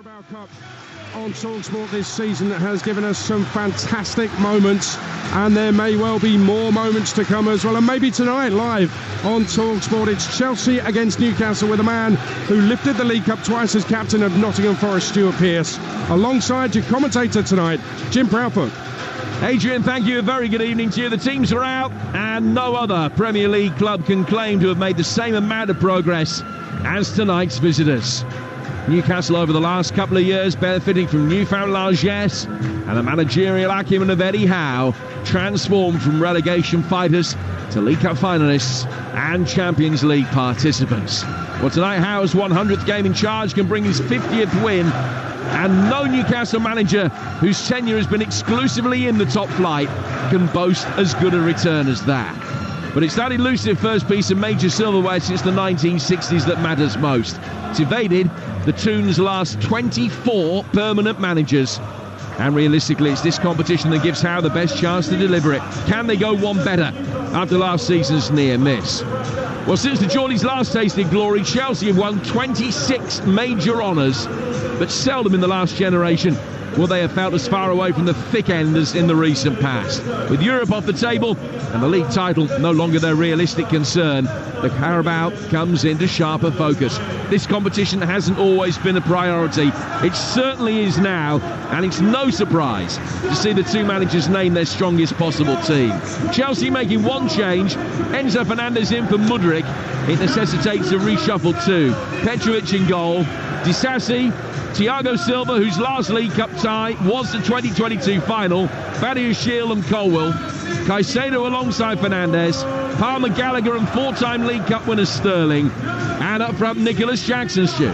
Carabao Cup on Talksport this season has given us some fantastic moments, and there may well be more moments to come as well, and maybe tonight live on Talksport it's Chelsea against Newcastle with a man who lifted the League Cup twice as captain of Nottingham Forest, Stuart Pearce, alongside your commentator tonight, Jim Proudfoot. Adrian, thank you. A very good evening to you. The teams are out, and no other Premier League club can claim to have made the same amount of progress as tonight's visitors. Newcastle over the last couple of years benefiting from newfound largesse and the managerial acumen of Eddie Howe, transformed from relegation fighters to League Cup finalists and Champions League participants. Well, tonight Howe's 100th game in charge can bring his 50th win, and no Newcastle manager whose tenure has been exclusively in the top flight can boast as good a return as that. But it's that elusive first piece of major silverware since the 1960s that matters most. It's evaded the Toon's last 24 permanent managers. And realistically, it's this competition that gives Howe the best chance to deliver it. Can they go one better after last season's near miss? Well, since the Geordies last tasted glory, Chelsea have won 26 major honours, but seldom in the last generation will they have felt as far away from the thick end as in the recent past. With Europe off the table and the league title no longer their realistic concern, the Carabao comes into sharper focus. This competition hasn't always been a priority. It certainly is now, and it's no surprise to see the two managers name their strongest possible team. Chelsea making one change, Enzo Fernandez in for Mudryk. It necessitates a reshuffle too. Petrovic in goal, Disasi, Thiago Silva, whose last League Cup tie was the 2022 final, Badiashile and Colwill, Caicedo alongside Fernandez, Palmer, Gallagher and four-time League Cup winner Sterling, and up front Nicholas Jackson, Stu.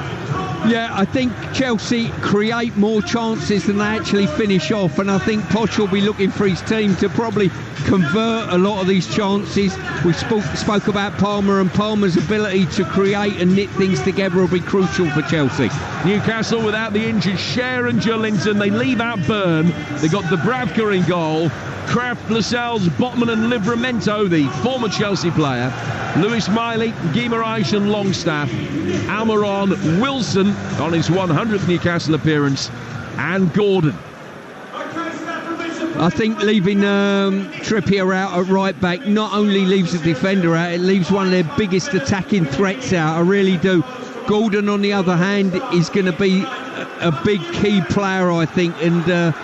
Yeah, I think Chelsea create more chances than they actually finish off, and I think Poch will be looking for his team to probably convert a lot of these chances. We spoke about Palmer, and Palmer's ability to create and knit things together will be crucial for Chelsea. Newcastle without the injured Cher and Joelinton, they leave out Byrne. They got Dubravka in goal, Kraft, Lascelles, Botman and Livramento, the former Chelsea player, Lewis Miley, Guimaraes and Longstaff, Almiron, Wilson on his 100th Newcastle appearance, and Gordon. I think leaving Trippier out at right back not only leaves a defender out, it leaves one of their biggest attacking threats out. I really do. Gordon, on the other hand, is going to be a big key player, I think, and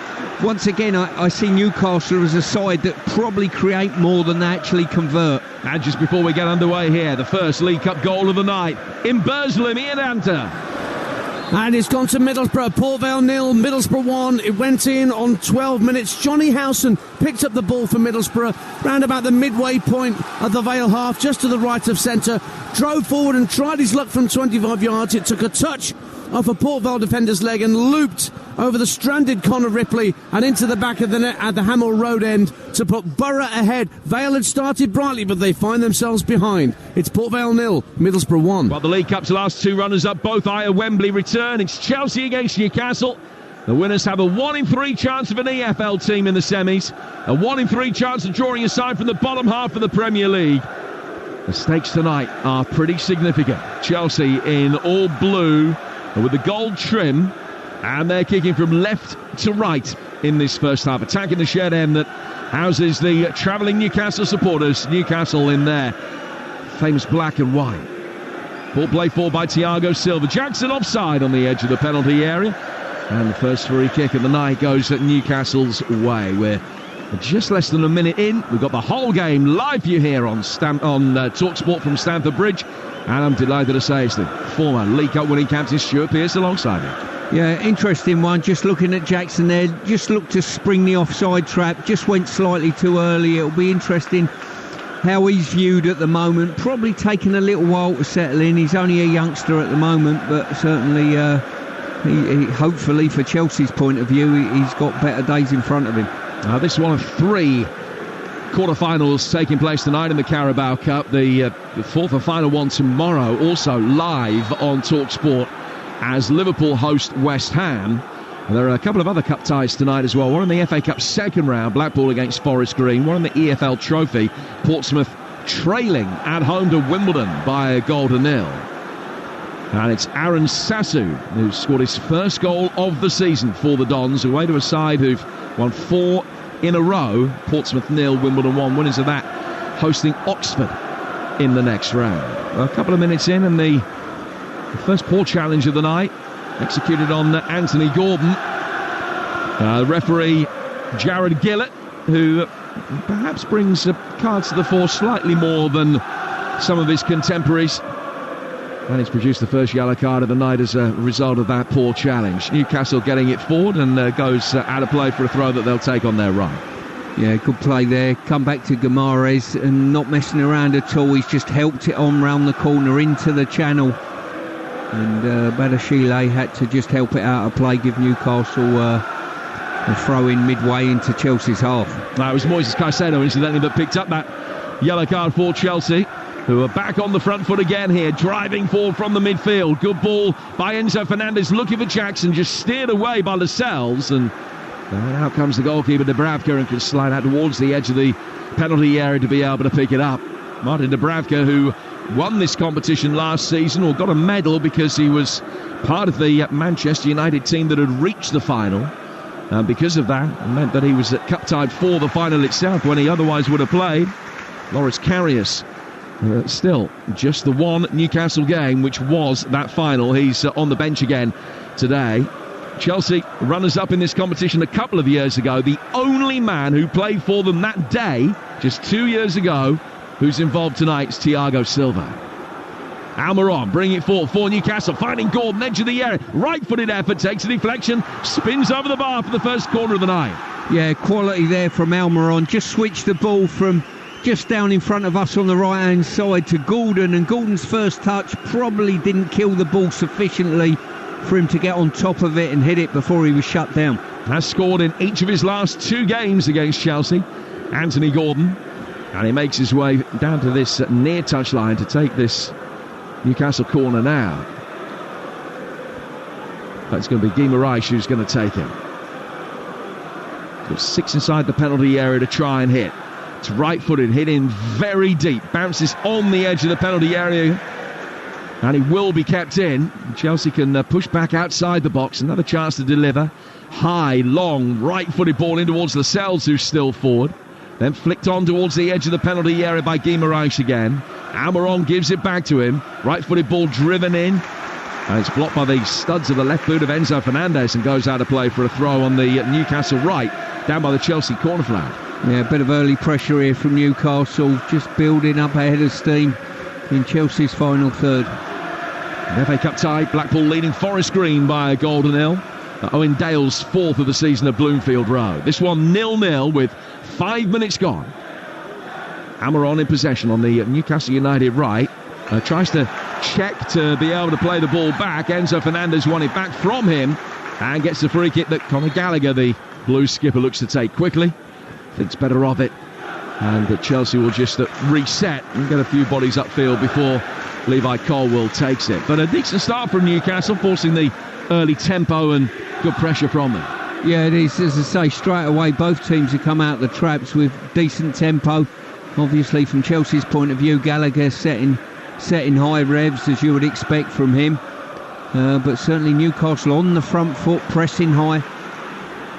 once again, I see Newcastle as a side that probably create more than they actually convert. And just before we get underway here, the first League Cup goal of the night in Burslem, Ian Hunter. And it's gone to Middlesbrough. Port Vale 0, Middlesbrough 1. It went in on 12 minutes. Johnny Howson picked up the ball for Middlesbrough round about the midway point of the Vale half, just to the right of centre. Drove forward and tried his luck from 25 yards. It took a touch off a Port Vale defender's leg and looped over the stranded Conor Ripley and into the back of the net at the Hamel Road end to put Borough ahead. Vale had started brightly, but they find themselves behind. It's Port Vale 0, Middlesbrough 1. Well, the League Cup's last two runners-up both eye a Wembley return. It's Chelsea against Newcastle. The winners have a 1 in 3 chance of an EFL team in the semis, a 1 in 3 chance of drawing a side from the bottom half of the Premier League. The stakes tonight are pretty significant. Chelsea in all blue with the gold trim, and they're kicking from left to right in this first half, attacking the shed end that houses the travelling Newcastle supporters. Newcastle in their famous black and white. Ball play forward by Thiago Silva. Jackson offside on the edge of the penalty area, and the first free kick of the night goes at Newcastle's way. We're just less than a minute in. We've got the whole game live for you here on Talksport from Stamford Bridge, and I'm delighted to say it's the former League Cup winning captain Stuart Pearce alongside him. Yeah, interesting one. Just looking at Jackson there, just looked to spring the offside trap, just went slightly too early. It'll be interesting how he's viewed at the moment. Probably taking a little while to settle in. He's only a youngster at the moment, but certainly he hopefully for Chelsea's point of view, he's got better days in front of him. This is one of 3 quarter-finals taking place tonight in the Carabao Cup. The fourth and final one tomorrow, also live on Talksport as Liverpool host West Ham. And there are a couple of other cup ties tonight as well. One in the FA Cup second round, Blackpool against Forest Green. One in the EFL Trophy, Portsmouth trailing at home to Wimbledon by a goal to 0. And it's Aaron Sassu who scored his first goal of the season for the Dons, away to a side who've won 4 in a row. Portsmouth 0, Wimbledon 1, winners of that, hosting Oxford in the next round. A couple of minutes in, and the first poor challenge of the night, executed on Anthony Gordon. Referee Jared Gillett, who perhaps brings cards to the fore slightly more than some of his contemporaries. And he's produced the first yellow card of the night as a result of that poor challenge. Newcastle getting it forward and goes out of play for a throw that they'll take on their right. Yeah, good play there. Come back to Guimaraes and not messing around at all. He's just helped it on round the corner into the channel. And Badashile had to just help it out of play, give Newcastle a throw in midway into Chelsea's half. It was Moises Caicedo, incidentally, that picked up that yellow card for Chelsea, who are back on the front foot again here, driving forward from the midfield. Good ball by Enzo Fernandez, looking for Jackson, just steered away by Lascelles, and out comes the goalkeeper Dubravka and can slide out towards the edge of the penalty area to be able to pick it up. Martin Dubravka, who won this competition last season, or got a medal because he was part of the Manchester United team that had reached the final. Because of that, it meant that he was at cup tide for the final itself when he otherwise would have played. Loris Karius, still just the one Newcastle game, which was that final. He's on the bench again today. Chelsea, runners-up in this competition a couple of years ago. The only man who played for them that day, just 2 years ago, who's involved tonight, is Thiago Silva. Almiron bringing it forward for Newcastle, finding Gordon, edge of the area, right-footed effort, takes a deflection, spins over the bar for the first corner of the night. Yeah, quality there from Almiron. Just switched the ball from just down in front of us on the right-hand side to Gordon, and Gordon's first touch probably didn't kill the ball sufficiently for him to get on top of it and hit it before he was shut down. Has scored in each of his last 2 games against Chelsea, Anthony Gordon, and he makes his way down to this near touchline to take this Newcastle corner now. That's going to be Guimaraes who's going to take him. Got 6 inside the penalty area to try and hit. It's right-footed, hit in very deep, bounces on the edge of the penalty area, and he will be kept in. Chelsea can push back outside the box. Another chance to deliver. High, long, right-footed ball in towards Lascelles, who's still forward. Then flicked on towards the edge of the penalty area by Guimaraes again. Almiron gives it back to him. Right-footed ball driven in. And it's blocked by the studs of the left boot of Enzo Fernandez and goes out of play for a throw on the Newcastle right, down by the Chelsea corner flag. Yeah, a bit of early pressure here from Newcastle, just building up ahead of steam in Chelsea's final third. An FA Cup tie, Blackpool leading Forest Green by a goal to 0. Owen Dale's 4th of the season at Bloomfield Road. This one 0-0 with 5 minutes gone. Almiron in possession on the Newcastle United right. Tries to check to be able to play the ball back. Enzo Fernandez won it back from him and gets the free kick that Conor Gallagher, the Blues skipper, looks to take quickly. Thinks better of it. And that Chelsea will just reset and get a few bodies upfield before Levi Colwill takes it. But a decent start from Newcastle, forcing the early tempo and good pressure from them. Yeah, it is. As I say, straight away, both teams have come out the traps with decent tempo. Obviously, from Chelsea's point of view, Gallagher setting high revs, as you would expect from him. But certainly Newcastle on the front foot, pressing high.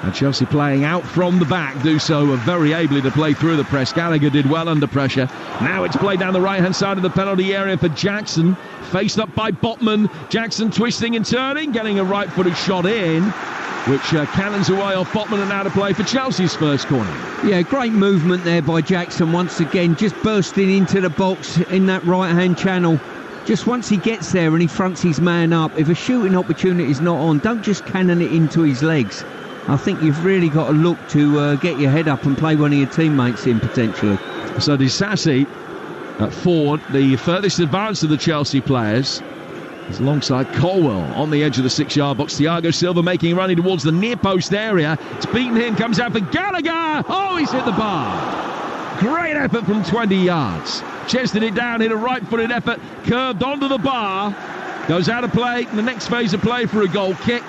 And Chelsea playing out from the back, do so very ably to play through the press. Gallagher did well under pressure. Now it's played down the right-hand side of the penalty area for Jackson. Faced up by Botman. Jackson twisting and turning, getting a right-footed shot in, which cannons away off Botman and out of play for Chelsea's first corner. Yeah, great movement there by Jackson once again, just bursting into the box in that right-hand channel. Just once he gets there and he fronts his man up, if a shooting opportunity is not on, don't just cannon it into his legs. I think you've really got to look to get your head up and play one of your teammates in, potentially. So Disasi at forward, the furthest advance of the Chelsea players, is alongside Colwill on the edge of the 6-yard box. Thiago Silva making running towards the near post area. It's beaten him, comes out for Gallagher. Oh, he's hit the bar. Great effort from 20 yards. Chested it down, hit a right-footed effort, curved onto the bar. Goes out of play in the next phase of play for a goal kick.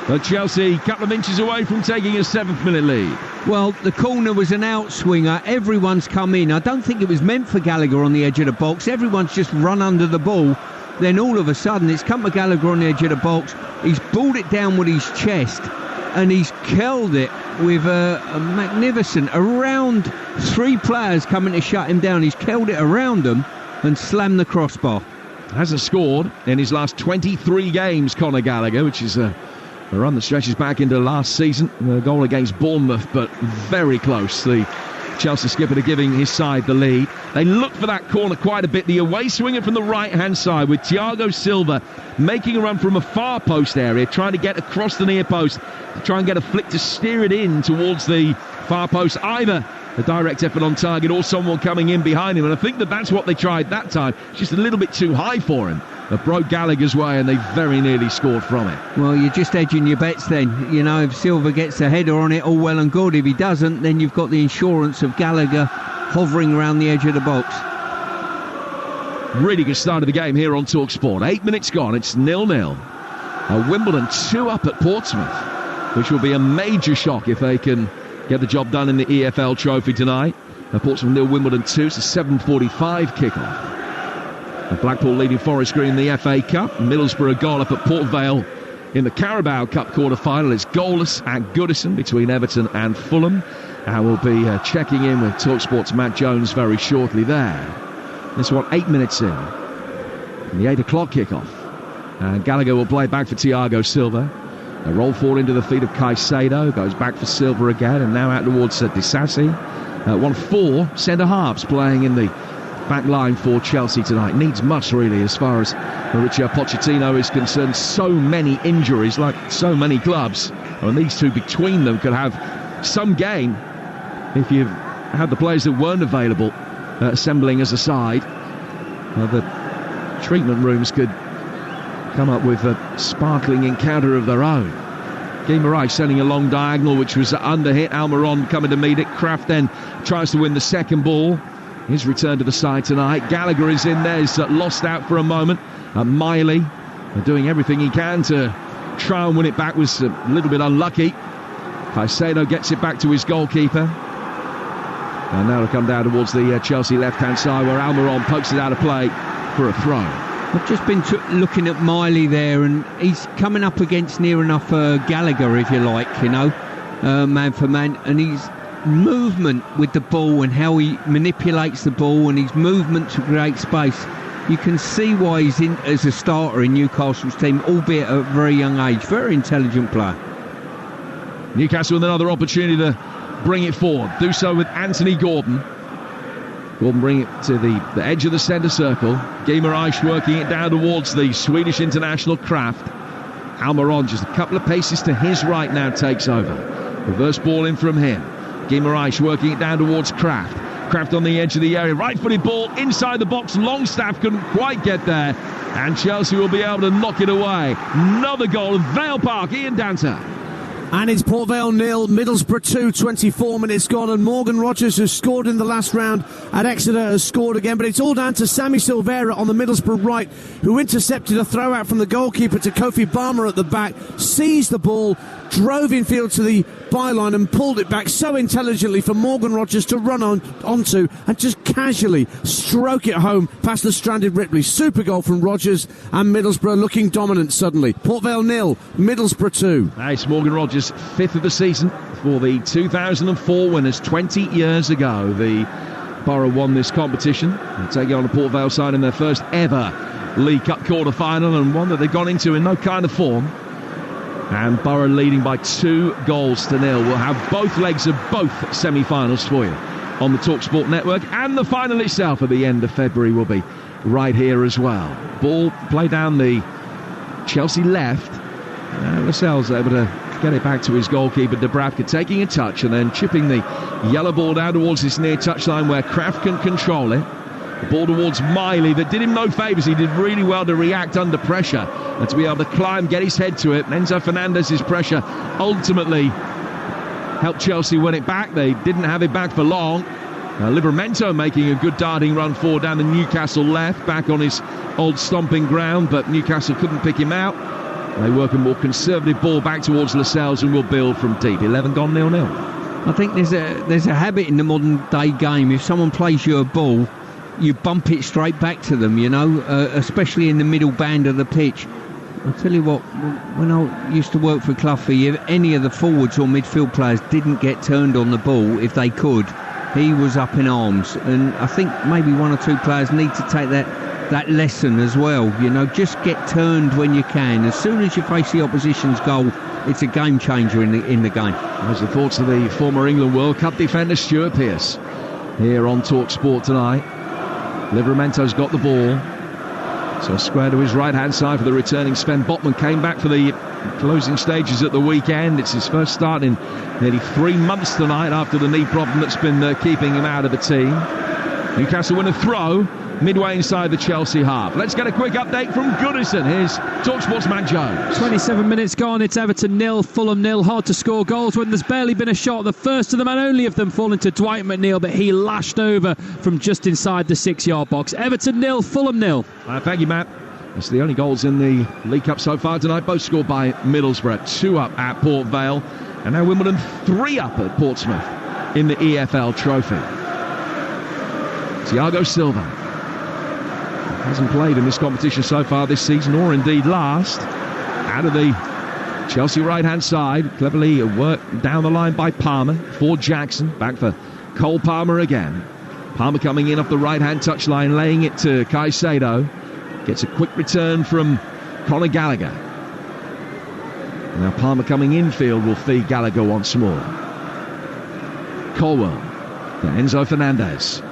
But Chelsea a couple of inches away from taking a 7th-minute lead. Well, the corner was an outswinger. Everyone's come in. I don't think it was meant for Gallagher on the edge of the box. Everyone's just run under the ball. then all of a sudden it's come to Gallagher on the edge of the box. He's balled it down with his chest and he's curled it with a magnificent, around 3 players coming to shut him down. He's curled it around them and slammed the crossbar. Hasn't scored in his last 23 games, Conor Gallagher, which is a run that stretches back into last season. A goal against Bournemouth, but very close. The Chelsea skipper to giving his side the lead. They look for that corner quite a bit. The away swinger from the right-hand side with Thiago Silva making a run from a far post area, trying to get across the near post, to try and get a flick to steer it in towards the far post. Either a direct effort on target or someone coming in behind him. And I think that's what they tried that time. It's just a little bit too high for him. It broke Gallagher's way and they very nearly scored from it. Well, you're just edging your bets then. You know, if Silva gets a header on it, all well and good. If he doesn't, then you've got the insurance of Gallagher hovering around the edge of the box. Really good start of the game here on Talksport. 8 minutes gone, it's 0-0. Wimbledon 2 up at Portsmouth, which will be a major shock if they can get the job done in the EFL trophy tonight. Portsmouth 0, Wimbledon 2. It's a 7:45 kickoff. Blackpool leading Forest Green in the FA Cup. Middlesbrough a goal up at Port Vale in the Carabao Cup quarter-final. It's goalless at Goodison between Everton and Fulham. And we'll be checking in with Talksport's Matt Jones very shortly there. This one 8 minutes in. And the 8 o'clock kickoff. And Gallagher will play back for Thiago Silva. A roll forward into the feet of Caicedo. Goes back for Silva again. And now out towards Disasi. 4 centre-halves playing in the back line for Chelsea tonight. Needs much, really, as far as Mauricio Pochettino is concerned. So many injuries, like so many clubs. And these two between them could have some game if you had the players that weren't available assembling as a side. The treatment rooms could come up with a sparkling encounter of their own. Guimaraes sending a long diagonal, which was under hit. Almiron coming to meet it. Kraft then tries to win the second ball. His return to the side tonight. Gallagher is in there. He's lost out for a moment. Miley doing everything he can to try and win it back. Was a little bit unlucky. Caicedo gets it back to his goalkeeper. And now to come down towards the Chelsea left-hand side where Almiron pokes it out of play for a throw. I've just been looking at Miley there, and he's coming up against near enough Gallagher, if you like, you know, man for man, and his movement with the ball and how he manipulates the ball and his movement to create space. You can see why he's in as a starter in Newcastle's team, albeit at a very young age. Very intelligent player. Newcastle with another opportunity to bring it forward. Do so with Anthony Gordon. Gordon bring it to the edge of the centre circle. Guimaraes working it down towards the Swedish international Kraft. Almiron just a couple of paces to his right now takes over. Reverse ball in from him. Guimaraes working it down towards Kraft. Kraft on the edge of the area. Right-footed ball inside the box. Longstaff couldn't quite get there. And Chelsea will be able to knock it away. Another goal of Vale Park. Ian Danter. And it's Port Vale 0, Middlesbrough 2, 24 minutes gone, and Morgan Rogers, who scored in the last round at Exeter, has scored again, but it's all down to Sammy Silvera on the Middlesbrough right, who intercepted a throw out from the goalkeeper to Kofi Balmer at the back, seized the ball, drove infield to the byline and pulled it back so intelligently for Morgan Rogers to run onto and just casually stroke it home past the stranded Ripley. Super goal from Rogers, and Middlesbrough looking dominant suddenly. Port Vale 0, Middlesbrough 2. It's Morgan Rogers, 5th of the season for the 2004 winners. 20 years ago the Borough won this competition. They're taking on the Port Vale side in their first ever League Cup quarter-final, and one that they've gone into in no kind of form. And Borough leading by 2-0. We'll have both legs of both semi-finals for you on the Talksport network, and the final itself at the end of February will be right here as well. Ball played down the Chelsea left. Lascelles able to get it back to his goalkeeper, Dubravka, taking a touch and then chipping the yellow ball down towards this near touchline where Kraft can control it. The ball towards Miley that did him no favours. He did really well to react under pressure and to be able to climb, get his head to it. Enzo Fernandez's pressure ultimately helped Chelsea win it back. They didn't have it back for long. Livramento making a good darting run forward down the Newcastle left, back on his old stomping ground, but Newcastle couldn't pick him out. They work a more conservative ball back towards Lascelles and will build from deep. 11 gone, 0-0. I think there's a habit in the modern day game. If someone plays you a ball you bump it straight back to them, you know, especially in the middle band of the pitch. I'll tell you what, when I used to work for Cloughie, if any of the forwards or midfield players didn't get turned on the ball, if they could, he was up in arms. And I think maybe one or two players need to take that lesson as well. You know, just get turned when you can. As soon as you face the opposition's goal, it's a game changer in the game. Those are the thoughts of the former England World Cup defender Stuart Pearce here on Talksport tonight. Livramento's got the ball. So square to his right-hand side for the returning Sven Botman. Came back for the closing stages at the weekend. It's his first start in nearly 3 months tonight after the knee problem that's been keeping him out of the team. Newcastle win a throw midway inside the Chelsea half. Let's get a quick update from Goodison. Here's Talksport's Matt Jones. 27 minutes gone. It's Everton 0, Fulham 0. Hard to score goals when there's barely been a shot. The first of them and only of them falling to Dwight McNeil, but he lashed over from just inside the 6-yard box. Everton 0, Fulham 0. Thank you, Matt. It's the only goals in the League Cup so far tonight. Both scored by Middlesbrough. 2 up at Port Vale. And now Wimbledon 3 up at Portsmouth in the EFL Trophy. Thiago Silva hasn't played in this competition so far this season, or indeed last. Out of the Chelsea right-hand side, cleverly worked down the line by Palmer for Jackson. Back for Cole Palmer again. Palmer coming in off the right-hand touchline, laying it to Caicedo. Gets a quick return from Conor Gallagher. Now Palmer coming infield will feed Gallagher once more. Colwell to Enzo Fernandez.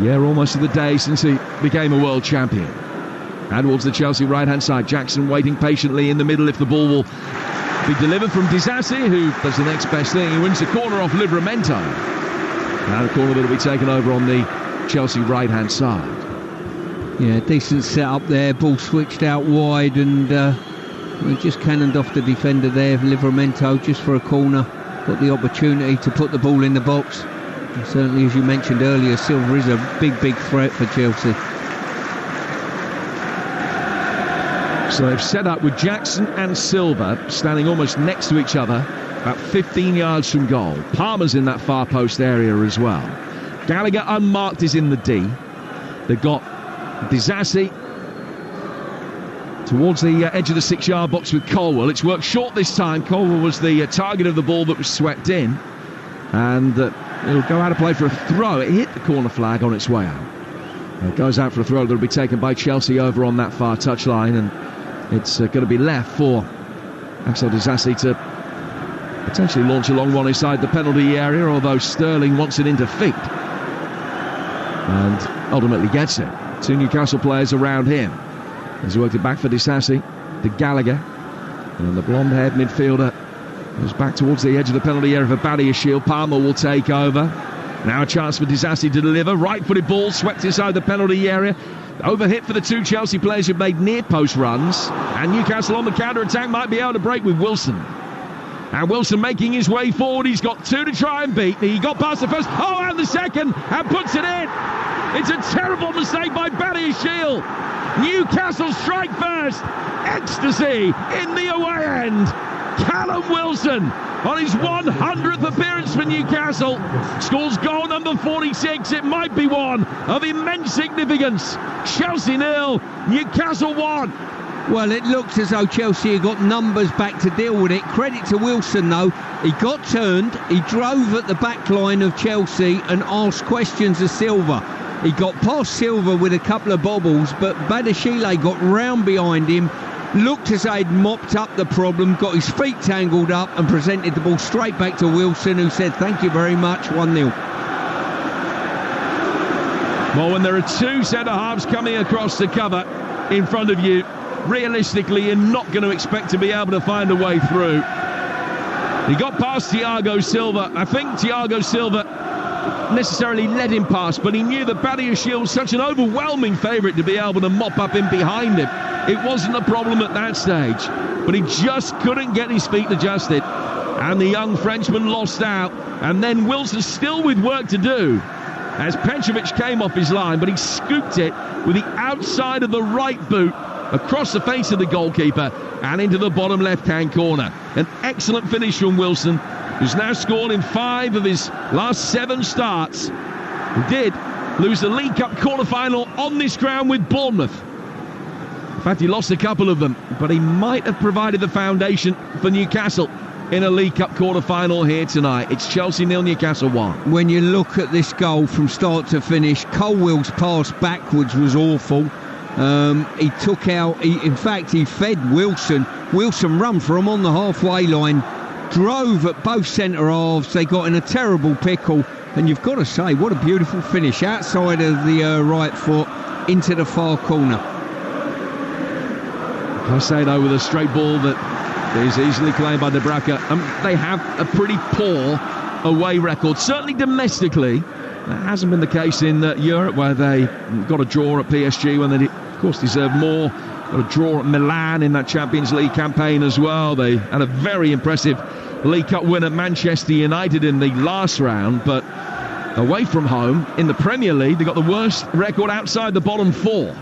Yeah, almost of the day since he became a world champion. And towards the Chelsea right-hand side, Jackson waiting patiently in the middle if the ball will be delivered from Disasi, who does the next best thing. He wins the corner off Livramento. Now the corner that will be taken over on the Chelsea right-hand side. Yeah, decent set up there. Ball switched out wide and we just cannoned off the defender there. Livramento just for a corner. Got the opportunity to put the ball in the box. And certainly, as you mentioned earlier, Silva is a big threat for Chelsea. So they've set up with Jackson and Silva standing almost next to each other, about 15 yards from goal. Palmer's in that far post area as well. Gallagher unmarked is in the D. They've got Disasi towards the edge of the 6-yard box with Colwell. It's worked short this time. Colwell was the target of the ball that was swept in. And it'll go out of play for a throw. It hit the corner flag on its way out. It goes out for a throw that'll be taken by Chelsea over on that far touchline, and it's going to be left for Axel Disasi to potentially launch a long one inside the penalty area, although Sterling wants it into feet and ultimately gets it. 2 Newcastle players around him. He's worked it back for Disasi to Gallagher, and the blonde-haired midfielder goes back towards the edge of the penalty area for Badiashile. Palmer will take over. Now a chance for Disasi to deliver. Right-footed ball swept inside the penalty area. Overhit for the 2 Chelsea players who made near-post runs. And Newcastle on the counter-attack might be able to break with Wilson. And Wilson making his way forward. He's got 2 to try and beat. He got past the first. Oh, and the second. And puts it in. It's a terrible mistake by Badiashile. Newcastle strike first. Ecstasy in the away end. Callum Wilson on his 100th appearance for Newcastle scores goal number 46. It might be one of immense significance. Chelsea 0, Newcastle 1. Well, it looked as though Chelsea had got numbers back to deal with it. Credit to Wilson, though. He got turned, he drove at the back line of Chelsea and asked questions of Silva. He got past Silva with a couple of bobbles, but Badiashile got round behind him, looked as though he'd mopped up the problem, got his feet tangled up and presented the ball straight back to Wilson, who said thank you very much. 1-0. Well, when there are 2 centre-halves coming across the cover in front of you, realistically you're not going to expect to be able to find a way through. He got past Thiago Silva. I think Thiago Silva necessarily let him pass, but he knew that Badiashile was such an overwhelming favourite to be able to mop up in behind him. It wasn't a problem at that stage, but he just couldn't get his feet adjusted, and the young Frenchman lost out. And then Wilson still with work to do as Petrovic came off his line, but he scooped it with the outside of the right boot across the face of the goalkeeper and into the bottom left-hand corner. An excellent finish from Wilson, who's now scored in 5 of his last 7 starts. He did lose the League Cup quarter-final on this ground with Bournemouth. In fact, he lost a couple of them, but he might have provided the foundation for Newcastle in a League Cup quarter-final here tonight. It's Chelsea 0, Newcastle 1. When you look at this goal from start to finish, Colwell's pass backwards was awful. He took out, he fed Wilson. Wilson run for him on the halfway line, drove at both centre halves. They got in a terrible pickle, and you've got to say, what a beautiful finish outside of the right foot into the far corner. Caicedo with a straight ball that is easily claimed by Debraka. They have a pretty poor away record, certainly domestically. That hasn't been the case in Europe, where they got a draw at PSG when they, of course, deserved more. Got a draw at Milan in that Champions League campaign as well. They had a very impressive League Cup win at Manchester United in the last round, but away from home in the Premier League, they got the worst record outside the bottom four.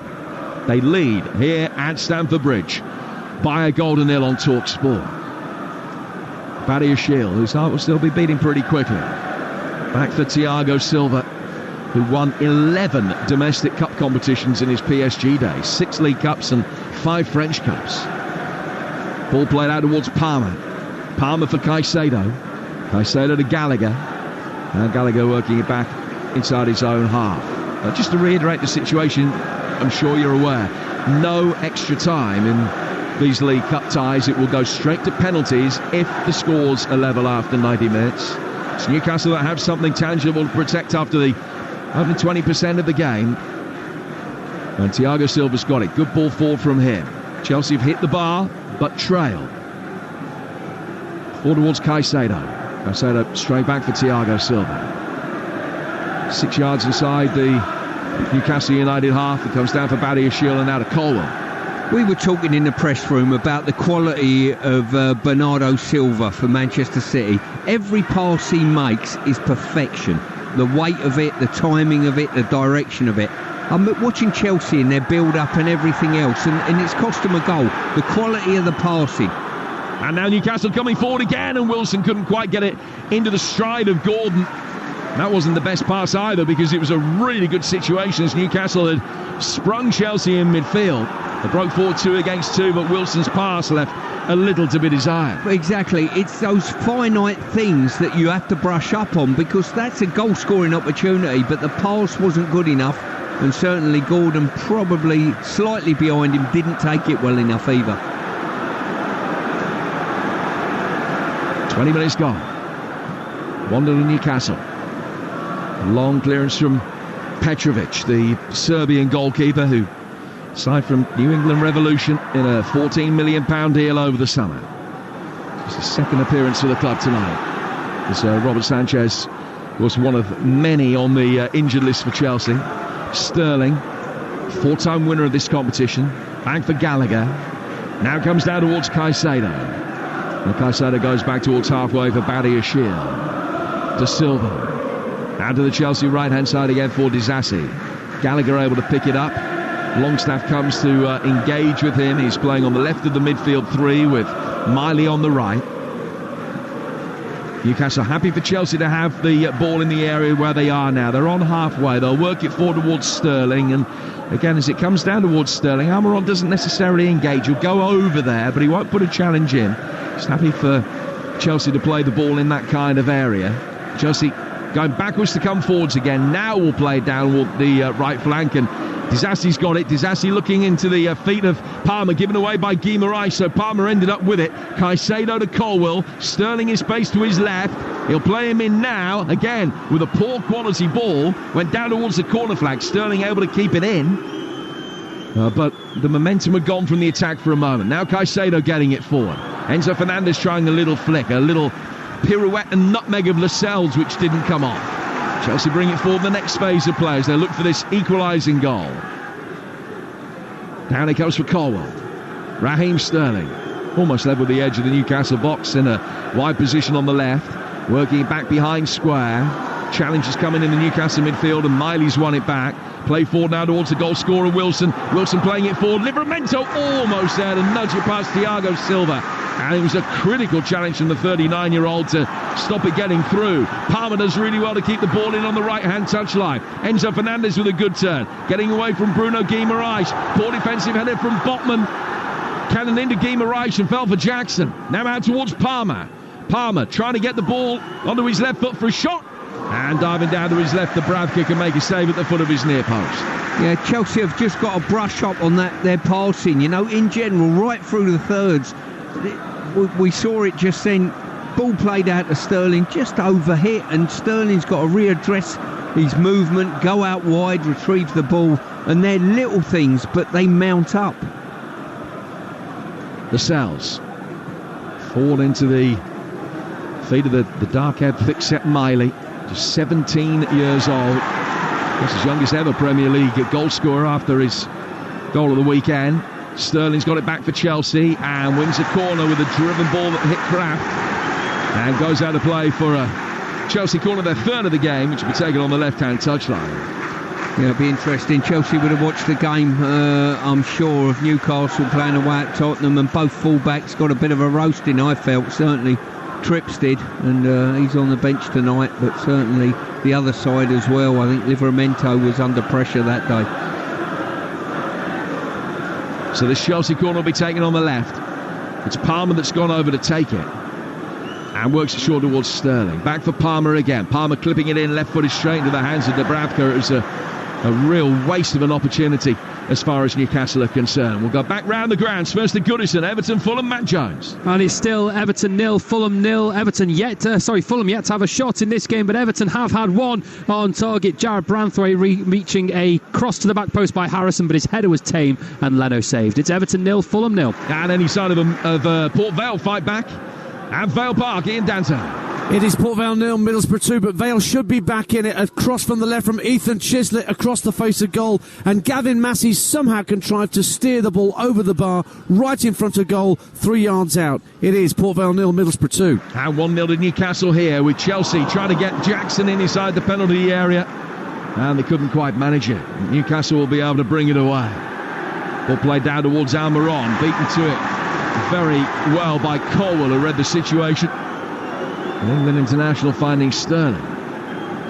They lead here at Stamford Bridge by a goal to nil on Talksport. Badiashile, whose heart will still be beating pretty quickly. Back for Thiago Silva, who won 11 domestic cup competitions in his PSG days, 6 League Cups and 5 French Cups. Ball played out towards Palmer. Palmer for Caicedo. Caicedo to Gallagher. Now Gallagher working it back inside his own half. Just to reiterate the situation, I'm sure you're aware, no extra time in these League Cup ties. It will go straight to penalties if the scores are level after 90 minutes. It's Newcastle that have something tangible to protect after 20% of the game. And Thiago Silva's got it. Good ball forward from him. Chelsea have hit the bar, but trail. Forward towards Caicedo. Caicedo straight back for Thiago Silva. 6 yards inside the Newcastle United half. It comes down for Badiashile and now to Colwell. We were talking in the press room about the quality of Bernardo Silva for Manchester City. Every pass he makes is perfection. The weight of it, the timing of it, the direction of it. I'm watching Chelsea and their build-up and everything else, and it's cost them a goal. The quality of the passing. And now Newcastle coming forward again, and Wilson couldn't quite get it into the stride of Gordon. That wasn't the best pass either, because it was a really good situation as Newcastle had sprung Chelsea in midfield. They broke forward 2 against 2, but Wilson's pass left a little to be desired. Exactly. It's those finite things that you have to brush up on, because that's a goal-scoring opportunity, but the pass wasn't good enough, and certainly Gordon, probably slightly behind him, didn't take it well enough either. 20 minutes gone. 1-0 to Newcastle. Long clearance from Petrovic, the Serbian goalkeeper who signed from New England Revolution in a £14 million deal over the summer. It's his second appearance for the club tonight. As Robert Sanchez was one of many on the injured list for Chelsea. Sterling, 4-time winner of this competition. Back for Gallagher. Now comes down towards Caicedo. And Caicedo goes back towards halfway for Badiashile. De Silva. Out to the Chelsea right-hand side again for Disasi. Gallagher able to pick it up. Longstaff comes to engage with him. He's playing on the left of the midfield 3 with Miley on the right. Newcastle happy for Chelsea to have the ball in the area where they are now. They're on halfway. They'll work it forward towards Sterling. And again, as it comes down towards Sterling, Almiron doesn't necessarily engage. He'll go over there, but he won't put a challenge in. He's happy for Chelsea to play the ball in that kind of area. Chelsea going backwards to come forwards again. Now we'll play down the right flank, and Disasi's got it. Disasi looking into the feet of Palmer, given away by Guy Moraes, so Palmer ended up with it. Caicedo to Colwell. Sterling is spaced to his left. He'll play him in now, again, with a poor quality ball. Went down towards the corner flag. Sterling able to keep it in. But the momentum had gone from the attack for a moment. Now Caicedo getting it forward. Enzo Fernandez trying a little flick, a little pirouette and nutmeg of Lascelles, which didn't come off. Chelsea bring it forward the next phase of players. They look for this equalising goal. Down it comes for Colwell. Raheem Sterling, almost level with the edge of the Newcastle box in a wide position on the left. Working it back behind square. Challenge is coming in the Newcastle midfield, and Miley's won it back. Play forward now towards the goal scorer Wilson. Wilson playing it forward. Livramento almost there to nudge it past Thiago Silva. And it was a critical challenge from the 39-year-old to stop it getting through. Palmer does really well to keep the ball in on the right-hand touchline. Enzo Fernandez with a good turn. Getting away from Bruno Guimaraes. Poor defensive header from Botman. Cannon into Guimaraes and fell for Jackson. Now out towards Palmer. Palmer trying to get the ball onto his left foot for a shot. And diving down to his left, the Bravka can make a save at the foot of his near post. Yeah, Chelsea have just got to brush up on their passing. You know, in general, right through the thirds. We saw it just then. Ball played out to Sterling, just overhit, and Sterling's got to readdress his movement, go out wide, retrieve the ball, and they're little things, but they mount up. The Sal's fall into the feet of the dark-haired, thick-set Miley, just 17 years old. That's his youngest ever Premier League goal scorer after his goal of the weekend. Sterling's got it back for Chelsea and wins a corner with a driven ball that hit Kraft and goes out of play for a Chelsea corner, their third of the game, which will be taken on the left-hand touchline. Yeah, it'll be interesting. Chelsea would have watched the game, I'm sure, of Newcastle playing away at Tottenham, and both fullbacks got a bit of a roasting, I felt. Certainly Trips did, and he's on the bench tonight, but certainly the other side as well. I think Livramento was under pressure that day. So this Chelsea corner will be taken on the left. It's Palmer that's gone over to take it and works it short towards Sterling. Back for Palmer again. Palmer clipping it in, left-footed straight into the hands of Dubravka. It was a real waste of an opportunity as far as Newcastle are concerned. We'll go back round the grounds. First to Goodison, Everton, Fulham, Matt Jones. And it's still Everton 0, Fulham 0. Fulham yet to have a shot in this game, but Everton have had one on target. Jared Branthwaite reaching a cross to the back post by Harrison, but his header was tame and Leno saved. It's Everton 0, Fulham 0. And any sign of Port Vale fight back at Vale Park. Ian Danton. It is Port Vale 0, Middlesbrough 2, but Vale should be back in it. A cross from the left from Ethan Chislett across the face of goal, and Gavin Massey somehow contrived to steer the ball over the bar right in front of goal, 3 yards out. It is Port Vale 0, Middlesbrough 2. And 1-0 to Newcastle here, with Chelsea trying to get Jackson in inside the penalty area, and they couldn't quite manage it. Newcastle will be able to bring it away. Ball played down towards Almiron, beaten to it very well by Colwell, who read the situation. And England international finding Sterling.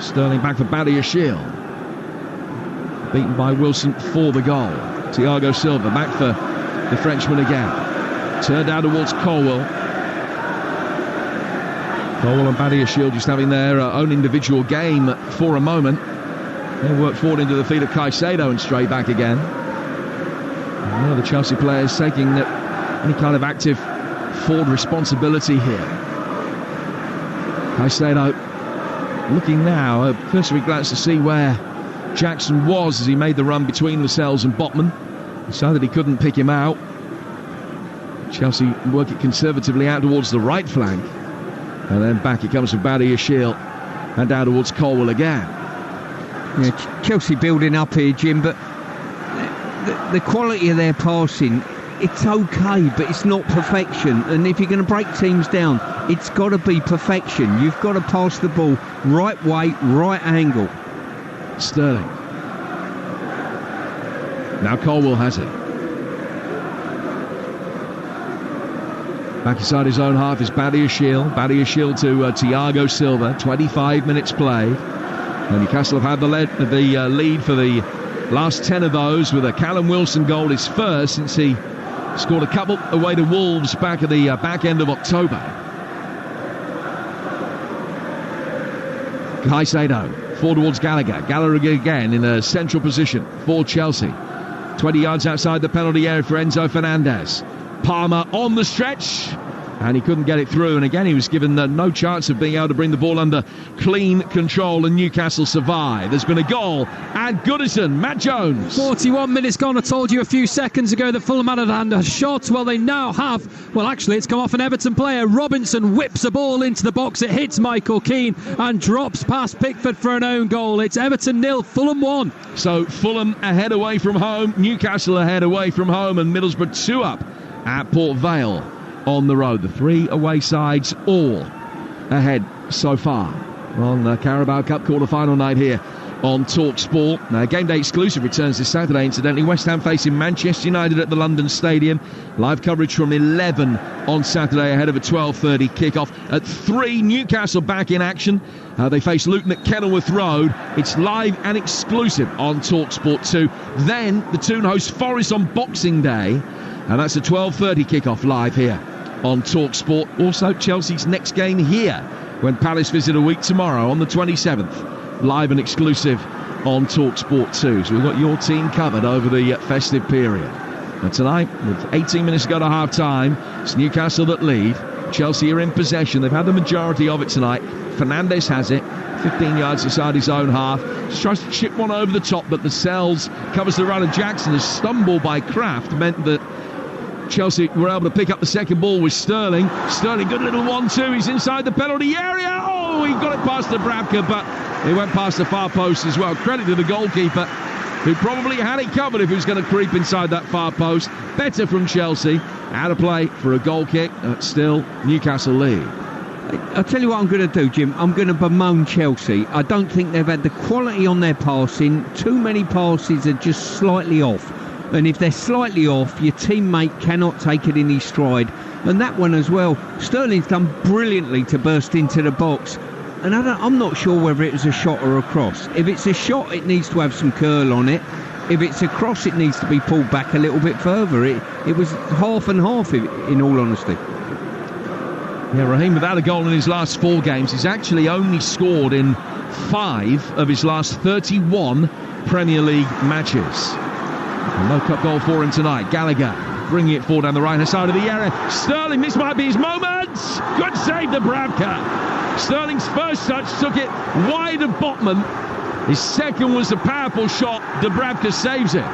Sterling back for Badiashile. Beaten by Wilson for the goal. Thiago Silva back for the Frenchman again. Turned out towards Colwell. Colwell and Badiashile just having their own individual game for a moment. They work forward into the feet of Caicedo and straight back again. And one of the Chelsea players taking any kind of active forward responsibility here. Caicedo looking now, a cursory glance to see where Jackson was as he made the run between Lascelles and Botman. Decided he couldn't pick him out. Chelsea work it conservatively out towards the right flank. And then back it comes from Badiashile and down towards Colwell again. Yeah, Chelsea building up here, Jim, but the quality of their passing, it's okay, but it's not perfection. And if you're going to break teams down, it's got to be perfection. You've got to pass the ball right way, right angle. Sterling. Now Colwell has it. Back inside his own half is Badiashile. Badiashile to Thiago Silva. 25 minutes played. And Newcastle have had the lead for the last 10 of those, with a Callum Wilson goal, his first since he scored a couple away to Wolves back at the back end of October. Caicedo forward towards Gallagher. Gallagher again in a central position for Chelsea. 20 yards outside the penalty area for Enzo Fernandez. Palmer on the stretch, and he couldn't get it through, and again he was given no chance of being able to bring the ball under clean control, and Newcastle survive. There's been a goal at Goodison. Matt Jones. 41 minutes gone. I told you a few seconds ago that Fulham had a shot. Well, they now have. Well, actually, it's come off an Everton player. Robinson whips a ball into the box. It hits Michael Keane and drops past Pickford for an own goal. It's Everton 0, Fulham 1. So Fulham ahead away from home, Newcastle ahead away from home, and Middlesbrough 2 up at Port Vale on the road. The 3 away sides all ahead so far on the Carabao Cup quarter-final night here on Talksport. Now, game day exclusive returns this Saturday, incidentally. West Ham facing Manchester United at the London Stadium. Live coverage from 11 on Saturday ahead of a 12:30 kickoff. At 3, Newcastle back in action. They face Luton at Kenilworth Road. It's live and exclusive on Talksport 2. Then the Toon hosts Forest on Boxing Day, and that's a 12:30 kickoff live here on Talksport. Also, Chelsea's next game here when Palace visit a week tomorrow on the 27th. Live and exclusive on Talksport 2. So we've got your team covered over the festive period. And tonight, with 18 minutes to go to half-time, it's Newcastle that lead. Chelsea are in possession. They've had the majority of it tonight. Fernandes has it, 15 yards inside his own half. Just tries to chip one over the top, but the Sells covers the run of Jackson. A stumble by Kraft meant that Chelsea were able to pick up the second ball with Sterling. Sterling, good little 1-2. He's inside the penalty area. Oh, he got it past Dubravka, but he went past the far post as well. Credit to the goalkeeper, who probably had it covered if he was going to creep inside that far post. Better from Chelsea. Out of play for a goal kick. Still, Newcastle lead. I'll tell you what I'm going to do, Jim. I'm going to bemoan Chelsea. I don't think they've had the quality on their passing. Too many passes are just slightly off. And if they're slightly off, your teammate cannot take it in his stride. And that one as well. Sterling's done brilliantly to burst into the box. And I'm not sure whether it was a shot or a cross. If it's a shot, it needs to have some curl on it. If it's a cross, it needs to be pulled back a little bit further. It was half and half, in all honesty. Yeah, Raheem, without a goal in his last 4 games, he's actually only scored in 5 of his last 31 Premier League matches. And no cup goal for him tonight. Gallagher bringing it forward down the right-hand side of the area. Sterling, this might be his moment. Good save, Dubravka. Sterling's first touch took it wide of Botman. His second was a powerful shot. Dubravka saves it.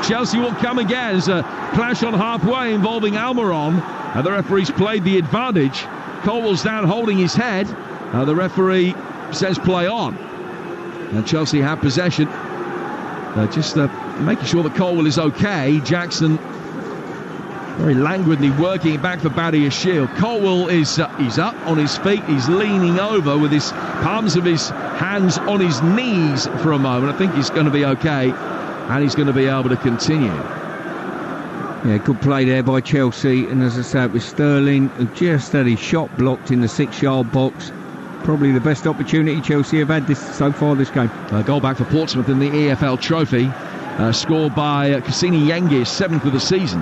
Chelsea will come again as a clash on halfway involving Almiron. The referee's played the advantage. Colwell's down holding his head. The referee says play on. And Chelsea have possession. Just making sure that Colwell is okay. Jackson very languidly working it back for Badiashile. Colwell is he's up on his feet. He's leaning over with his palms of his hands on his knees for a moment. I think he's going to be okay, and he's going to be able to continue. Yeah, good play there by Chelsea. And as I said, with Sterling, who just had his shot blocked in the 6-yard box. Probably the best opportunity Chelsea have had so far this game. A goal back for Portsmouth in the EFL Trophy, scored by Cassini Yengi's 7th of the season.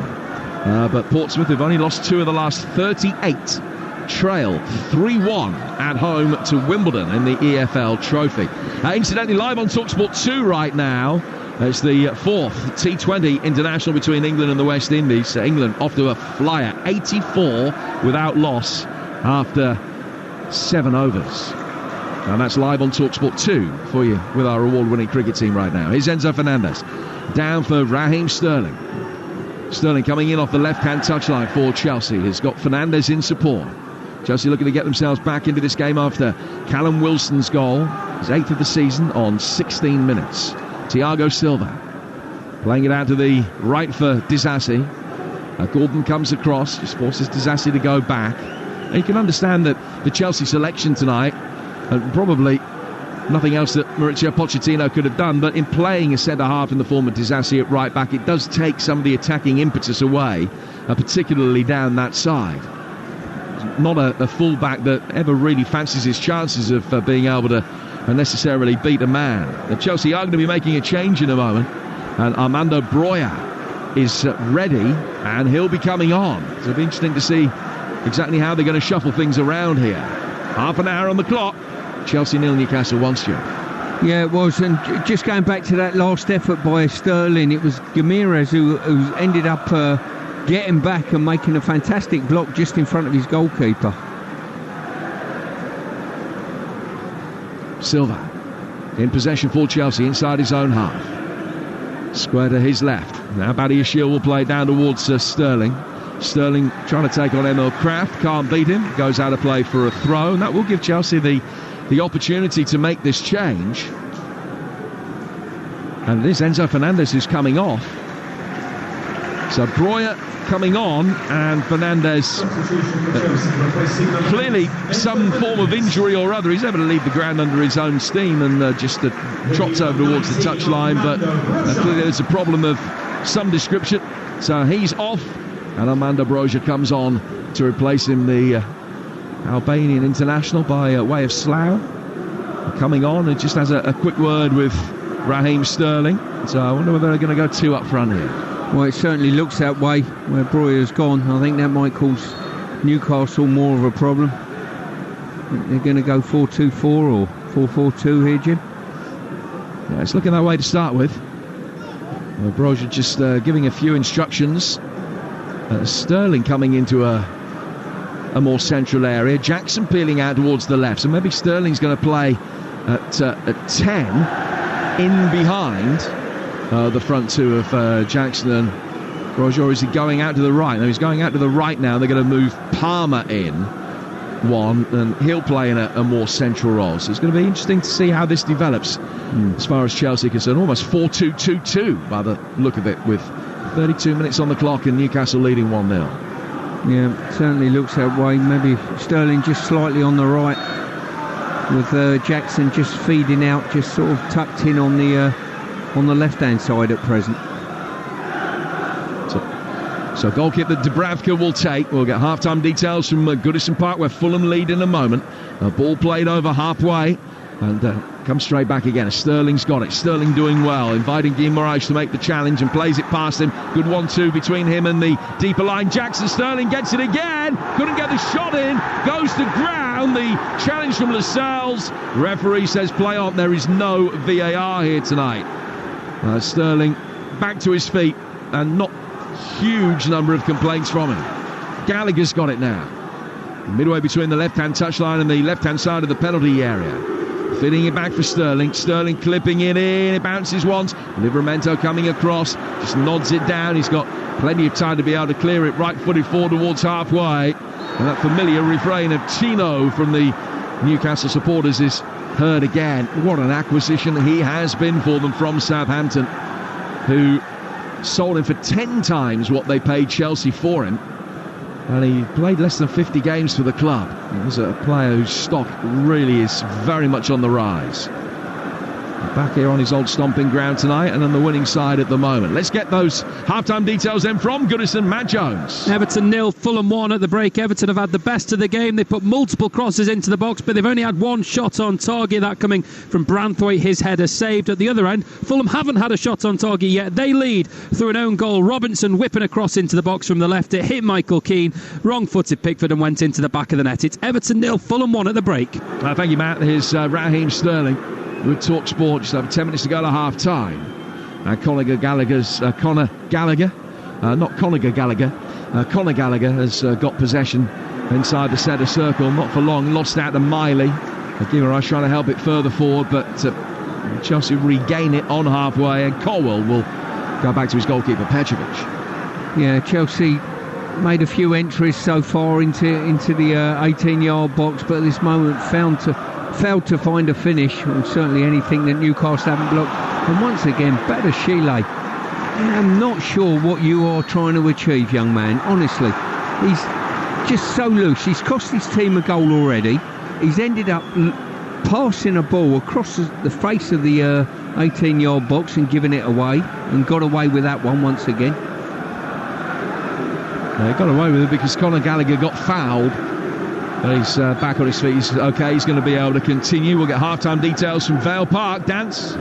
But Portsmouth have only lost 2 of the last 38. Trail 3-1 at home to Wimbledon in the EFL Trophy. Incidentally, live on Talksport 2 right now. It's the 4th T20 international between England and the West Indies. England off to a flyer, 84 without loss after 7 overs. And that's live on Talksport 2 for you with our award-winning cricket team right now. Here's Enzo Fernandez. Down for Raheem Sterling. Sterling coming in off the left-hand touchline for Chelsea. Has got Fernandes in support. Chelsea looking to get themselves back into this game after Callum Wilson's goal. His 8th of the season on 16 minutes. Thiago Silva playing it out to the right for Disasi. Gordon comes across, just forces Disasi to go back. And you can understand that the Chelsea selection tonight, and probably nothing else that Mauricio Pochettino could have done, but in playing a centre-half in the form of Disasi at right back, it does take some of the attacking impetus away, particularly down that side. Not a full-back that ever really fancies his chances of being able to necessarily beat a man. The Chelsea are going to be making a change in a moment, and Armando Broja is ready, and he'll be coming on. So it'll be interesting to see exactly how they're going to shuffle things around here. Half an hour on the clock. Chelsea 0, Newcastle 1, Stuart. Yeah, it was. And just going back to that last effort by Sterling, it was Gamirez who ended up getting back and making a fantastic block just in front of his goalkeeper. Silva in possession for Chelsea inside his own half. Square to his left. Now Badiashile will play down towards Sterling. Sterling trying to take on Emil Kraft. Can't beat him. Goes out of play for a throw. And that will give Chelsea the opportunity to make this change. And it is Enzo Fernandez who's coming off. So Broja coming on, and Fernandez clearly some form of injury or other. He's able to leave the ground under his own steam and just trots over towards the touchline, but clearly there's a problem of some description, so he's off, and Armando Broja comes on to replace him, the Albanian international by way of Slough, coming on and just has a quick word with Raheem Sterling. So I wonder whether they're going to go two up front here. Well, it certainly looks that way where Broja's gone. I think that might cause Newcastle more of a problem. They're going to go 4-2-4 or 4-4-2 here, Jim. Yeah, it's looking that way to start with. Broja just giving a few instructions. Sterling coming into a more central area. Jackson peeling out towards the left. So maybe Sterling's going to play at 10 in behind the front two of Jackson and Broja. Or is he going out to the right? No, he's going out to the right now. They're going to move Palmer in one, and he'll play in a more central role. So it's going to be interesting to see how this develops as far as Chelsea are concerned. Almost 4-2-2-2 by the look of it, with 32 minutes on the clock and Newcastle leading 1-0. Yeah, it certainly looks that way. Maybe Sterling just slightly on the right, with Jackson just feeding out, just sort of tucked in on the left-hand side at present. So goalkeeper Dubravka will take. We'll get half-time details from Goodison Park, where Fulham lead in a moment. A ball played over halfway and comes straight back again. Sterling's got it. Sterling doing well, inviting Guimaraes to make the challenge and plays it past him. Good 1-2 between him and the deeper line. Jackson, Sterling gets it again. Couldn't get the shot in. Goes to ground. The challenge from Lascelles. Referee says play on. There is no VAR here tonight. Sterling back to his feet, and not huge number of complaints from him. Gallagher's got it now. Midway between the left-hand touchline and the left-hand side of the penalty area. Fitting it back for Sterling. Sterling clipping it in. It bounces once. Livramento coming across. Just nods it down. He's got plenty of time to be able to clear it. Right-footed forward towards halfway. And that familiar refrain of Chino from the Newcastle supporters is heard again. What an acquisition he has been for them from Southampton, who sold him for 10 times what they paid Chelsea for him, and he played less than 50 games for the club. He's a player whose stock really is very much on the rise. Back here on his old stomping ground tonight, and on the winning side at the moment. Let's get those half-time details then from Goodison. Matt Jones. Everton 0, Fulham 1 at the break. Everton have had the best of the game. They put multiple crosses into the box, but they've only had one shot on target, that coming from Branthwaite. His header saved. At the other end, Fulham haven't had a shot on target yet. They lead through an own goal. Robinson whipping across into the box from the left. It hit Michael Keane. Wrong-footed Pickford and went into the back of the net. It's Everton 0, Fulham 1 at the break. Thank you, Matt. Here's Raheem Sterling with Talksport. Just have 10 minutes to go to half-time. Conor Gallagher has got possession inside the centre circle. Not for long. Lost out to Miley. Guimaraes trying to help it further forward, but Chelsea regain it on halfway, and Colwell will go back to his goalkeeper, Petrovic. Yeah, Chelsea made a few entries so far into the 18-yard box, but at this moment failed to find a finish, and certainly anything that Newcastle haven't blocked. And once again, Badashile, I'm not sure what you are trying to achieve, young man, honestly. He's just so loose. He's cost his team a goal already. He's ended up passing a ball across the face of the 18-yard box and giving it away, and got away with that one once again. He got away with it because Conor Gallagher got fouled. But he's back on his feet. He's okay. He's going to be able to continue. We'll get half-time details from Vale Park. Dance.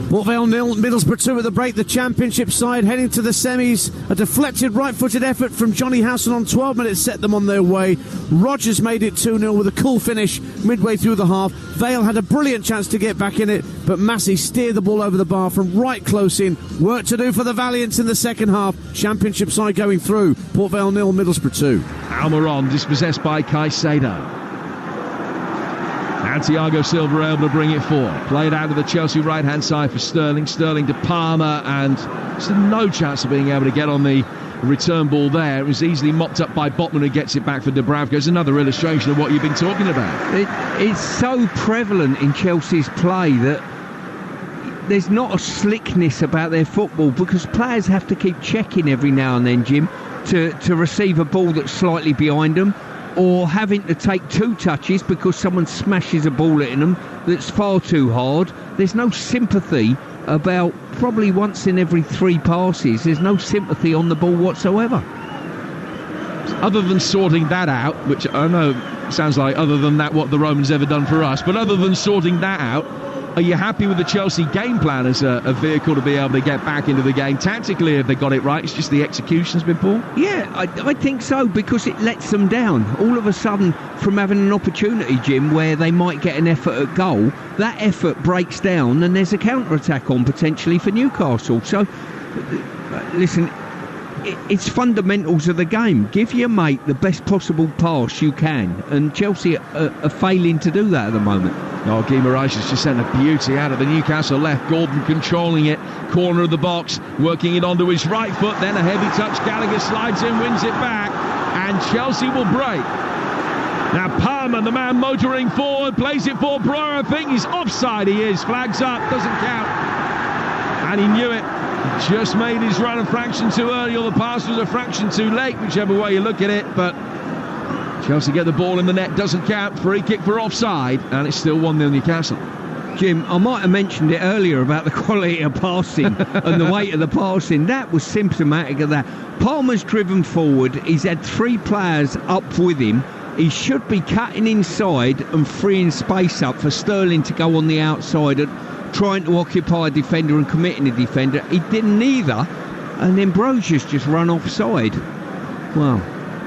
Port Vale 0, Middlesbrough 2 at the break. The Championship side heading to the semis. A deflected right-footed effort from Johnny Howson on 12 minutes set them on their way. Rodgers made it 2-0 with a cool finish midway through the half. Vale had a brilliant chance to get back in it, but Massey steered the ball over the bar from right close in. Work to do for the Valiants in the second half. Championship side going through. Port Vale 0, Middlesbrough 2. Almiron dispossessed by Caicedo. And Thiago Silva able to bring it forward. Played out of the Chelsea right-hand side for Sterling. Sterling to Palmer, and just no chance of being able to get on the return ball there. It was easily mopped up by Botman, who gets it back for Dubravka. It's another illustration of what you've been talking about. It's so prevalent in Chelsea's play that there's not a slickness about their football, because players have to keep checking every now and then, Jim, to receive a ball that's slightly behind them, or having to take 2 touches because someone smashes a ball at them that's far too hard. There's no sympathy about probably once in every 3 passes. There's no sympathy on the ball whatsoever. Other than sorting that out, which I know sounds like other than that what the Romans ever done for us, but other than sorting that out, are you happy with the Chelsea game plan as a vehicle to be able to get back into the game? Tactically, have they got it right? It's just the execution's been poor? Yeah, I think so, because it lets them down. All of a sudden, from having an opportunity, Jim, where they might get an effort at goal, that effort breaks down and there's a counter-attack on potentially for Newcastle. So, listen, it's fundamentals of the game. Give your mate the best possible pass you can, and Chelsea are failing to do that at the moment. Oh, Guimaraes has just sent a beauty out of the Newcastle left. Gordon controlling it, corner of the box, working it onto his right foot, then a heavy touch. Gallagher slides in, wins it back, and Chelsea will break. Now Palmer, the man motoring forward, plays it for Brower. I think he's offside. He is. Flags up, doesn't count. And he knew it. Just made his run a fraction too early, or the pass was a fraction too late, whichever way you look at it. But Chelsea get the ball in the net, doesn't count. Free kick for offside, and it's still 1-0 Newcastle. Jim, I might have mentioned it earlier about the quality of passing and the weight of the passing. That was symptomatic of that. Palmer's driven forward. He's had 3 players up with him. He should be cutting inside and freeing space up for Sterling to go on the outside and trying to occupy a defender and committing a defender. He didn't either, and then Brozier's just run offside. Wow,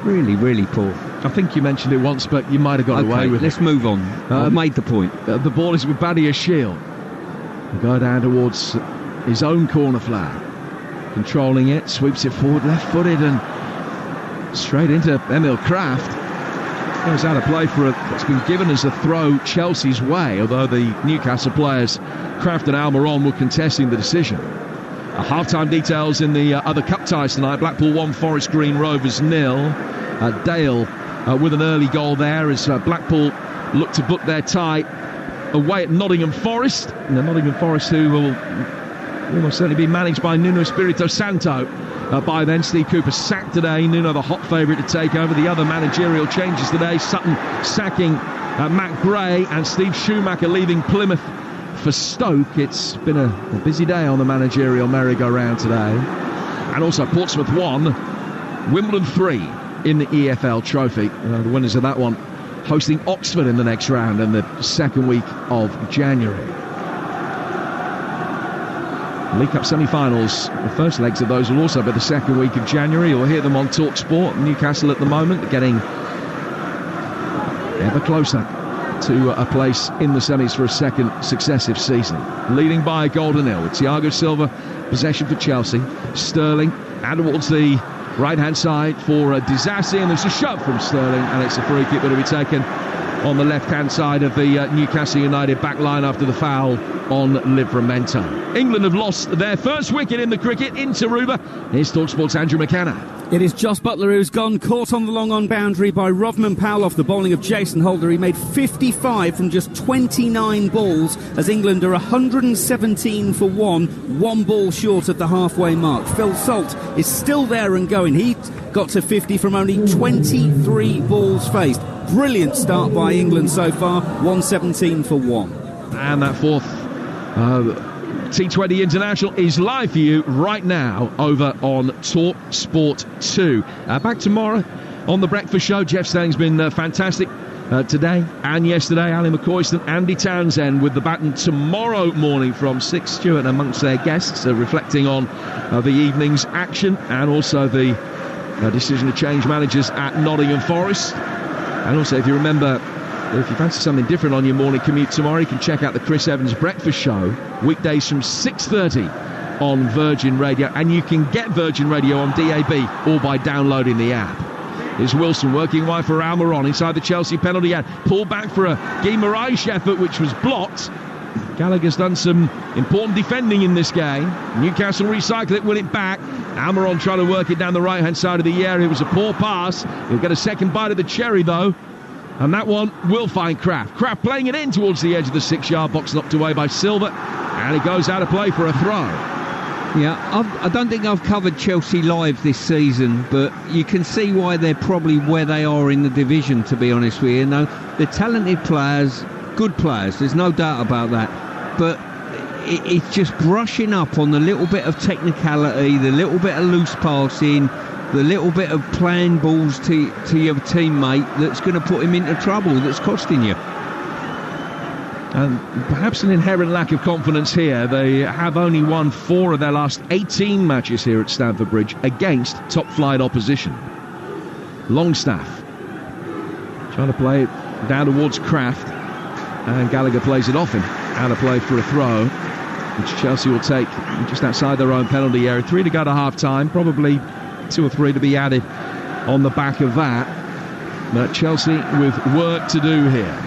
really, really poor. I think you mentioned it once, but you might have got away with it. Let's move on. I've made the point. The ball is with Badia Shield. The guy down towards his own corner flag. Controlling it, sweeps it forward, left-footed, and straight into Emil Kraft. It was out of play for what's been given as a throw Chelsea's way, although the Newcastle players, Kraft and Almiron, were contesting the decision. Half-time details in the other cup ties tonight. Blackpool 1, Forest Green Rovers 0. Dale with an early goal there as Blackpool look to book their tie away at Nottingham Forest. And the Nottingham Forest who will almost certainly be managed by Nuno Espirito Santo by then. Steve Cooper sacked today. Nuno the hot favourite to take over. The other managerial changes today. Sutton sacking Matt Gray, and Steve Schumacher leaving Plymouth for Stoke. It's been a busy day on the managerial merry-go-round today. And also Portsmouth 1, Wimbledon 3 in the EFL trophy. The winners of that one hosting Oxford in the next round in the second week of January. League Cup semi-finals, the first legs of those will also be the second week of January. You'll hear them on Talksport. Newcastle at the moment getting ever closer to a place in the semis for a second successive season. Leading by a goal to nil with Thiago Silva, possession for Chelsea. Sterling and towards the right-hand side for Disasi, and there's a shove from Sterling, and it's a free kick that will be taken on the left-hand side of the Newcastle United back line after the foul on Livramento. England have lost their first wicket in the cricket in Tarouba. Here's Talksport's Andrew McKenna. It is Jos Buttler who's gone, caught on the long-on boundary by Rovman Powell off the bowling of Jason Holder. He made 55 from just 29 balls as England are 117 for 1 ball short at the halfway mark. Phil Salt is still there and going. He got to 50 from only 23 balls faced. Brilliant start by England so far, 117 for 1. And that fourth T20 International is live for you right now over on Talk Sport 2. Back tomorrow on The Breakfast Show. Jeff Stelling's been fantastic today and yesterday. Ali McCoyston, Andy Townsend with the baton tomorrow morning from 6. Stewart amongst their guests reflecting on the evening's action and also the decision to change managers at Nottingham Forest. And also, if you remember, if you fancy something different on your morning commute tomorrow, you can check out the Chris Evans Breakfast Show, weekdays from 6:30 on Virgin Radio. And you can get Virgin Radio on DAB or by downloading the app. Here's Wilson working wide for Almiron inside the Chelsea penalty area. Pulled back for a Guimaraes effort, which was blocked. Gallagher's done some important defending in this game. Newcastle recycle it, win it back. Almiron trying to work it down the right-hand side of the area. It was a poor pass. He'll get a second bite of the cherry, though. And that one will find Kraft. Kraft playing it in towards the edge of the 6-yard box, knocked away by Silva. And it goes out of play for a throw. Yeah, I don't think I've covered Chelsea live this season, but you can see why they're probably where they are in the division, to be honest with you. They're talented players, good players, there's no doubt about that. But it's just brushing up on the little bit of technicality, the little bit of loose passing, the little bit of playing balls to your teammate that's going to put him into trouble, that's costing you. And perhaps an inherent lack of confidence here. They have only won 4 of their last 18 matches here at Stamford Bridge against top-flight opposition. Longstaff trying to play it down towards Kraft, and Gallagher plays it off him. Out of play for a throw, which Chelsea will take just outside their own penalty area. 3 to go to half-time, probably 2 or 3 to be added on the back of that. But Chelsea with work to do here.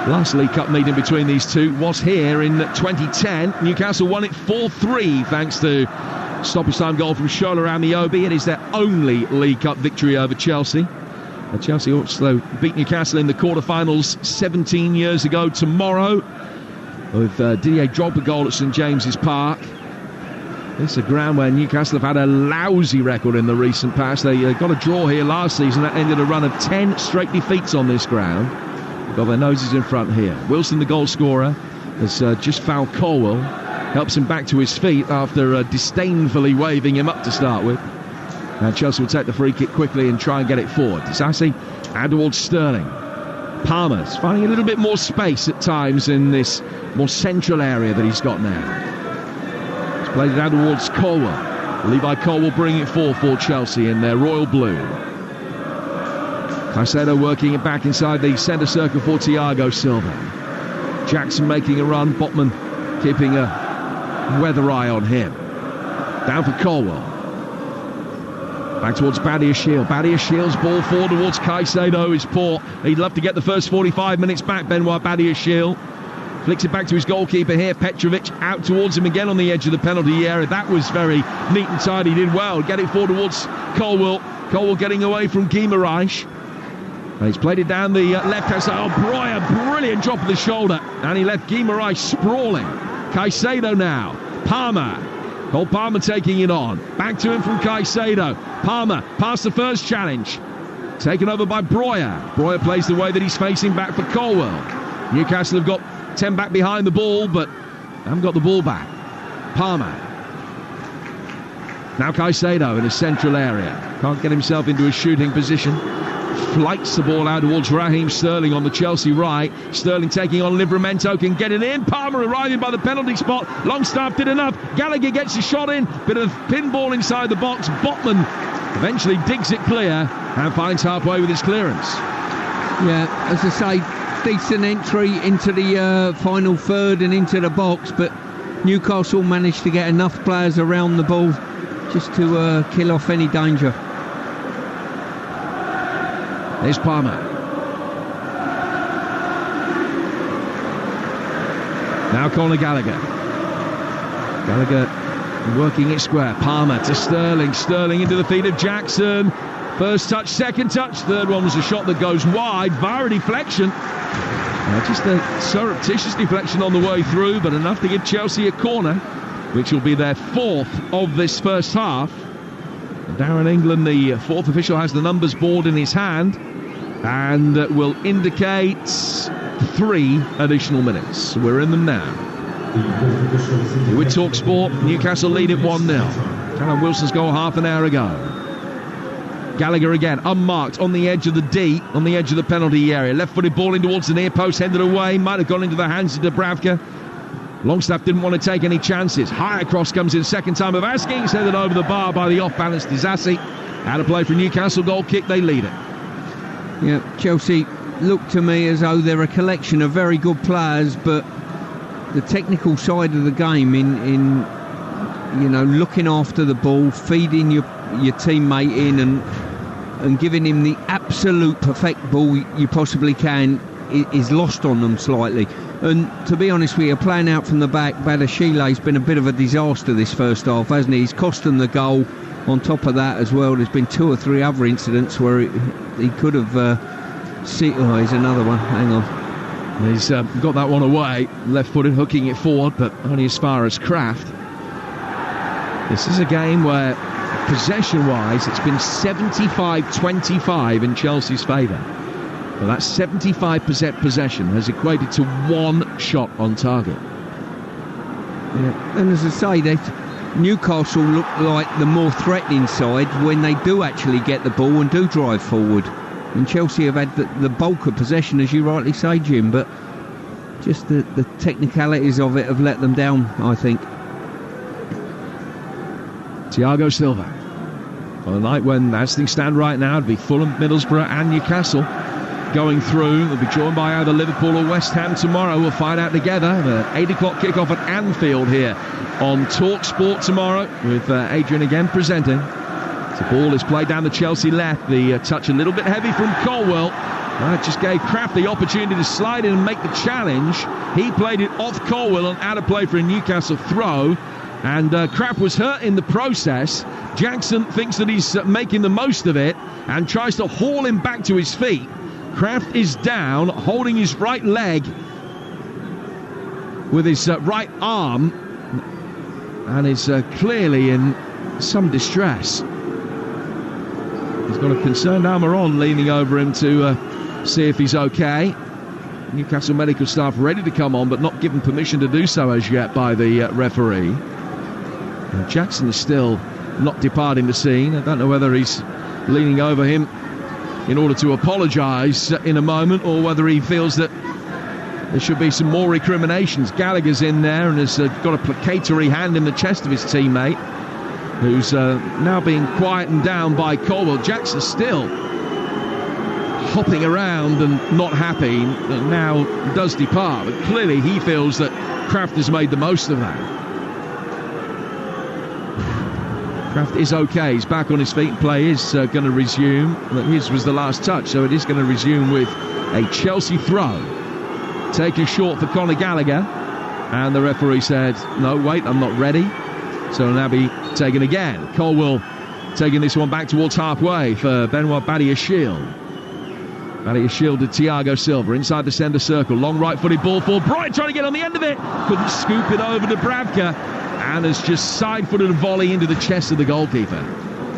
Last League Cup meeting between these two was here in 2010. Newcastle won it 4-3 thanks to stoppage time goal from Shola Amiobi. It is their only League Cup victory over Chelsea. Chelsea also beat Newcastle in the quarter-finals 17 years ago tomorrow with Didier Drogba goal at St James's Park. It's a ground where Newcastle have had a lousy record in the recent past. They got a draw here last season. That ended a run of 10 straight defeats on this ground. Got their noses in front here. Wilson, the goal scorer, has just fouled Colwell. Helps him back to his feet after disdainfully waving him up to start with. And Chelsea will take the free kick quickly and try and get it forward. Disasi out towards Sterling. Palmer's finding a little bit more space at times in this more central area that he's got now. He's played it out towards Colwell. Levi Colwell bringing it forward for Chelsea in their royal blue. Caicedo working it back inside the centre circle for Thiago Silva. Jackson making a run. Botman keeping a weather eye on him. Down for Colwell. Back towards Badiashile. Badiashile's ball forward towards Caicedo is poor. He'd love to get the first 45 minutes back, Benoit Badiashile. Flicks it back to his goalkeeper here. Petrovic out towards him again on the edge of the penalty area. That was very neat and tidy. He did well. Get it forward towards Colwell. Colwell getting away from Guimaraes. He's played it down the left-hand side. Oh, Breuer, brilliant drop of the shoulder. And he left Guimaraes sprawling. Caicedo now. Palmer. Cole Palmer taking it on. Back to him from Caicedo. Palmer past the first challenge. Taken over by Breuer. Breuer plays the way that he's facing back for Colwell. Newcastle have got 10 back behind the ball, but haven't got the ball back. Palmer. Now Caicedo in a central area. Can't get himself into a shooting position. Flights the ball out towards Raheem Sterling on the Chelsea right. Sterling taking on Livramento, can get it in. Palmer arriving by the penalty spot. Longstaff did enough. Gallagher gets a shot in. Bit of pinball inside the box. Botman eventually digs it clear and finds halfway with his clearance. Yeah, as I say, decent entry into the final third and into the box, but Newcastle managed to get enough players around the ball just to kill off any danger. There's Palmer. Now Conor Gallagher. Gallagher working it square. Palmer to Sterling. Sterling into the feet of Jackson. First touch, second touch. Third one was a shot that goes wide. VAR deflection. Just a surreptitious deflection on the way through, but enough to give Chelsea a corner, which will be their 4th of this first half. Darren England, the 4th official, has the numbers board in his hand and will indicate 3 additional minutes. We're in them now. With Talksport, Newcastle lead it 1-0. Callum Wilson's goal half an hour ago. Gallagher again, unmarked, on the edge of the D, on the edge of the penalty area. Left-footed ball in towards the near post, headed away, might have gone into the hands of Dubravka. Longstaff didn't want to take any chances. High across comes in, second time of asking. It's headed over the bar by the off-balance Disasi. Out of play for Newcastle, goal kick, they lead it. Yeah, Chelsea look to me as though they're a collection of very good players, but the technical side of the game in looking after the ball, feeding your teammate in and giving him the absolute perfect ball you possibly can is lost on them slightly. And to be honest with you, playing out from the back, Badiashile's been a bit of a disaster this first half, hasn't he? He's cost them the goal. On top of that as well, there's been 2 or 3 other incidents where he could have here's another one, hang on. He's got that one away, left-footed, hooking it forward, but only as far as Kraft. This is a game where, possession-wise, it's been 75-25 in Chelsea's favour. Well, that 75% possession has equated to 1 shot on target. Yeah. And as I say, Newcastle look like the more threatening side when they do actually get the ball and do drive forward. And Chelsea have had the bulk of possession, as you rightly say, Jim, but just the technicalities of it have let them down, I think. Thiago Silva. On a night when, as things stand right now, it'd be Fulham, Middlesbrough and Newcastle going through. They'll be joined by either Liverpool or West Ham tomorrow. We'll find out together. The 8 o'clock kickoff at Anfield here on Talksport tomorrow, with Adrian again presenting. The ball is played down the Chelsea left. The touch a little bit heavy from Colwill. It just gave Kraft the opportunity to slide in and make the challenge. He played it off Colwill and out of play for a Newcastle throw. And Kraft was hurt in the process. Jackson thinks that he's making the most of it and tries to haul him back to his feet. Kraft is down, holding his right leg with his right arm, and is clearly in some distress. He's got a concerned Almiron leaning over him to see if he's okay. Newcastle medical staff ready to come on, but not given permission to do so as yet by the referee. Jackson is still not departing the scene. I don't know whether he's leaning over him in order to apologise in a moment, or whether he feels that there should be some more recriminations. Gallagher's in there and has got a placatory hand in the chest of his teammate, who's now being quietened down by Colwell. Jackson still hopping around and not happy, and now does depart, but clearly he feels that Kraft has made the most of that. Kraft is okay, he's back on his feet, and play is going to resume. His was the last touch, so it is going to resume with a Chelsea throw. Taken short for Conor Gallagher, and the referee said, no, wait, I'm not ready. So it'll now be taken again. Colwill taking this one back towards halfway for Benoit Badiashile. Badiashile to Thiago Silva inside the centre circle. Long right-footed ball for Bright, trying to get on the end of it. Couldn't scoop it over to Bravka, and has just side-footed a volley into the chest of the goalkeeper.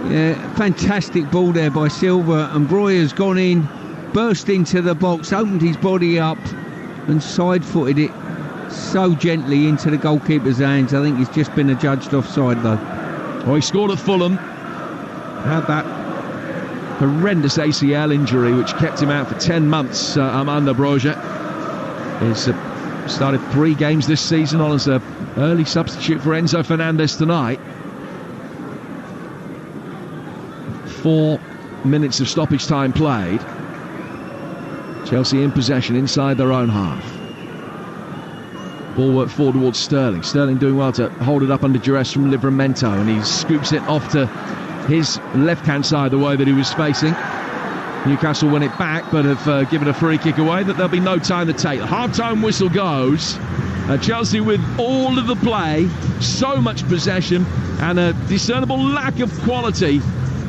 Yeah, fantastic ball there by Silva, and Breuer's gone in, burst into the box, opened his body up and side-footed it so gently into the goalkeeper's hands. I think he's just been adjudged offside though. Well, he scored at Fulham, had that horrendous ACL injury which kept him out for 10 months under Broja. He's started 3 games this season on as an early substitute for Enzo Fernandez tonight. 4 minutes of stoppage time played. Chelsea in possession inside their own half. Ball worked forward towards Sterling. Sterling doing well to hold it up under duress from Livramento, and he scoops it off to his left-hand side the way that he was facing. Newcastle win it back, but have given a free kick away that there'll be no time to take. The half-time whistle goes. Chelsea with all of the play, so much possession, and a discernible lack of quality,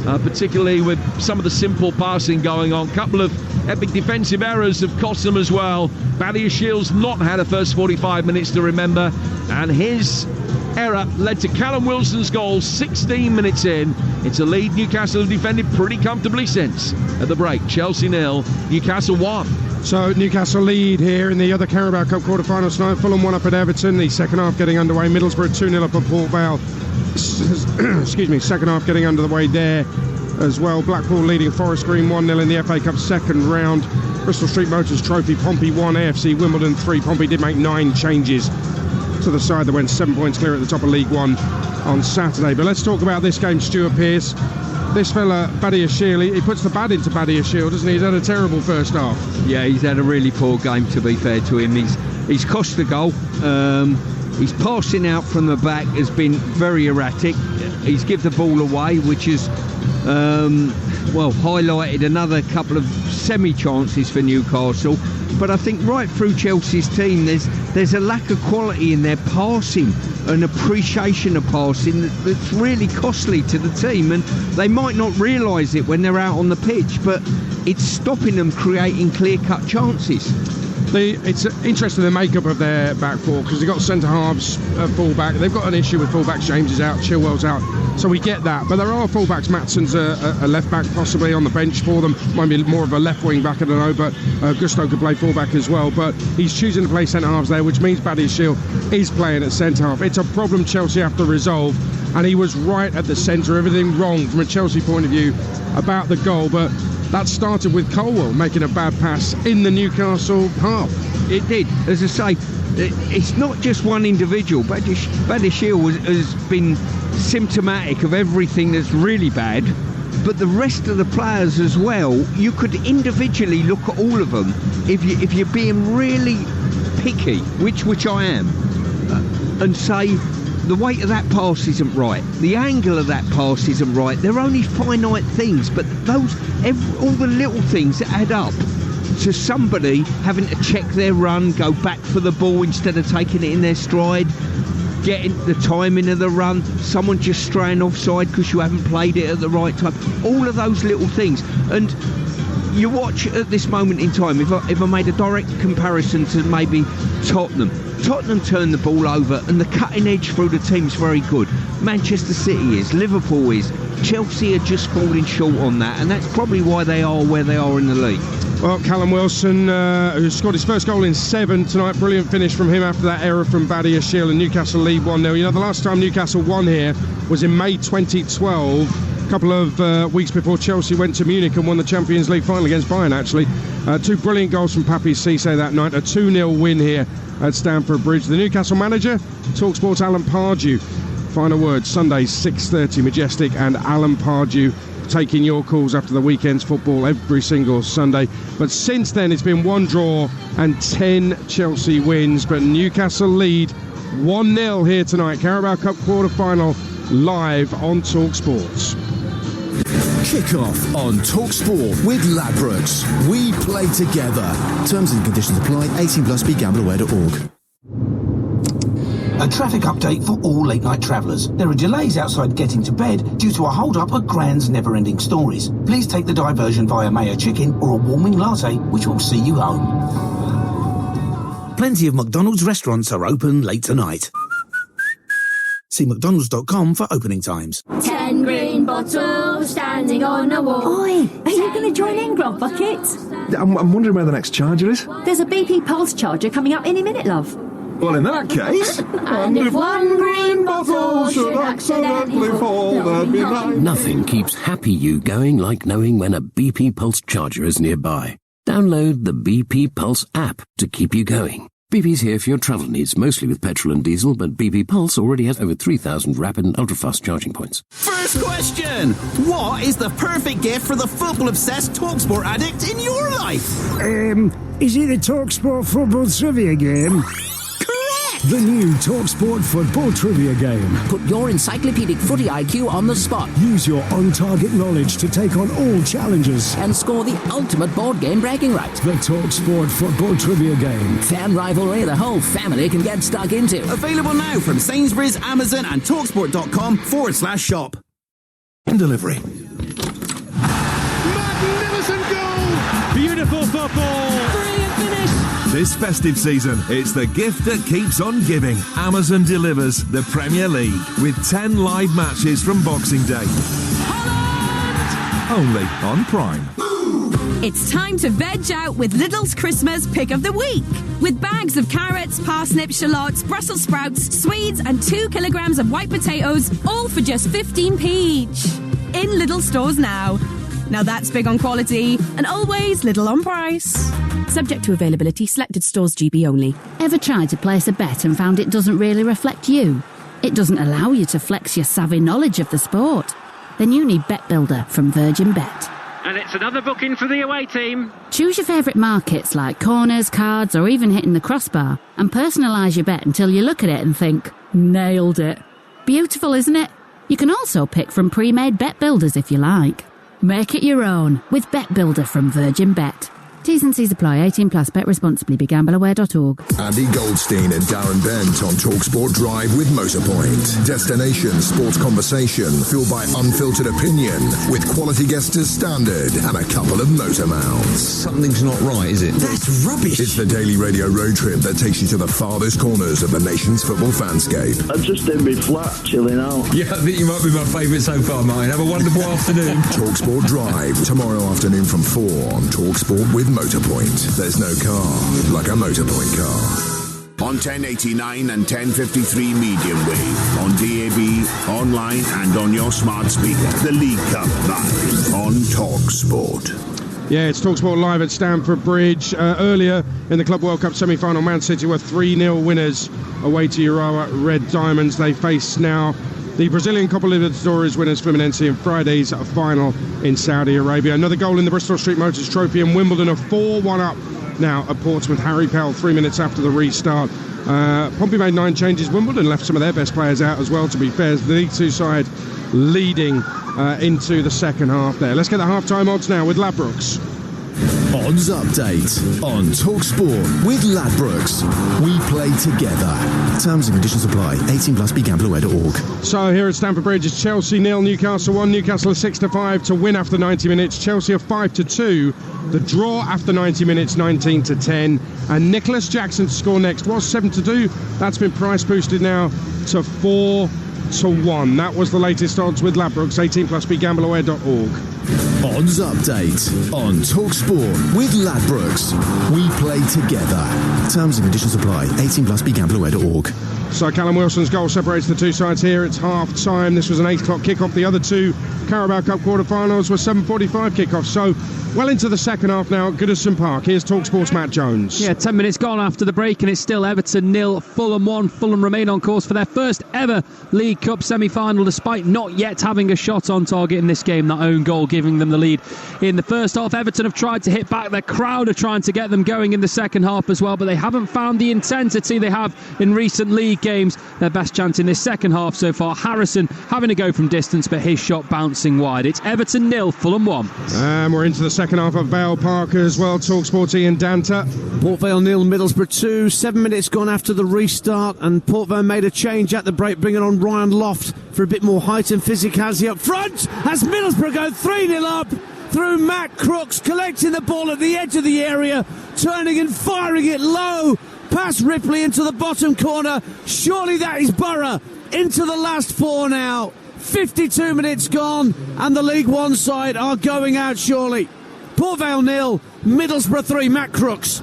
particularly with some of the simple passing going on. Couple of epic defensive errors have cost them as well. Badiashile's not had a first 45 minutes to remember, and his error led to Callum Wilson's goal 16 minutes in. It's a lead Newcastle have defended pretty comfortably since. At the break, Chelsea 0, Newcastle 1. So Newcastle lead here in the other Carabao Cup quarter-finals tonight. Fulham 1 up at Everton. The second half getting underway. Middlesbrough 2-0 up at Port Vale. Excuse me, second half getting under the way there as well. Blackpool leading Forest Green 1-0 in the FA Cup second round. Bristol Street Motors Trophy, Pompey 1, AFC Wimbledon 3. Pompey did make 9 changes to the side that went 7 points clear at the top of League One on Saturday. But let's talk about this game, Stuart Pearce. This fella, Badiashile, he puts the bad into Badiashile, doesn't he? He's had a terrible first half. Yeah, he's had a really poor game, to be fair to him. He's cost the goal. His passing out from the back has been very erratic. He's given the ball away, which has highlighted another couple of semi-chances for Newcastle. But I think right through Chelsea's team, there's a lack of quality in their passing, an appreciation of passing that's really costly to the team, and they might not realise it when they're out on the pitch, but it's stopping them creating clear-cut chances. It's interesting the makeup of their back four, because they've got centre halves, full-back. They've got an issue with full-backs. James is out, Chilwell's out, so we get that. But there are full-backs. Matson's a left-back possibly on the bench for them. Might be more of a left wing-back, I don't know, but Gusto could play full-back as well. But he's choosing to play centre-halves there, which means Badiashile is playing at centre-half. It's a problem Chelsea have to resolve, and he was right at the centre. Everything wrong from a Chelsea point of view about the goal, but that started with Colwell making a bad pass in the Newcastle half. It did. As I say, it's not just one individual. Badiashile has been symptomatic of everything that's really bad, but the rest of the players as well. You could individually look at all of them if you're being really picky, which I am, and say the weight of that pass isn't right, the angle of that pass isn't right. They're only finite things, but all the little things that add up to somebody having to check their run, go back for the ball instead of taking it in their stride, getting the timing of the run, someone just straying offside because you haven't played it at the right time. All of those little things. And you watch at this moment in time, if I made a direct comparison to maybe Tottenham turned the ball over, and the cutting edge through the team's very good. Manchester City is, Liverpool is, Chelsea are just falling short on that, and that's probably why they are where they are in the league. Well, Callum Wilson, who scored his first goal in 7 tonight, brilliant finish from him after that error from Badiashile, and Newcastle lead 1-0. You know, the last time Newcastle won here was in May 2012, a couple of weeks before Chelsea went to Munich and won the Champions League final against Bayern, actually. 2 brilliant goals from Papi Cisse that night, a 2-0 win here at Stamford Bridge. The Newcastle manager, Talksport Alan Pardew. Final word, Sunday, 6:30, Majestic, and Alan Pardew taking your calls after the weekend's football every single Sunday. But since then, it's been 1 draw and 10 Chelsea wins. But Newcastle lead 1-0 here tonight. Carabao Cup quarter-final live on Talksport. Kick-off on Talksport with Ladbrokes. We play together. Terms and conditions apply. 18+. BeGambleAware.org. A traffic update for all late-night travellers. There are delays outside getting to bed due to a hold-up at Grand's Never-Ending Stories. Please take the diversion via Mayo Chicken or a warming latte, which will see you home. Plenty of McDonald's restaurants are open late tonight. See mcdonalds.com for opening times. 10 green bottles standing on a wall. Oi, are you going to join in, Grog Bucket? I'm wondering where the next charger is. There's a BP Pulse charger coming up any minute, love. Well, in that case... And if one green bottle should accidentally fall, that'd be nice. Nothing keeps happy you going like knowing when a BP Pulse charger is nearby. Download the BP Pulse app to keep you going. BP's here for your travel needs, mostly with petrol and diesel, but BP Pulse already has over 3,000 rapid and ultra-fast charging points. First question! What is the perfect gift for the football-obsessed Talksport addict in your life? Is it a Talksport football trivia game? The new Talksport football trivia game. Put your encyclopedic footy IQ on the spot. Use your on-target knowledge to take on all challenges. And score the ultimate board game bragging rights. The Talksport football trivia game. Fan rivalry the whole family can get stuck into. Available now from Sainsbury's, Amazon and Talksport.com/shop. Delivery. Magnificent goal! Beautiful football! Brilliant finish! This festive season, it's the gift that keeps on giving. Amazon delivers the Premier League with 10 live matches from Boxing Day. Holland! Only on Prime. It's time to veg out with Lidl's Christmas Pick of the Week. With bags of carrots, parsnips, shallots, Brussels sprouts, Swedes and 2 kilograms of white potatoes, all for just 15p each. In Lidl stores now. Now that's big on quality and always little on price. Subject to availability, selected stores GB only. Ever tried to place a bet and found it doesn't really reflect you? It doesn't allow you to flex your savvy knowledge of the sport? Then you need Bet Builder from Virgin Bet. And it's another booking for the away team. Choose your favourite markets like corners, cards or even hitting the crossbar and personalise your bet until you look at it and think, nailed it. Beautiful, isn't it? You can also pick from pre-made bet builders if you like. Make it your own with Bet Builder from Virgin Bet. T's and C's apply. 18 plus. Bet responsibly. BeGambleAware.org. Andy Goldstein and Darren Bent on Talksport Drive with Motorpoint. Destination sports conversation fueled by unfiltered opinion with quality guests as standard and a couple of motor mouths. Something's not right, is it? That's rubbish. It's the daily radio road trip that takes you to the farthest corners of the nation's football fanscape. I'm just in my flat, chilling out. Yeah, I think you might be my favourite so far, Martin. Have a wonderful afternoon. Talksport Drive, tomorrow afternoon from 4 on Talksport with Motorpoint. There's no car like a Motorpoint car. On 1089 and 1053 medium wave, on DAB, online and on your smart speaker. The League Cup live on Talksport. Yeah, it's Talksport live at Stamford Bridge. Earlier in the Club World Cup semi-final, Man City were 3-0 winners away to Urawa Red Diamonds. They face now the Brazilian Copa Libertadores winners Fluminense in Friday's final in Saudi Arabia. Another goal in the Bristol Street Motors Trophy, and Wimbledon are 4-1 up now at Portsmouth. Harry Pell 3 minutes after the restart. Pompey made 9 changes. Wimbledon left some of their best players out as well, to be fair. The League Two side leading into the second half there. Let's get the half-time odds now with Ladbrokes. Odds update on Talksport with Ladbrokes. We play together. Terms and conditions apply. 18 plus. BeGambleAware.org. So here at Stamford Bridge, it's Chelsea 0, Newcastle 1. Newcastle are 6-5 to win after 90 minutes. Chelsea are 5-2. The draw after 90 minutes, 19-10. And Nicholas Jackson to score next was 7-2. That's been price boosted now to 4-1. That was the latest odds with Ladbrokes. 18 plus. BeGambleAware.org. Odds update on Talksport with Ladbrokes. We play together. Terms and conditions apply. 18 plus. BeGambleAware.org. So Callum Wilson's goal separates the two sides here. It's half time. This was an 8 o'clock kickoff. The other two Carabao Cup quarterfinals were 7:45 kickoffs. So well into the second half now at Goodison Park. Here's Talksport's Matt Jones. Yeah, 10 minutes gone after the break, and it's still Everton 0, Fulham 1. Fulham remain on course for their first ever League Cup semi-final, despite not yet having a shot on target in this game. That own goal giving them the lead in the first half. Everton have tried to hit back. Their crowd are trying to get them going in the second half as well, but they haven't found the intensity they have in recent league games. Their best chance in this second half so far. Harrison having to go from distance, but his shot bouncing wide. It's Everton 0, Fulham 1. And we're into the second half of Vale Park as well. Talksport's Ian Danta. Port Vale 0, Middlesbrough 2. 7 minutes gone after the restart, and Port Vale made a change at the break, bringing on Ryan Loft for a bit more height and physicality up front as Middlesbrough go 3-0 up through Matt Crooks, collecting the ball at the edge of the area, turning and firing it low past Ripley into the bottom corner. Surely that is Borough into the last 4 now. 52 minutes gone, and the League One side are going out surely. Port Vale 0, Middlesbrough 3, Matt Crooks.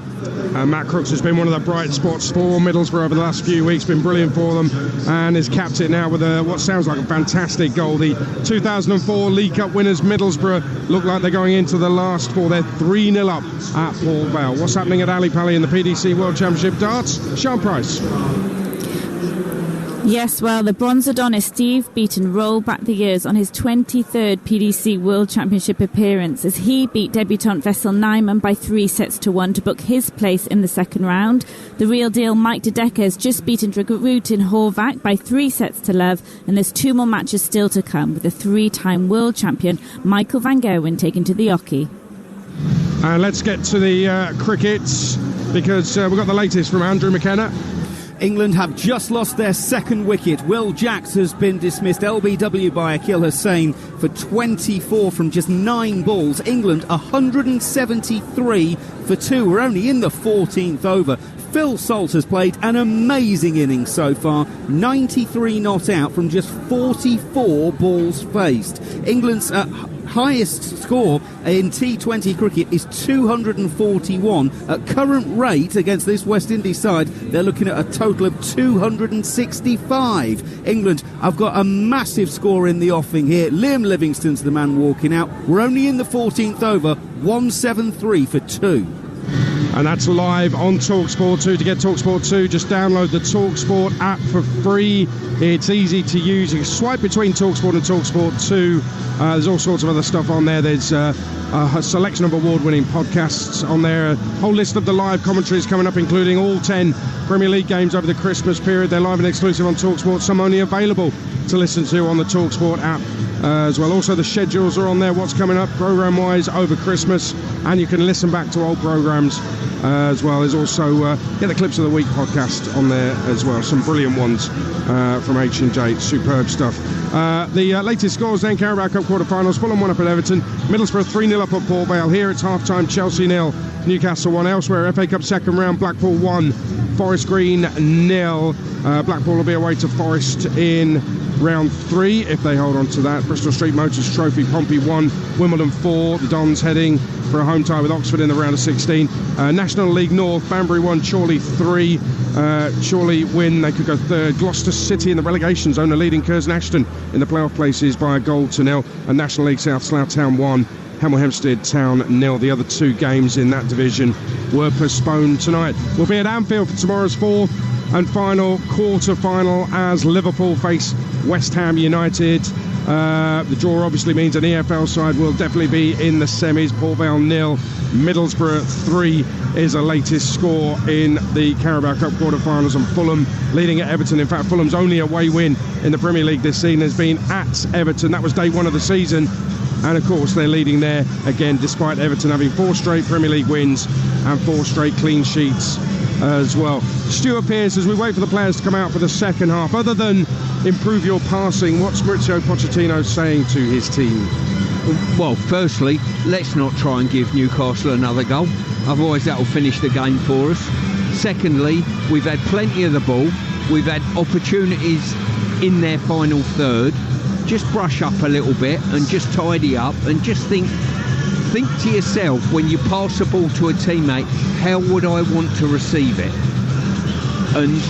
Matt Crooks has been one of the bright spots for Middlesbrough over the last few weeks, been brilliant for them, and has capped it now with what sounds like a fantastic goal. The 2004 League Cup winners Middlesbrough look like they're going into the last 4. They're 3-0 up at Port Vale. What's happening at Ali Pally in the PDC World Championship darts? Sean Price. Yes, well, the Bronze Adonis Steve Beaton rolled back the years on his 23rd PDC World Championship appearance as he beat debutant Vessel Nyman by 3-1 to book his place in the second round. The real deal Mike de Decker has just beaten Dragutin Horvath by 3-0, and there's 2 more matches still to come, with the 3-time world champion Michael van Gerwen taken to the Oki. And let's get to the cricket, because we've got the latest from Andrew McKenna. England have just lost their second wicket. Will Jacks has been dismissed LBW by Akil Hussain for 24 from just 9 balls. England 173 for 2. We're only in the 14th over. Phil Salt has played an amazing innings so far. 93 not out from just 44 balls faced. England's highest score in T20 cricket is 241. At current rate against this West Indies side, they're looking at a total of 265. England have got a massive score in the offing here. Liam Livingston's the man walking out. We're only in the 14th over. 173 for 2. And that's live on TalkSport 2. To get TalkSport 2, just download the TalkSport app for free. It's easy to use. You can swipe between TalkSport and TalkSport 2. There's all sorts of other stuff on there. There's a selection of award-winning podcasts on there. A whole list of the live commentaries coming up, including all 10 Premier League games over the Christmas period. They're live and exclusive on TalkSport. Some only available to listen to on the TalkSport app as well. Also, the schedules are on there, what's coming up programme-wise over Christmas, and you can listen back to old programmes as well. There's also get the Clips of the Week podcast on there as well. Some brilliant ones from H&J. Superb stuff. The latest scores then, Carabao Cup quarter-finals. Fulham 1 up at Everton. Middlesbrough 3-0 up at Port Vale. Here it's half-time, Chelsea 0, Newcastle 1. Elsewhere, FA Cup second round, Blackpool 1, Forest Green 0. Blackpool will be away to Forest in round 3 if they hold on to that. Bristol Street Motors Trophy, Pompey 1, Wimbledon 4. The Dons heading for a home tie with Oxford in the round of 16. National League North, Banbury 1, Chorley 3. Chorley win, they could go third. Gloucester City in the relegation zone are leading Curzon Ashton in the playoff places by a goal to 0. And National League South, Slough Town 1, Hemel Hempstead Town 0. The other 2 games in that division were postponed tonight. We'll be at Anfield for tomorrow's fourth and final quarter-final as Liverpool face West Ham United. The draw obviously means an EFL side will definitely be in the semis. Port Vale 0, Middlesbrough 3 is the latest score in the Carabao Cup quarter-finals, and Fulham leading at Everton. In fact, Fulham's only away win in the Premier League this season has been at Everton. That was day 1 of the season, and of course they're leading there again despite Everton having 4 straight Premier League wins and 4 straight clean sheets as well. Stuart Pearce, as we wait for the players to come out for the second half, other than improve your passing, what's Mauricio Pochettino saying to his team? Well, firstly, let's not try and give Newcastle another goal, otherwise that will finish the game for us. Secondly, we've had plenty of the ball, we've had opportunities in their final third. Just brush up a little bit and just tidy up and just think to yourself, when you pass the ball to a teammate, how would I want to receive it? And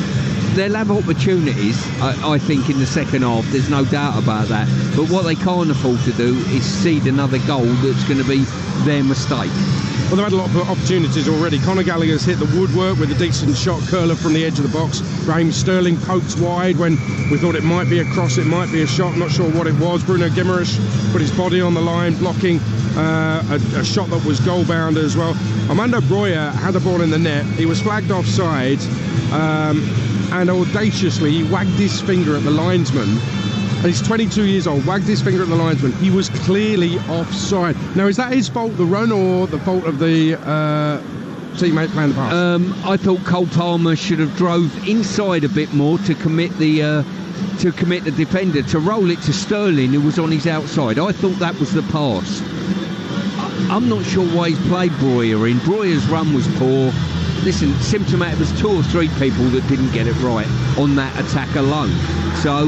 they'll have opportunities, I think, in the second half, there's no doubt about that. But what they can't afford to do is cede another goal that's going to be their mistake. Well, they've had a lot of opportunities already. Conor Gallagher's hit the woodwork with a decent shot curler from the edge of the box. Raheem Sterling poked wide when we thought it might be a cross, it might be a shot, not sure what it was. Bruno Guimaraes put his body on the line, blocking a shot that was goal-bound as well. Armando Broja had the ball in the net. He was flagged offside, and audaciously he wagged his finger at the linesman. And he's 22 years old, wagged his finger at the linesman. He was clearly offside. Now, is that his fault, the run, or the fault of the teammate playing the pass? I thought Cole Palmer should have drove inside a bit more to commit the defender, to roll it to Sterling, who was on his outside. I thought that was the pass. I'm not sure why he's played Broja in. Broja's run was poor. Listen, symptomatic, there's 2 or 3 people that didn't get it right on that attack alone. So,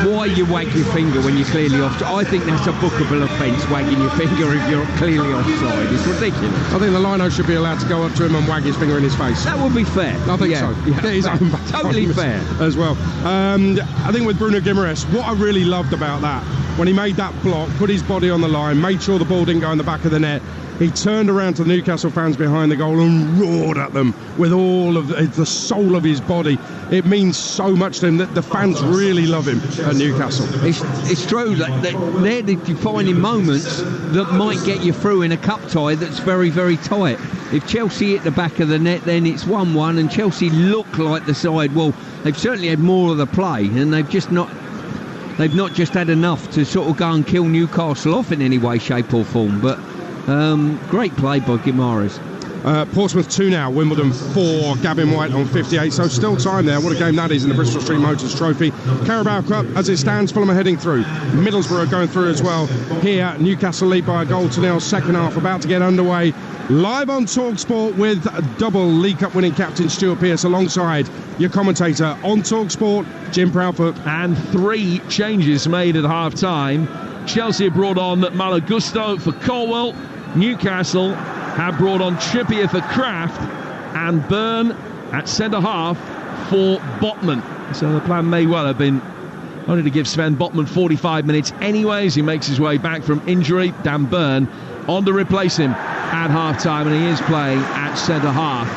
why you wag your finger when you're clearly offside? I think that's a bookable offence, wagging your finger if you're clearly offside. It's ridiculous. I think the lino should be allowed to go up to him and wag his finger in his face. That would be fair. I think so. Yeah. Get his own back totally fair as well. I think with Bruno Guimaraes, what I really loved about that, when he made that block, put his body on the line, made sure the ball didn't go in the back of the net, he turned around to the Newcastle fans behind the goal and roared at them with all of the soul of his body. It means so much to him that the fans really love him at Newcastle. It's true that they're the defining moments that might get you through in a cup tie that's very, very tight. If Chelsea hit the back of the net, then it's 1-1, and Chelsea look like the side. Well, they've certainly had more of the play, and they've not just had enough to sort of go and kill Newcastle off in any way, shape or form. But great play by Guimaraes. Portsmouth 2 now, Wimbledon 4, Gavin White on 58, so still time there. What a game that is in the Bristol Street Motors Trophy. Carabao Cup, as it stands, Fulham are heading through. Middlesbrough are going through as well. Here, Newcastle lead by a goal to 0, second half about to get underway. Live on Talksport with double League Cup winning captain Stuart Pearce alongside your commentator on Talksport, Jim Proudfoot. And 3 changes made at half-time. Chelsea have brought on Malo Gusto for Colwell. Newcastle have brought on Trippier for Kraft, and Byrne at centre-half for Botman. So the plan may well have been only to give Sven Botman 45 minutes anyways. He makes his way back from injury. Dan Byrne on to replace him at half-time, and he is playing at centre-half.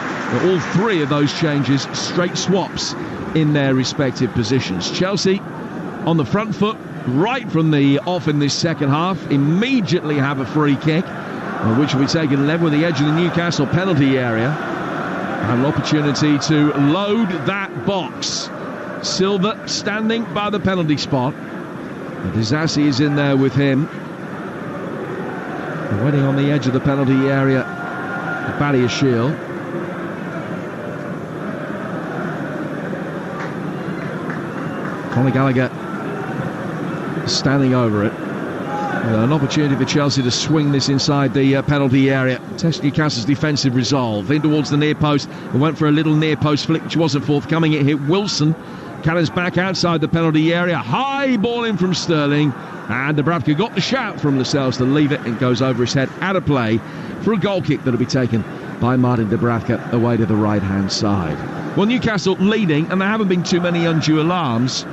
All 3 of those changes, straight swaps in their respective positions. Chelsea on the front foot right from the off in this second half, immediately have a free kick, which will be taken level with the edge of the Newcastle penalty area. An opportunity to load that box. Silva standing by the penalty spot. Disasi is in there with him. They're waiting on the edge of the penalty area. Barrier shield. Conor Gallagher standing over it. An opportunity for Chelsea to swing this inside the penalty area. Test Newcastle's defensive resolve. In towards the near post. It went for a little near post flick, which wasn't forthcoming. It hit Wilson. Cannons back outside the penalty area. High ball in from Sterling. And Dubravka got the shout from Lascelles to leave it. And goes over his head out of play for a goal kick that'll be taken by Martin Dubravka away to the right-hand side. Well, Newcastle leading, and there haven't been too many undue alarms.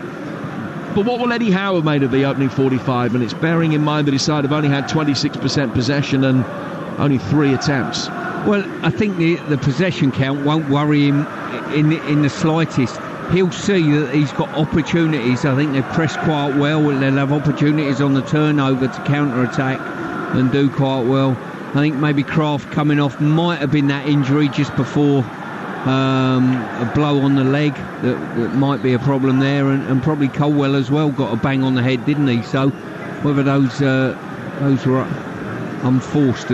But what will Eddie Howe have made of the opening 45 minutes, bearing in mind that his side have only had 26% possession and only 3 attempts? Well, I think the possession count won't worry him in the slightest. He'll see that he's got opportunities. I think they've pressed quite well. They'll have opportunities on the turnover to counter-attack and do quite well. I think maybe Kraft coming off might have been that injury just before a blow on the leg that might be a problem there, and probably Colwell as well got a bang on the head, didn't he? So whether those were unforced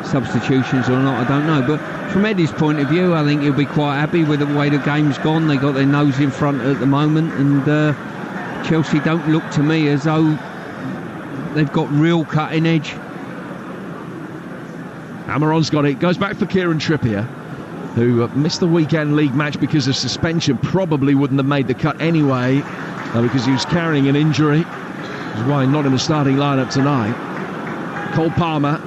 substitutions or not, I don't know. But from Eddie's point of view, I think he'll be quite happy with the way the game's gone. They got their nose in front at the moment, and Chelsea don't look to me as though they've got real cutting edge. Amaron's got it. Goes back for Kieran Trippier, who missed the weekend league match because of suspension. Probably wouldn't have made the cut anyway because he was carrying an injury. That's why not in the starting lineup tonight. Cole Palmer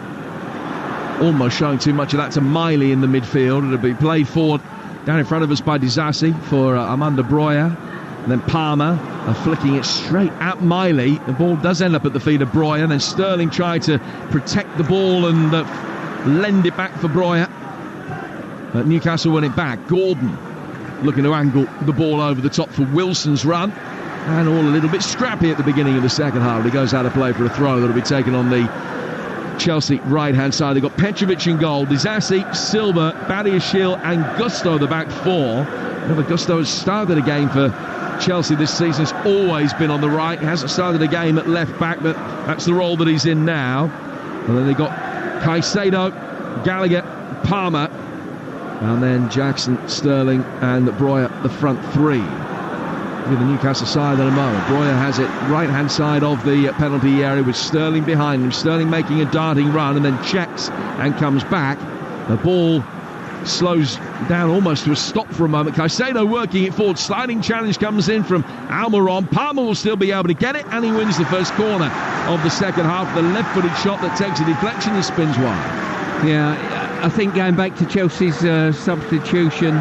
almost showing too much of that to Miley in the midfield. It'll be played forward down in front of us by Disasi for Amanda Breuer. And then Palmer flicking it straight at Miley. The ball does end up at the feet of Breuer. And then Sterling tried to protect the ball and lend it back for Breuer. But Newcastle won it back. Gordon looking to angle the ball over the top for Wilson's run. And all a little bit scrappy at the beginning of the second half. He goes out of play for a throw that'll be taken on the Chelsea right-hand side. They've got Petrovic in goal. Disasi, Silva, Badiashile and Gusto, the back four. Remember, Gusto has started a game for Chelsea this season. Has always been on the right. He hasn't started a game at left back, but that's the role that he's in now. And then they've got Caicedo, Gallagher, Palmer, and then Jackson, Sterling and Breuer, the front three. With the Newcastle side at a moment. Breuer has it right-hand side of the penalty area with Sterling behind him. Sterling making a darting run and then checks and comes back. The ball slows down almost to a stop for a moment. Caicedo working it forward. Sliding challenge comes in from Almiron. Palmer will still be able to get it, and he wins the first corner of the second half. The left-footed shot that takes a deflection and spins wide. Yeah, I think going back to Chelsea's substitution,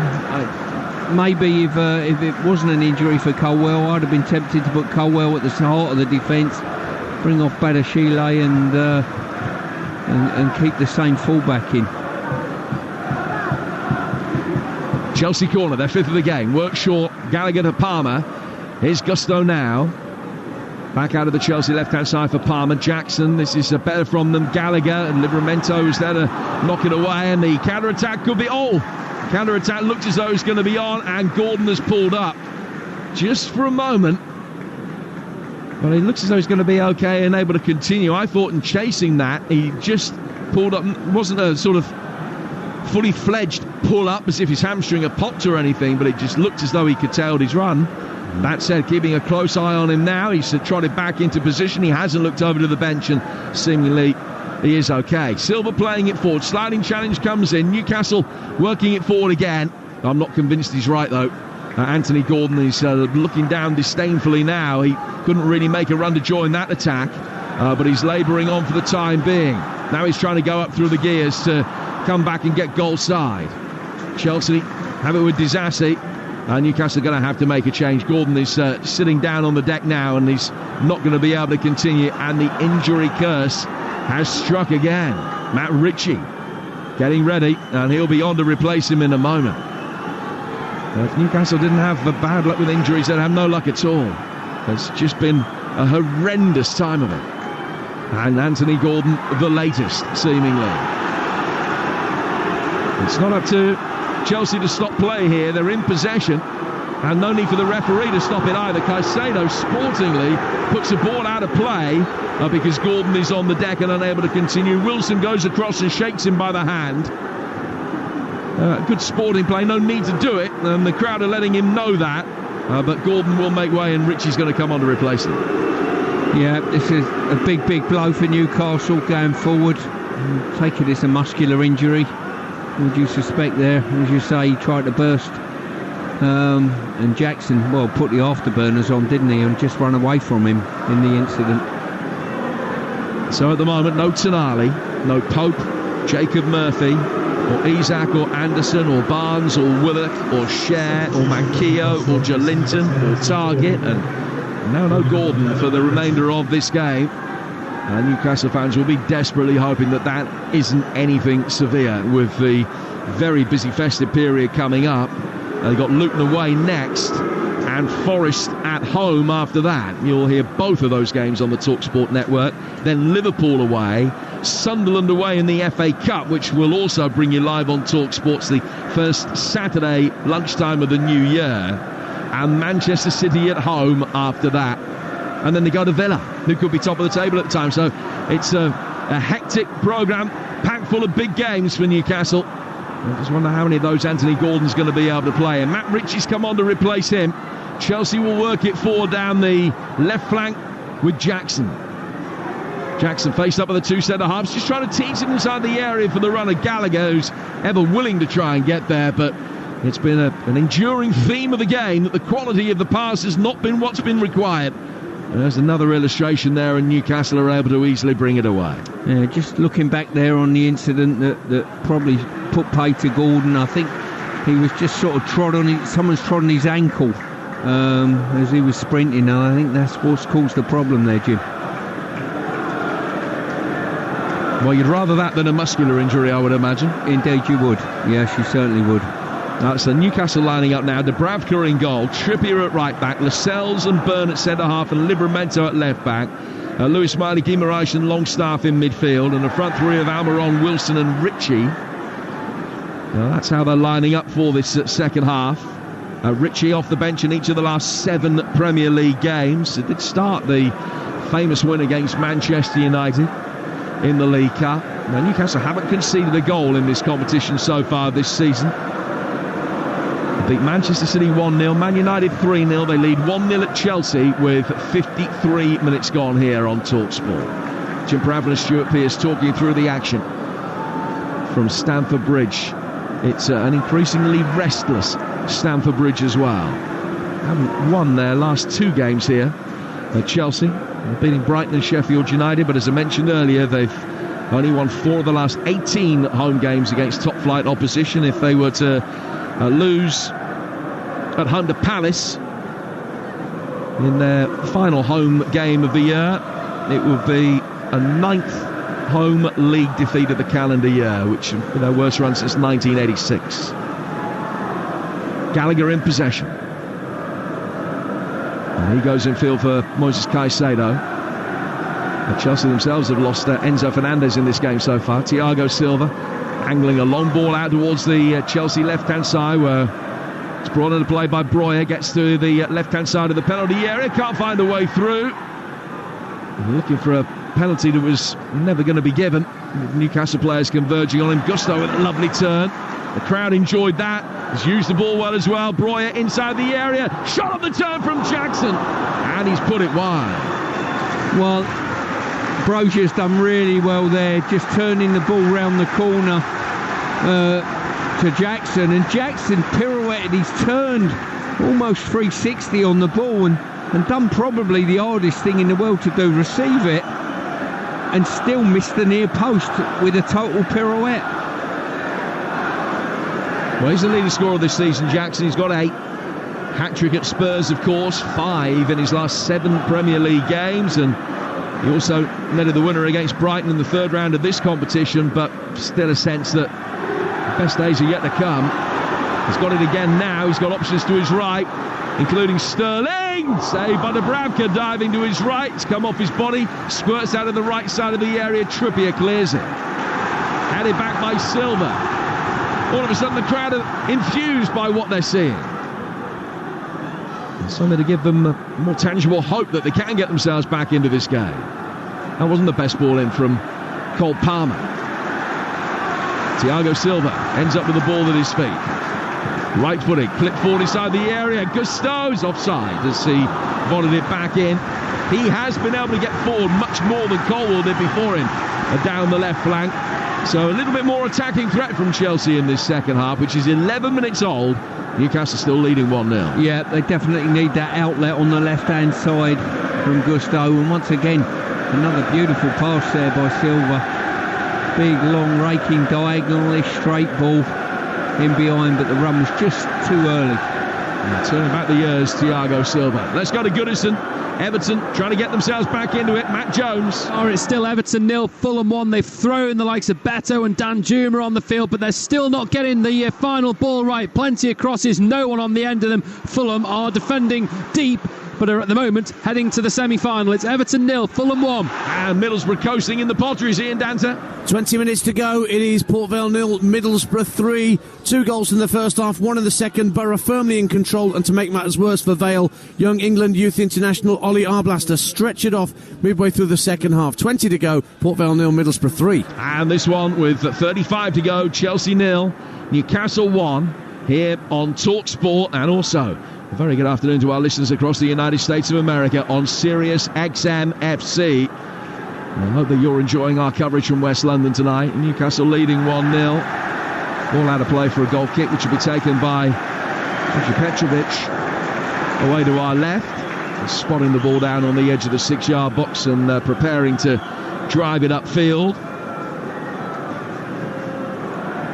maybe if it wasn't an injury for Colwell, I'd have been tempted to put Colwell at the heart of the defence, bring off Badiashile and keep the same fullback in. Chelsea corner, their fifth of the game. Work short, Gallagher to Palmer. Here's Gusto now. Back out of the Chelsea left-hand side for Palmer. Jackson, this is better from them. Gallagher and Livramento is there to knock it away, and the counter-attack could be... counter-attack looks as though it's going to be on, and Gordon has pulled up just for a moment. But it looks as though he's going to be okay and able to continue. I thought in chasing that, he just pulled up. It wasn't a sort of fully fledged pull up as if his hamstring had popped or anything, but it just looked as though he curtailed his run. That said, keeping a close eye on him now. He's trotted back into position. He hasn't looked over to the bench, and seemingly he is okay. Silva playing it forward. Sliding challenge comes in. Newcastle working it forward again. I'm not convinced he's right, though. Anthony Gordon is looking down disdainfully now. He couldn't really make a run to join that attack, but he's labouring on for the time being. Now he's trying to go up through the gears to come back and get goal side. Chelsea have it with Disasi. Newcastle are going to have to make a change. Gordon is sitting down on the deck now, and he's not going to be able to continue, and the injury curse has struck again. Matt Ritchie getting ready, and he'll be on to replace him in a moment. If Newcastle didn't have the bad luck with injuries, they'd have no luck at all. It's just been a horrendous time of it. And Anthony Gordon, the latest, seemingly. It's not up to Chelsea to stop play here. They're in possession. And no need for the referee to stop it either. Caicedo sportingly puts the ball out of play because Gordon is on the deck and unable to continue. Wilson goes across and shakes him by the hand. Good sporting play, no need to do it, and the crowd are letting him know that. But Gordon will make way, and Ritchie's going to come on to replace him. Yeah, this is a big blow for Newcastle going forward. Take it as a muscular injury. Would you suspect there? As you say, he tried to burst. And Jackson, well, put the afterburners on, didn't he, and just run away from him in the incident. So at the moment, no Tonali, no Pope, Jacob Murphy, or Isak, or Anderson, or Barnes, or Willock, or Cher, or Manquillo, or Jolinton, or Target, and now no Gordon for the remainder of this game. Newcastle fans will be desperately hoping that that isn't anything severe with the very busy festive period coming up. They've got Luton away next and Forest at home after that. You'll hear both of those games on the Talksport network. Then Liverpool away, Sunderland away in the FA Cup, which will also bring you live on Talksport's the first Saturday lunchtime of the new year, and Manchester City at home after that. And then they go to Villa, who could be top of the table at the time. So it's a hectic programme, packed full of big games for Newcastle. I just wonder how many of those Anthony Gordon's going to be able to play. And Matt Ritchie's come on to replace him. Chelsea will work it forward down the left flank with Jackson. Jackson faced up with the two centre-halves, just trying to tease him inside the area for the runner Gallagher, who's ever willing to try and get there. But it's been an enduring theme of the game that the quality of the pass has not been what's been required. There's another illustration there, and Newcastle are able to easily bring it away. Yeah, just looking back there on the incident that probably put pay to Gordon, I think he was just sort of someone's trodden his ankle as he was sprinting, and I think that's what's caused the problem there, Jim. Well, you'd rather that than a muscular injury, I would imagine. Indeed you would. Yes, you certainly would. That's the Newcastle lining up now. Dubravka in goal, Trippier at right back, Lascelles and Byrne at centre half, and Livramento at left back. Lewis Miley, Guimaraes and Longstaff in midfield, and a front three of Almiron, Wilson and Ritchie. That's how they're lining up for this second half. Ritchie off the bench in each of the last 7 Premier League games. It did start the famous win against Manchester United in the League Cup. Now, Newcastle haven't conceded a goal in this competition so far this season. Beat Manchester City 1-0, Man United 3-0. They lead 1-0 at Chelsea with 53 minutes gone here on TalkSport. Jim Pravan and Stuart Pearce talking through the action from Stamford Bridge. It's an increasingly restless Stamford Bridge as well. Haven't won their last 2 games here at Chelsea. They're beating Brighton and Sheffield United, but as I mentioned earlier, they've only won 4 of the last 18 home games against top-flight opposition. If they were to lose at home to Palace in their final home game of the year, it would be a 9th home league defeat of the calendar year, which is their worst run since 1986. Gallagher in possession. And he goes in field for Moises Caicedo. Chelsea themselves have lost Enzo Fernandez in this game so far. Thiago Silva angling a long ball out towards the Chelsea left-hand side, where it's brought into play by Breuer, gets to the left-hand side of the penalty area, can't find a way through. Looking for a penalty that was never going to be given. Newcastle players converging on him. Gusto with a lovely turn. The crowd enjoyed that. He's used the ball well as well. Breuer inside the area. Shot on the turn from Jackson. And he's put it wide. Well, Brozier's done really well there, just turning the ball round the corner to Jackson, and Jackson pirouetted, he's turned almost 360 on the ball and done probably the hardest thing in the world to do, receive it and still missed the near post with a total pirouette. Well, he's the leading scorer this season, Jackson. He's got 8. Hat-trick at Spurs, of course, 5 in his last 7 Premier League games, and he also netted the winner against Brighton in the 3rd round of this competition, but still a sense that the best days are yet to come. He's got it again now. He's got options to his right, including Sterling. Saved by Dubravka, diving to his right. It's come off his body, squirts out of the right side of the area. Trippier clears it. Headed back by Silva. All of a sudden the crowd are infused by what they're seeing. Something to give them more tangible hope that they can get themselves back into this game. That wasn't the best ball in from Cole Palmer. Thiago Silva ends up with the ball at his feet. Right-footed, clip forward inside the area. Gusto's offside as he volleyed it back in. He has been able to get forward much more than Colwell did before him down the left flank. So a little bit more attacking threat from Chelsea in this second half, which is 11 minutes old. Newcastle still leading 1-0. Yeah, they definitely need that outlet on the left-hand side from Gusto. And once again, another beautiful pass there by Silva. Big, long, raking, diagonally straight ball in behind, but the run was just too early. And turning back the years, Thiago Silva. Let's go to Goodison. Everton trying to get themselves back into it. Matt Jones. Oh, it's still Everton 0, Fulham 1. They've thrown the likes of Beto and Dan Juma on the field, but they're still not getting the final ball right. Plenty of crosses, no one on the end of them. Fulham are defending deep, but are at the moment heading to the semi-final. It's Everton 0, Fulham 1. And Middlesbrough coasting in the Potteries. Ian Danter. 20 minutes to go. It is Port Vale 0, Middlesbrough 3. 2 goals in the first half, 1 in the second. Borough firmly in control, and to make matters worse for Vale, young England youth international Ollie Arblaster stretched it off midway through the second half. 20 to go. Port Vale 0, Middlesbrough 3. And this one with 35 to go. Chelsea 0, Newcastle 1. Here on Talksport, and also a very good afternoon to our listeners across the United States of America on Sirius XM FC. I hope that you're enjoying our coverage from West London tonight. Newcastle leading 1-0. Ball out of play for a goal kick, which will be taken by Petrovic away to our left. Spotting the ball down on the edge of the 6-yard box and preparing to drive it upfield.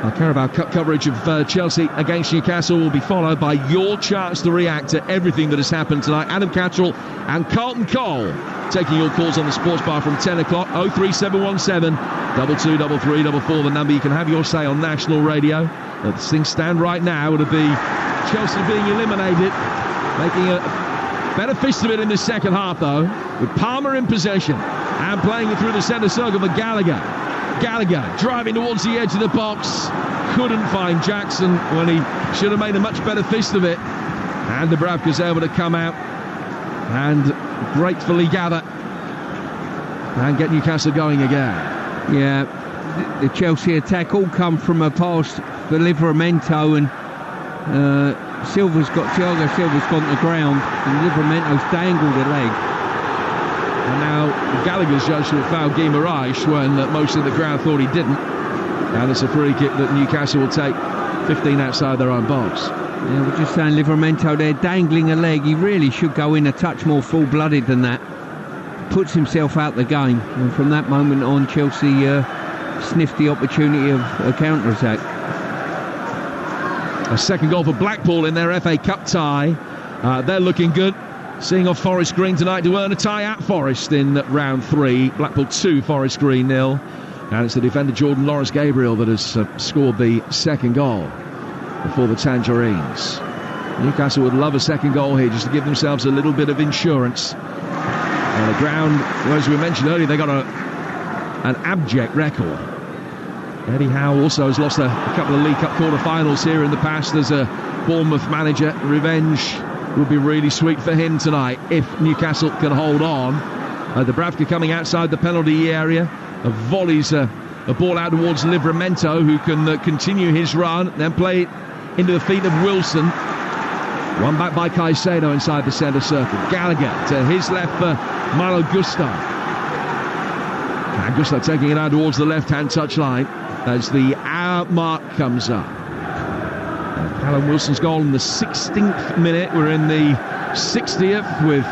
Our Carabao Cup coverage of Chelsea against Newcastle will be followed by your chance to react to everything that has happened tonight. Adam Cattrall and Carlton Cole taking your calls on the sports bar from 10 o'clock. 03717 223344, the number. You can have your say on national radio. As things stand right now, it'll be Chelsea being eliminated, making a better fist of it in the second half, though, with Palmer in possession and playing it through the centre circle for Gallagher. Gallagher driving towards the edge of the box, couldn't find Jackson when he should have made a much better fist of it, and Dubravka's able to come out and gratefully gather and get Newcastle going again. Yeah, the Chelsea attack all come from a pass for Livramento, and Thiago Silva's gone to the ground, and Livramento's dangled a leg. And now Gallagher's judged to have fouled Guy Moraes when most of the crowd thought he didn't. And it's a free kick that Newcastle will take 15 outside their own box. Yeah, we're just saying Livramento there dangling a leg. He really should go in a touch more full-blooded than that. Puts himself out the game. And from that moment on, Chelsea sniffed the opportunity of a counter-attack. A second goal for Blackpool in their FA Cup tie. They're looking good. Seeing off Forest Green tonight to earn a tie at Forest in round 3. Blackpool 2, Forest Green 0. And it's the defender Jordan Lawrence-Gabriel that has scored the second goal for the Tangerines. Newcastle would love a second goal here just to give themselves a little bit of insurance. On the ground, well, as we mentioned earlier, they got an abject record. Eddie Howe also has lost a couple of League Cup quarter-finals here in the past as a Bournemouth manager. Revenge would be really sweet for him tonight if Newcastle can hold on. Dubravka coming outside the penalty area, volleys a ball out towards Livramento, who can continue his run, then play it into the feet of Wilson. One back by Caicedo inside the centre circle. Gallagher to his left for Malo Gusto. And Gusto taking it out towards the left-hand touchline as the hour mark comes up. Callum Wilson's goal in the 16th minute. We're in the 60th with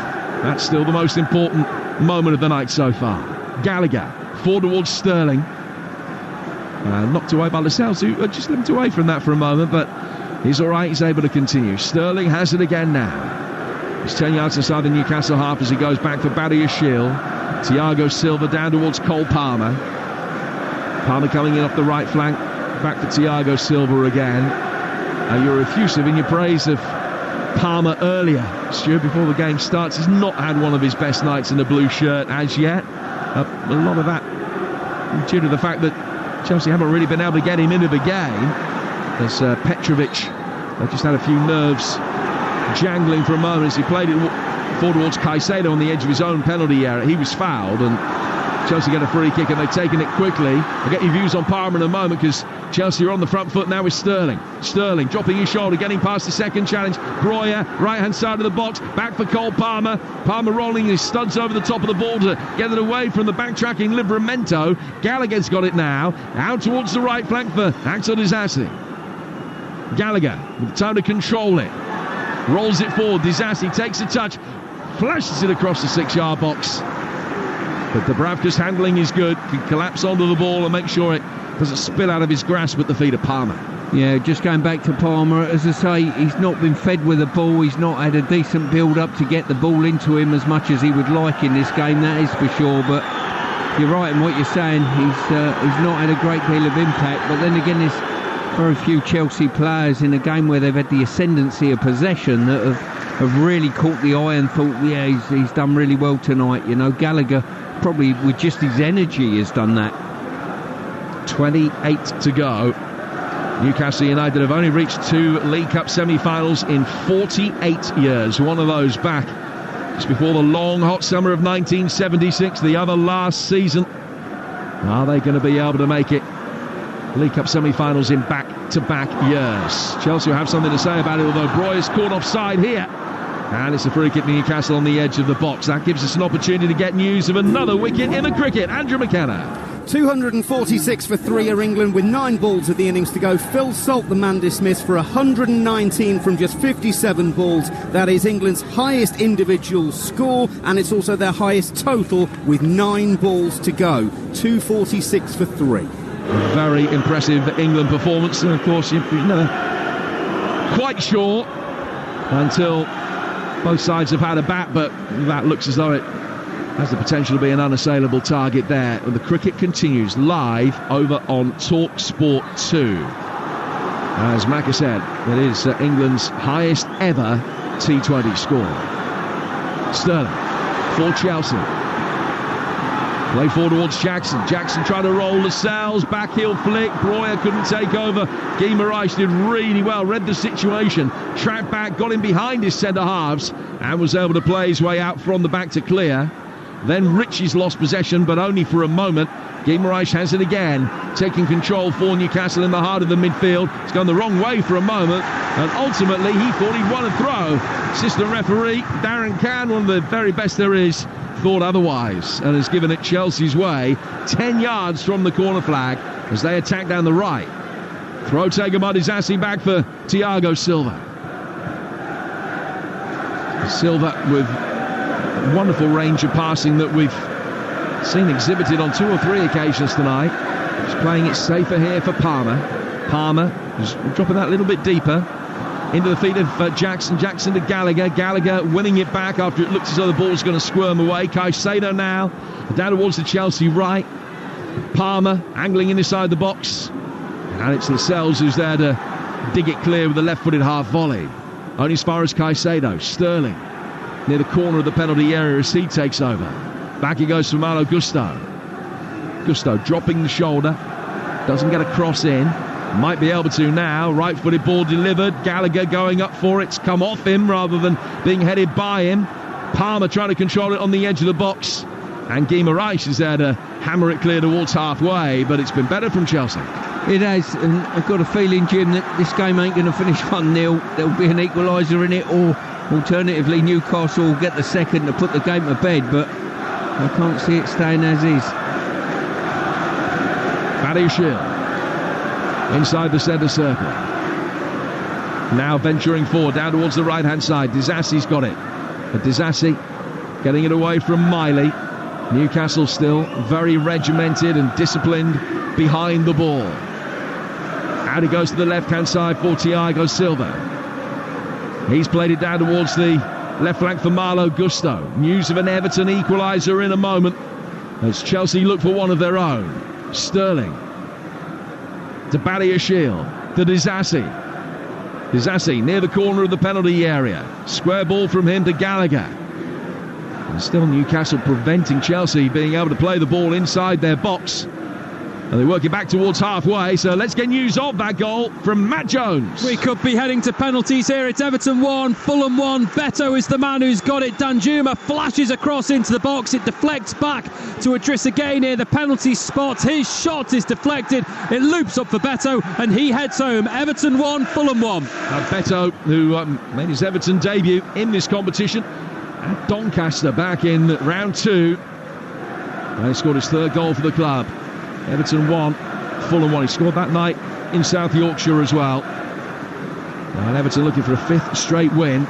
that's still the most important moment of the night so far. Gallagher forward towards Sterling. Knocked away by Lascelles, who just limped away from that for a moment, but he's all right. He's able to continue. Sterling has it again now. He's 10 yards inside the Newcastle half as he goes back for Badia Shield. Thiago Silva down towards Cole Palmer. Palmer coming in off the right flank. Back to Thiago Silva again. You're effusive in your praise of Palmer earlier, Stuart, before the game starts. He's not had one of his best nights in the blue shirt as yet. A lot of that due to the fact that Chelsea haven't really been able to get him into the game, as Petrovic just had a few nerves jangling for a moment as he played it forward towards Caicedo on the edge of his own penalty area. He was fouled, and Chelsea get a free kick, and they've taken it quickly. I'll get your views on Palmer in a moment, because Chelsea are on the front foot now with Sterling. Sterling dropping his shoulder, getting past the second challenge. Breuer, right-hand side of the box, back for Cole Palmer. Palmer rolling his studs over the top of the ball to get it away from the backtracking Livramento. Gallagher's got it now, out towards the right flank for Axel Disasi. Gallagher with time to control it. Rolls it forward, Disasi takes a touch, flashes it across the 6-yard box. But Dubravka's handling is good, can collapse onto the ball and make sure it doesn't spill out of his grasp at the feet of Palmer. Yeah, just going back to Palmer, as I say, he's not been fed with the ball. He's not had a decent build-up to get the ball into him as much as he would like in this game, that is for sure. But you're right in what you're saying. He's not had a great deal of impact. But then again, there's very few Chelsea players in a game where they've had the ascendancy of possession that have really caught the eye and thought, yeah, he's done really well tonight. You know, Gallagher probably with just his energy has done that. 28 to go. Newcastle United have only reached 2 League Cup semi-finals in 48 years. One of those back just before the long hot summer of 1976, the other last season. Are they going to be able to make it? League Cup semi-finals in back-to-back years. Chelsea will have something to say about it, although Breuer's caught offside here. And it's a free kick to Newcastle on the edge of the box. That gives us an opportunity to get news of another wicket in the cricket. Andrew McKenna. 246 for 3 are England with 9 balls of the innings to go. Phil Salt, the man dismissed for 119 from just 57 balls. That is England's highest individual score, and it's also their highest total with 9 balls to go. 246 for 3. A very impressive England performance, and of course you're never quite sure until both sides have had a bat, but that looks as though it has the potential to be an unassailable target there. And the cricket continues live over on Talksport 2. As Macca said, it is England's highest ever T20 score. Sterling for Chelsea. Play forward towards Jackson. Jackson trying to roll Lascelles. Backheel flick. Breuer couldn't take over. Guimaraes did really well. Read the situation. Tracked back. Got him behind his centre halves. And was able to play his way out from the back to clear. Then Ritchie's lost possession, but only for a moment. Guimaraes has it again. Taking control for Newcastle in the heart of the midfield. It's gone the wrong way for a moment. And ultimately, he thought he'd won a throw. Assistant referee Darren Cann, one of the very best there is, thought otherwise and has given it Chelsea's way. 10 yards from the corner flag as they attack down the right. Throw taken by Disasi, back for Thiago Silva. Silva with a wonderful range of passing that we've seen exhibited on 2 or 3 occasions tonight. He's playing it safer here for Palmer. Palmer is dropping that a little bit deeper into the feet of Jackson. Jackson to Gallagher. Gallagher winning it back after it looked as though the ball was going to squirm away. Caicedo now down towards the Chelsea right. Palmer angling inside the box. And it's Lascelles who's there to dig it clear with a left-footed half volley. Only as far as Caicedo. Sterling near the corner of the penalty area as he takes over. Back he goes for Malo Gusto. Gusto dropping the shoulder. Doesn't get a cross in. Might be able to now. Right-footed ball delivered. Gallagher going up for it. It's come off him rather than being headed by him. Palmer trying to control it on the edge of the box. And Guimaraes is there to hammer it clear towards halfway, but it's been better from Chelsea. It has, and I've got a feeling, Jim, that this game ain't going to finish 1-0. There'll be an equaliser in it, or alternatively Newcastle will get the second to put the game to bed, but I can't see it staying as is. Badiashile inside the centre circle. Now venturing forward down towards the right-hand side. Disasi's got it. But Disasi getting it away from Miley. Newcastle still very regimented and disciplined behind the ball. Out he goes to the left-hand side for Thiago Silva. He's played it down towards the left flank for Malo Gusto. News of an Everton equaliser in a moment as Chelsea look for one of their own. Sterling to Badiashile, to Disasi. Disasi near the corner of the penalty area. Square ball from him to Gallagher. And still Newcastle preventing Chelsea being able to play the ball inside their box. And they work it back towards halfway, so let's get news of that goal from Matt Jones. We could be heading to penalties here. It's Everton 1, Fulham 1. Beto is the man who's got it. Danjuma flashes across into the box. It deflects back to Idris again near the penalty spot. His shot is deflected. It loops up for Beto, and he heads home. Everton 1, Fulham 1. Beto, who made his Everton debut in this competition at Doncaster back in round 2. And he scored his 3rd goal for the club. Everton 1, Fulham 1. He scored that night in South Yorkshire as well. And Everton looking for a 5th straight win.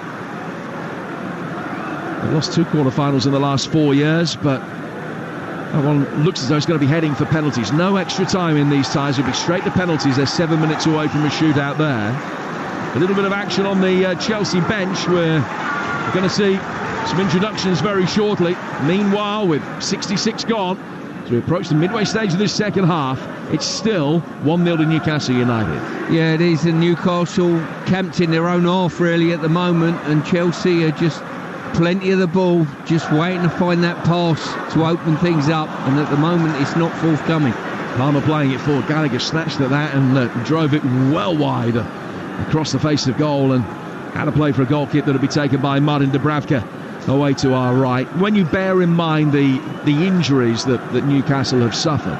They've lost 2 quarter-finals in the last 4 years, but that one looks as though it's going to be heading for penalties. No extra time in these ties. It'll be straight to penalties. They're 7 minutes away from a shootout there. A little bit of action on the Chelsea bench, where we're going to see some introductions very shortly. Meanwhile, with 66 gone, as we approach the midway stage of this second half, it's still 1-0 to Newcastle United. Yeah, it is, and Newcastle camped in their own half really at the moment, and Chelsea are just plenty of the ball, just waiting to find that pass to open things up, and at the moment it's not forthcoming. Palmer playing it forward. Gallagher snatched at that and drove it well wide across the face of goal, and had a play for a goal kick that'll be taken by Martin Dubravka away to our right. When you bear in mind the injuries that Newcastle have suffered,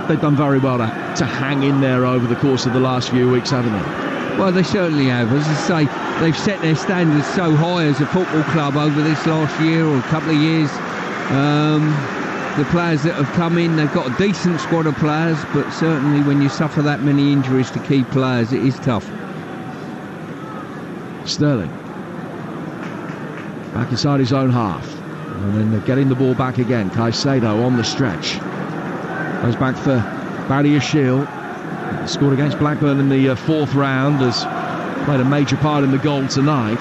they've done very well to hang in there over the course of the last few weeks, haven't they? Well, they certainly have. As I say, they've set their standards so high as a football club over this last year or a couple of years. The players that have come in, they've got a decent squad of players, but certainly when you suffer that many injuries to key players, it is tough. Sterling back inside his own half, and then they're getting the ball back again. Caicedo on the stretch, goes back for Badiashile. Scored against Blackburn in the 4th round, has played a major part in the goal tonight.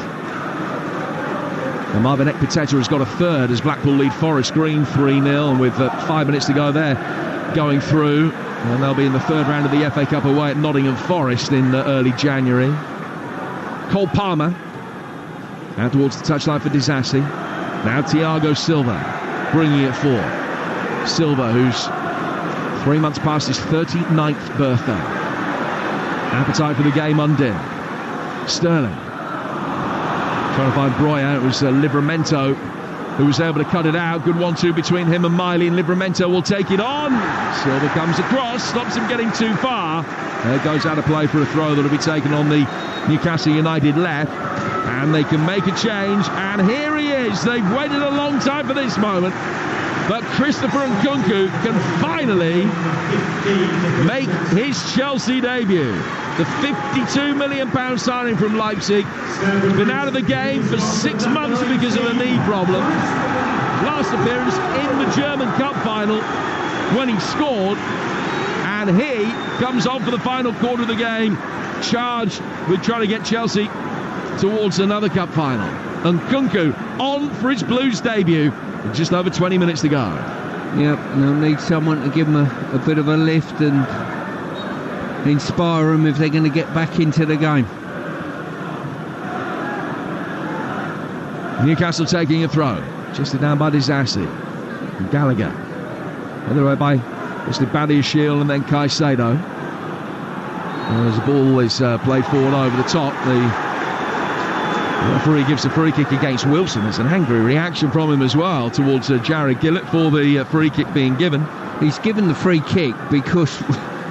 And Marvin Ekpiteta has got a 3rd as Blackpool lead Forest Green 3-0, and with 5 minutes to go there, going through, and they'll be in the 3rd round of the FA Cup away at Nottingham Forest in early January. Cole Palmer out towards the touchline for Disasi. Now Thiago Silva bringing it forward. Silva, who's 3 months past his 39th birthday. Appetite for the game undimmed. Sterling trying to find Broya. It was Livramento who was able to cut it out. Good 1-2 between him and Miley, and Livramento will take it on. Silva comes across, stops him getting too far. There goes out of play for a throw that'll be taken on the Newcastle United left, and they can make a change, and here he is. They've waited a long time for this moment, but Christopher Nkunku can finally make his Chelsea debut. The £52 million signing from Leipzig. He's been out of the game for 6 months because of a knee problem. Last appearance in the German Cup final when he scored, and he comes on for the final quarter of the game, charged with trying to get Chelsea towards another cup final. And Nkunku on for his Blues debut with just over 20 minutes to go. Yep, and they'll need someone to give them a bit of a lift and inspire them if they're going to get back into the game. Newcastle taking a throw, just down by Disasi. And Gallagher, other way by Badiashile and then Caicedo. As the ball is played forward over the top, the referee gives a free kick against Wilson. There's an angry reaction from him as well towards Jared Gillett for the free kick being given. He's given the free kick because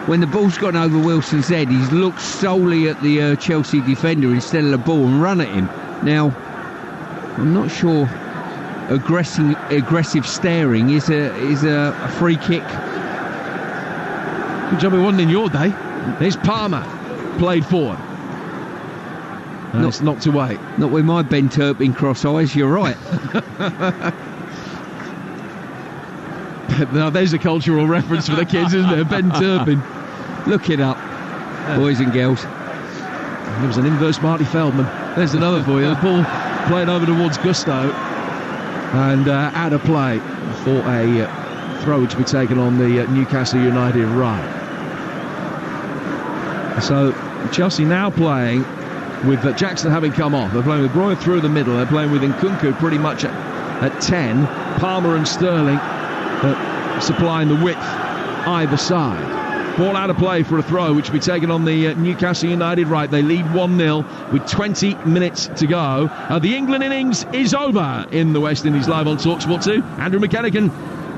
when the ball's gone over Wilson's head, he's looked solely at the Chelsea defender instead of the ball and run at him. Now, I'm not sure aggressive staring is a free kick. Good job it wasn't in your day. There's Palmer, played forward. And it's knocked away. Not with my Ben Turpin cross eyes, you're right. Now there's a cultural reference for the kids, isn't it? Ben Turpin. Look it up, boys and girls. It was an inverse Marty Feldman. There's another for you. The ball played over towards Gusto, and out of play for a throw to be taken on the Newcastle United right. So Chelsea now playing with Jackson having come off. They're playing with Broya through the middle. They're playing with Nkunku pretty much at 10. Palmer and Sterling supplying the width either side. Ball out of play for a throw, which will be taken on the Newcastle United right. They lead 1-0 with 20 minutes to go. The England innings is over in the West Indies live on Talksport 2. Andrew McKenna can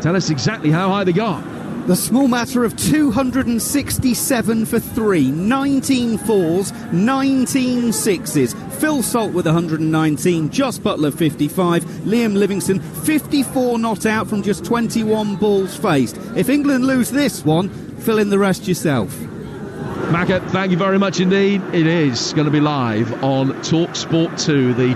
tell us exactly how high they got. The small matter of 267 for 3, 19 fours, 19 sixes. Phil Salt with 119, Joss Butler 55, Liam Livingston 54 not out from just 21 balls faced. If England lose this one, fill in the rest yourself. Macca, thank you very much indeed. It is going to be live on Talksport 2, the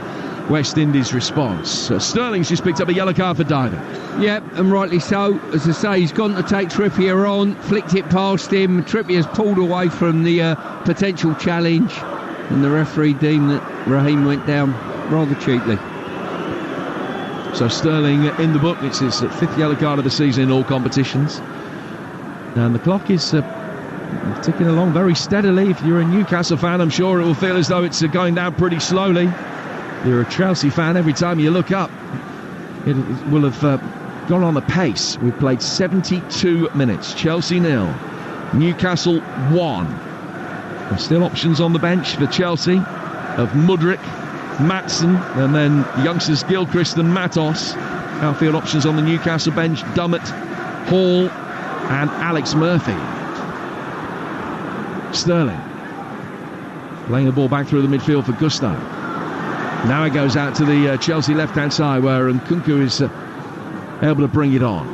West Indies response. Sterling's just picked up a yellow card for diving. Yep, and rightly so. As I say, he's gone to take Trippier on, flicked it past him. Trippier's pulled away from the potential challenge, and the referee deemed that Raheem went down rather cheaply. So Sterling in the book. It's his fifth yellow card of the season in all competitions. And the clock is ticking along very steadily. If you're a Newcastle fan, I'm sure it will feel as though it's going down pretty slowly. If you're a Chelsea fan, every time you look up, it will have gone on the pace. We've played 72 minutes. Chelsea 0, Newcastle 1. There's still options on the bench for Chelsea of Mudryk, Maatsen, and then youngsters Gilchrist and Matos. Outfield options on the Newcastle bench: Dummett, Hall, and Alex Murphy. Sterling playing the ball back through the midfield for Gusto. Now it goes out to the Chelsea left-hand side, where Nkunku is able to bring it on.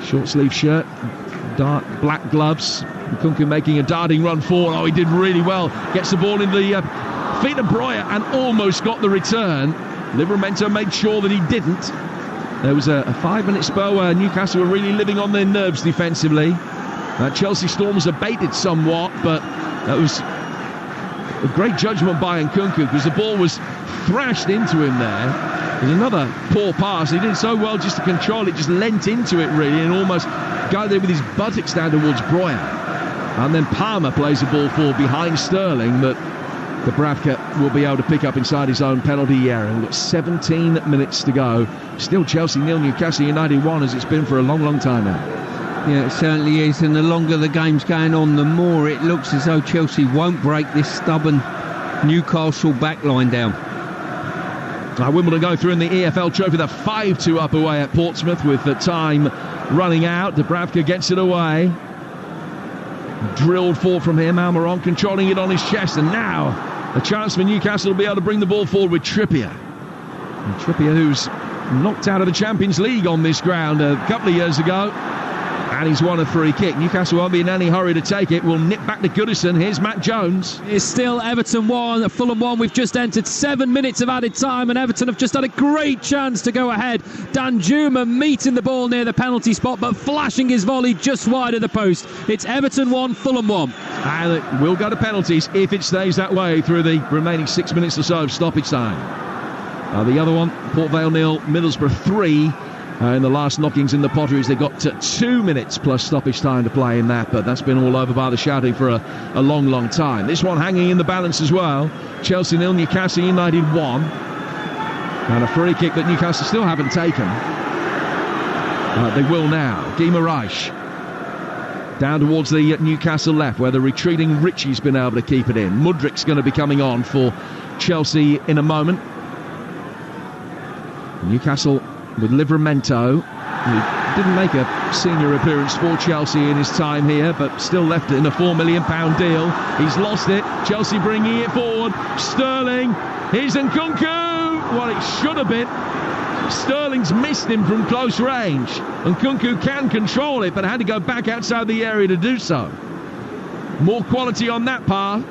Short sleeve shirt, dark black gloves. Nkunku making a darting run forward. Oh, he did really well. Gets the ball in the feet of Breuer and almost got the return. Livramento made sure that he didn't. There was a 5-minute spell where Newcastle were really living on their nerves defensively. Chelsea storms abated somewhat, but that was a great judgment by Nkunku, because the ball was thrashed into him there. There's another poor pass. He did so well just to control it, just leant into it really, and almost got there with his buttocks down towards Breuer. And then Palmer plays the ball forward behind Sterling, that Dubravka will be able to pick up inside his own penalty area. We've got 17 minutes to go. Still Chelsea 0, Newcastle United 1, as it's been for a long, long time now. Yeah, it certainly is, and the longer the game's going on, the more it looks as though Chelsea won't break this stubborn Newcastle backline down. Wimbledon go through in the EFL Trophy. They're 5-2 up away at Portsmouth with the time running out. Dubravka gets it away. Drilled forward from him. Almiron controlling it on his chest, and now a chance for Newcastle to be able to bring the ball forward with Trippier. And Trippier, who's knocked out of the Champions League on this ground a couple of years ago, and he's won a free kick. Newcastle won't be in any hurry to take it. We'll nip back to Goodison. Here's Matt Jones. It's still Everton 1, Fulham 1. We've just entered 7 minutes of added time, and Everton have just had a great chance to go ahead. Danjuma meeting the ball near the penalty spot, but flashing his volley just wide of the post. It's Everton 1, Fulham 1. And it will go to penalties if it stays that way through the remaining 6 minutes or so of stoppage time. The other one, Port Vale 0, Middlesbrough 3. In the last knockings in the Potteries, they got to 2 minutes plus stoppage time to play in that, but that's been all over by the shouting for a long, long time. This one hanging in the balance as well. Chelsea 0, Newcastle United 1. And a free kick that Newcastle still haven't taken. They will now. Guy Moraes down towards the Newcastle left, where the retreating Ritchie's been able to keep it in. Mudryk's going to be coming on for Chelsea in a moment. Newcastle with Livramento, who didn't make a senior appearance for Chelsea in his time here, but still left it in a £4 million deal. He's lost it. Chelsea bringing it forward. Sterling. Here's Nkunku. Well, it should have been. Sterling's missed him from close range. Nkunku can control it, but had to go back outside the area to do so. More quality on that pass,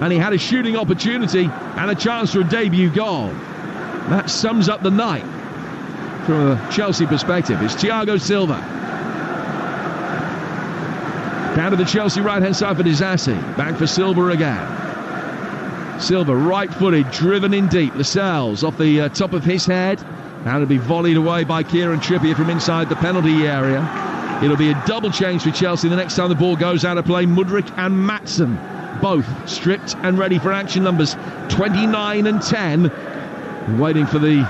and he had a shooting opportunity and a chance for a debut goal. That sums up the night from a Chelsea perspective. It's Thiago Silva. Down to the Chelsea right-hand side for Disasi. Back for Silva again. Silva, right-footed, driven in deep. Lascelles off the top of his head. Now to be volleyed away by Kieran Trippier from inside the penalty area. It'll be a double change for Chelsea the next time the ball goes out of play. Mudryk and Maatsen, both stripped and ready for action. Numbers 29 and 10. Waiting for the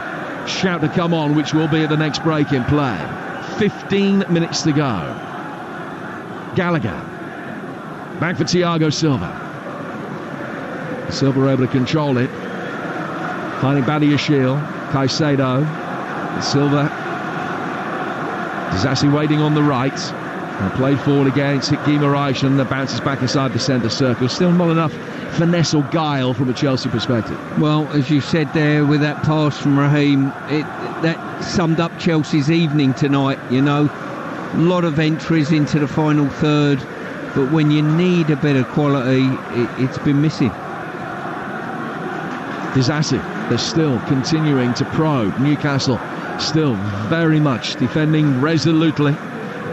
shout to come on, which will be at the next break in play. 15 minutes to go. Gallagher. Back for Thiago Silva. Silva able to control it. Finding Badiashile. Caicedo. Silva. Disasi waiting on the right. Played forward again. It's hit Guimaraes and bounces back inside the centre circle. Still not enough finesse or guile from a Chelsea perspective. Well, as you said there with that pass from Raheem, that summed up Chelsea's evening tonight. You know, a lot of entries into the final third, but when you need a bit of quality, it's been missing. Disasi, they're still continuing to probe. Newcastle still very much defending resolutely,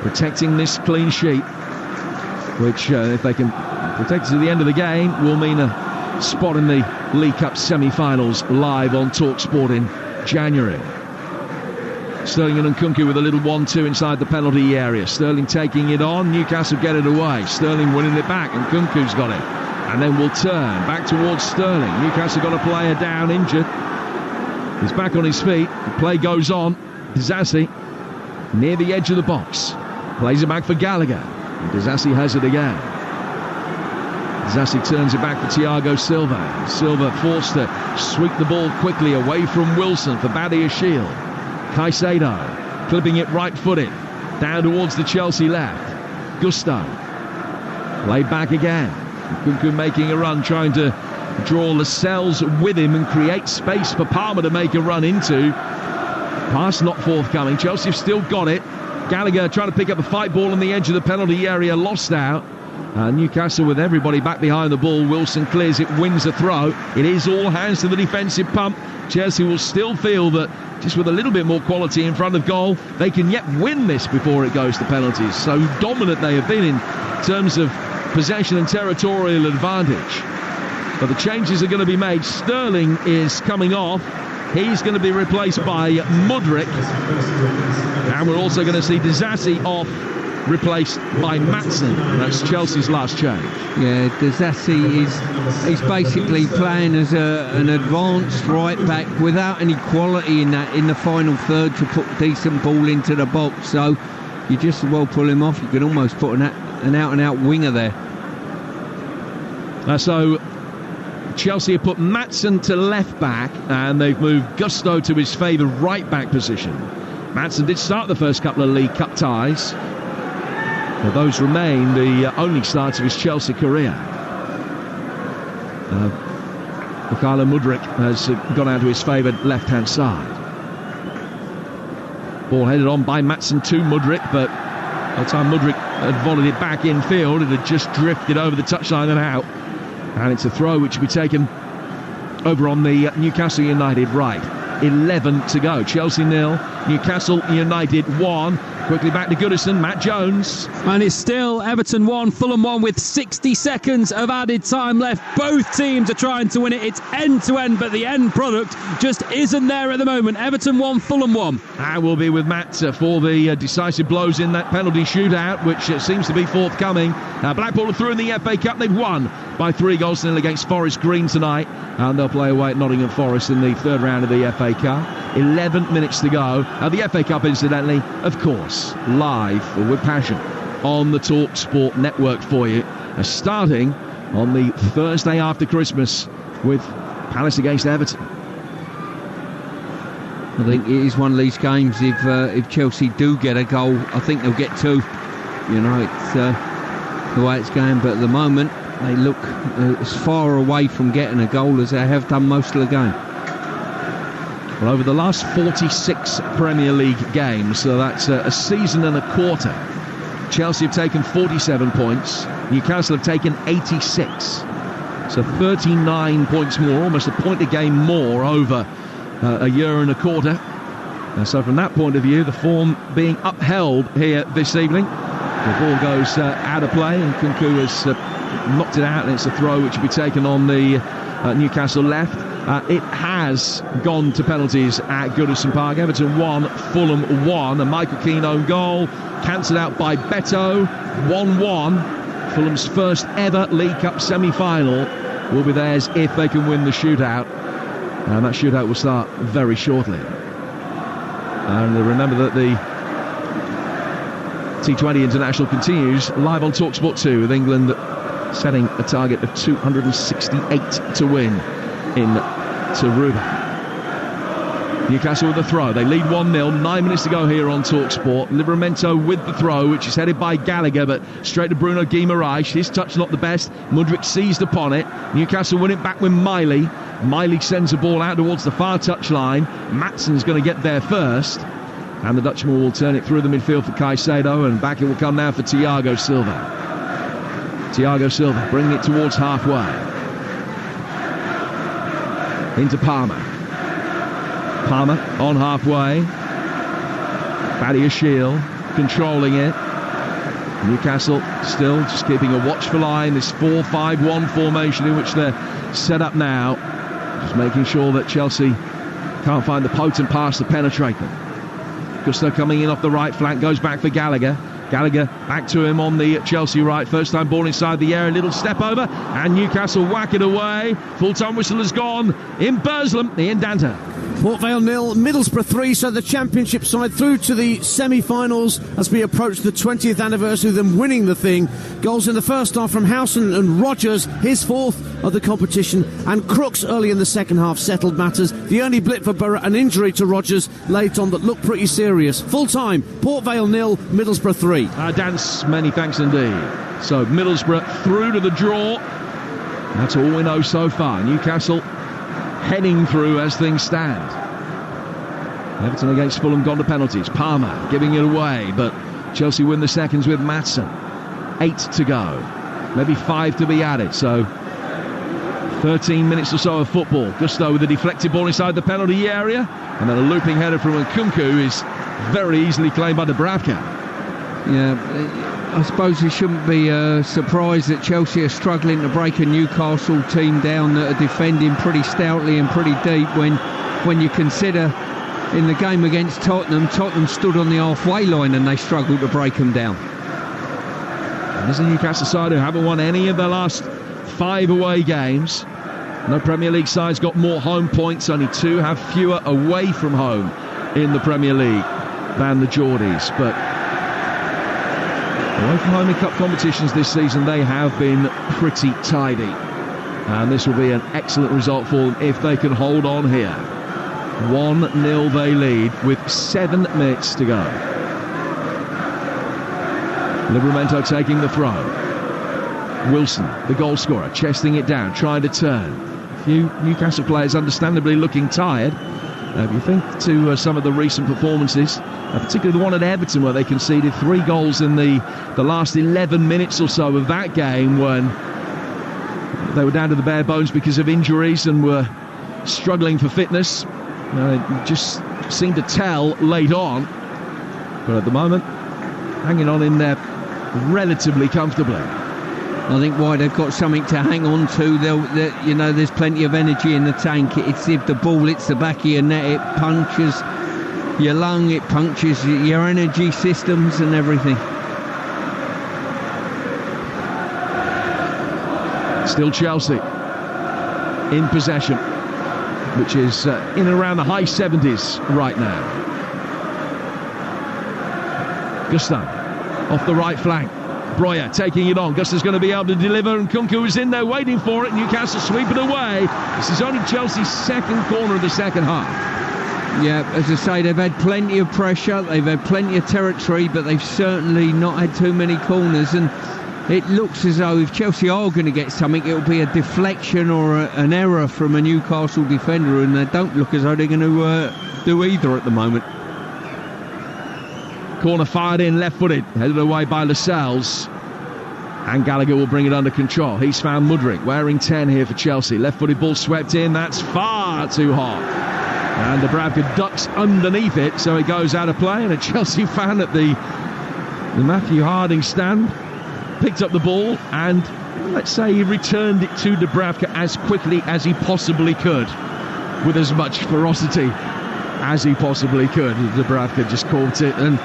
protecting this clean sheet, which if they can protect it to the end of the game will mean a spot in the League Cup semi-finals live on Talksport in January. Sterling and Nkunku with a little 1-2 inside the penalty area. Sterling taking it on, Newcastle get it away. Sterling winning it back, and Nkunku's got it. And then will turn back towards Sterling. Newcastle got a player down, injured. He's back on his feet. The play goes on. Disasi near the edge of the box. Plays it back for Gallagher. And Disasi has it again. Disasi turns it back for Thiago Silva. Silva forced to sweep the ball quickly away from Wilson for Badiashile. Caicedo clipping it right-footed. Down towards the Chelsea left. Gusto. Played back again. Nkunku making a run, trying to draw Lascelles with him and create space for Palmer to make a run into. Pass not forthcoming. Chelsea have still got it. Gallagher trying to pick up the fight ball on the edge of the penalty area, lost out. Newcastle with everybody back behind the ball. Wilson clears it, wins a throw. It is all hands to the defensive pump. Chelsea will still feel that just with a little bit more quality in front of goal, they can yet win this before it goes to penalties. So dominant they have been in terms of possession and territorial advantage. But the changes are going to be made. Sterling is coming off. He's going to be replaced by Mudryk. And we're also going to see Disasi off, replaced by Maatsen. That's Chelsea's last change. Yeah, Disasi is basically playing as an advanced right back without any quality in the final third to put decent ball into the box. So you just as well pull him off. You can almost put an out-and-out winger there. So Chelsea have put Maatsen to left back, and they've moved Gusto to his favoured right back position. Maatsen did start the first couple of League Cup ties, but those remain the only starts of his Chelsea career. Mykhailo Mudryk has gone out to his favoured left-hand side. Ball headed on by Maatsen to Mudryk, but by the time Mudryk had volleyed it back infield, it had just drifted over the touchline and out. And it's a throw which will be taken over on the Newcastle United right. 11 to go. Chelsea 0, Newcastle United 1. Quickly back to Goodison, Matt Jones. And it's still Everton 1, Fulham 1 with 60 seconds of added time left. Both teams are trying to win it. It's end-to-end, but the end product just isn't there at the moment. Everton 1, Fulham 1. I will be with Matt for the decisive blows in that penalty shootout, which seems to be forthcoming. Blackpool are through in the FA Cup. They've won by 3-0 against Forest Green tonight, and they'll play away at Nottingham Forest in the third round of the FA Cup. 11 minutes to go. The FA Cup, incidentally, of course, live with passion on the Talksport network for you, starting on the Thursday after Christmas with Palace against Everton. I think it is one of these games, if Chelsea do get a goal, I think they'll get two. You know, it's the way it's going, but at the moment they look as far away from getting a goal as they have done most of the game. Well, over the last 46 Premier League games, so that's a season and a quarter, Chelsea have taken 47 points, Newcastle have taken 86. So 39 points more, almost a point a game more over a year and a quarter. So from that point of view, the form being upheld here this evening. The ball goes out of play, and Nkunku has knocked it out, and it's a throw which will be taken on the Newcastle left. It has gone to penalties at Goodison Park. Everton 1, Fulham 1. A Michael Keane own goal, cancelled out by Beto. 1-1. Fulham's first ever League Cup semi-final will be theirs if they can win the shootout. And that shootout will start very shortly. And remember that the T20 International continues live on Talksport 2 with England setting a target of 268 to win in Tarouba. Newcastle with the throw. They lead 1-0. 9 minutes to go here on Talksport. Livramento with the throw, which is headed by Gallagher, but straight to Bruno Guimaraes. His touch not the best. Mudryk seized upon it. Newcastle win it back with Miley. Miley sends the ball out towards the far touchline. Matson's going to get there first. And the Dutchman will turn it through the midfield for Caicedo, and back it will come now for Thiago Silva. Thiago Silva bringing it towards halfway. Into Palmer. Palmer on halfway. Badia Shield controlling it. Newcastle still just keeping a watchful eye in this 4-5-1 formation in which they're set up now. Just making sure that Chelsea can't find the potent pass to penetrate them. Gusto coming in off the right flank, goes back for Gallagher. Gallagher back to him on the Chelsea right. First time ball inside the area, a little step over, and Newcastle whack it away. Full-time whistle has gone. In Burslem, Ian Danter. Port Vale 0, Middlesbrough 3, so the Championship side through to the semi-finals as we approach the 20th anniversary of them winning the thing. Goals in the first half from Howson and Rogers, his fourth of the competition, and Crooks early in the second half settled matters. The only blip for Borough, an injury to Rogers late on that looked pretty serious. Full-time, Port Vale 0, Middlesbrough 3. Dance, many thanks indeed. So Middlesbrough through to the draw. That's all we know so far. Newcastle heading through as things stand. Everton against Fulham gone to penalties. Palmer giving it away, but Chelsea win the seconds with Maatsen. 8 to go. Maybe 5 to be added, so 13 minutes or so of football. Gusto with a deflected ball inside the penalty area, and then a looping header from Nkunku is very easily claimed by Dubravka. Yeah, I suppose we shouldn't be surprised that Chelsea are struggling to break a Newcastle team down that are defending pretty stoutly and pretty deep when you consider in the game against Tottenham stood on the halfway line and they struggled to break them down. And this is a Newcastle side who haven't won any of their last 5 away games. No Premier League sides got more home points, only 2 have fewer away from home in the Premier League than the Geordies, but away from home in cup competitions this season they have been pretty tidy, and this will be an excellent result for them if they can hold on here. 1-0 they lead with 7 minutes to go. Livramento taking the throw. Wilson, the goal scorer, chesting it down, trying to turn. A few Newcastle players understandably looking tired. If you think to some of the recent performances, particularly the one at Everton where they conceded 3 goals in the last 11 minutes or so of that game, when they were down to the bare bones because of injuries and were struggling for fitness. It just seemed to tell late on, but at the moment hanging on in there relatively comfortably. I think why they've got something to hang on to. There's plenty of energy in the tank. It's if the ball hits the back of your net, it punctures your lung, it punctures your energy systems and everything. Still Chelsea in possession, which is in and around the high 70s right now. Gusto off the right flank. Breuer taking it on. Gusto's going to be able to deliver, and Nkunku is in there waiting for it. Newcastle sweep it away. This is only Chelsea's second corner of the second half. Yeah, as I say, they've had plenty of pressure, they've had plenty of territory, but they've certainly not had too many corners, and it looks as though if Chelsea are going to get something, it'll be a deflection or an error from a Newcastle defender, and they don't look as though they're going to do either at the moment. Corner fired in, left-footed, headed away by Lascelles, and Gallagher will bring it under control. He's found Mudryk, wearing 10 here for Chelsea. Left-footed ball swept in, that's far too hot. And Dubravka ducks underneath it, so it goes out of play, and a Chelsea fan at the Matthew Harding stand picked up the ball, and let's say he returned it to Dubravka as quickly as he possibly could, with as much ferocity as he possibly could. Dubravka just caught it and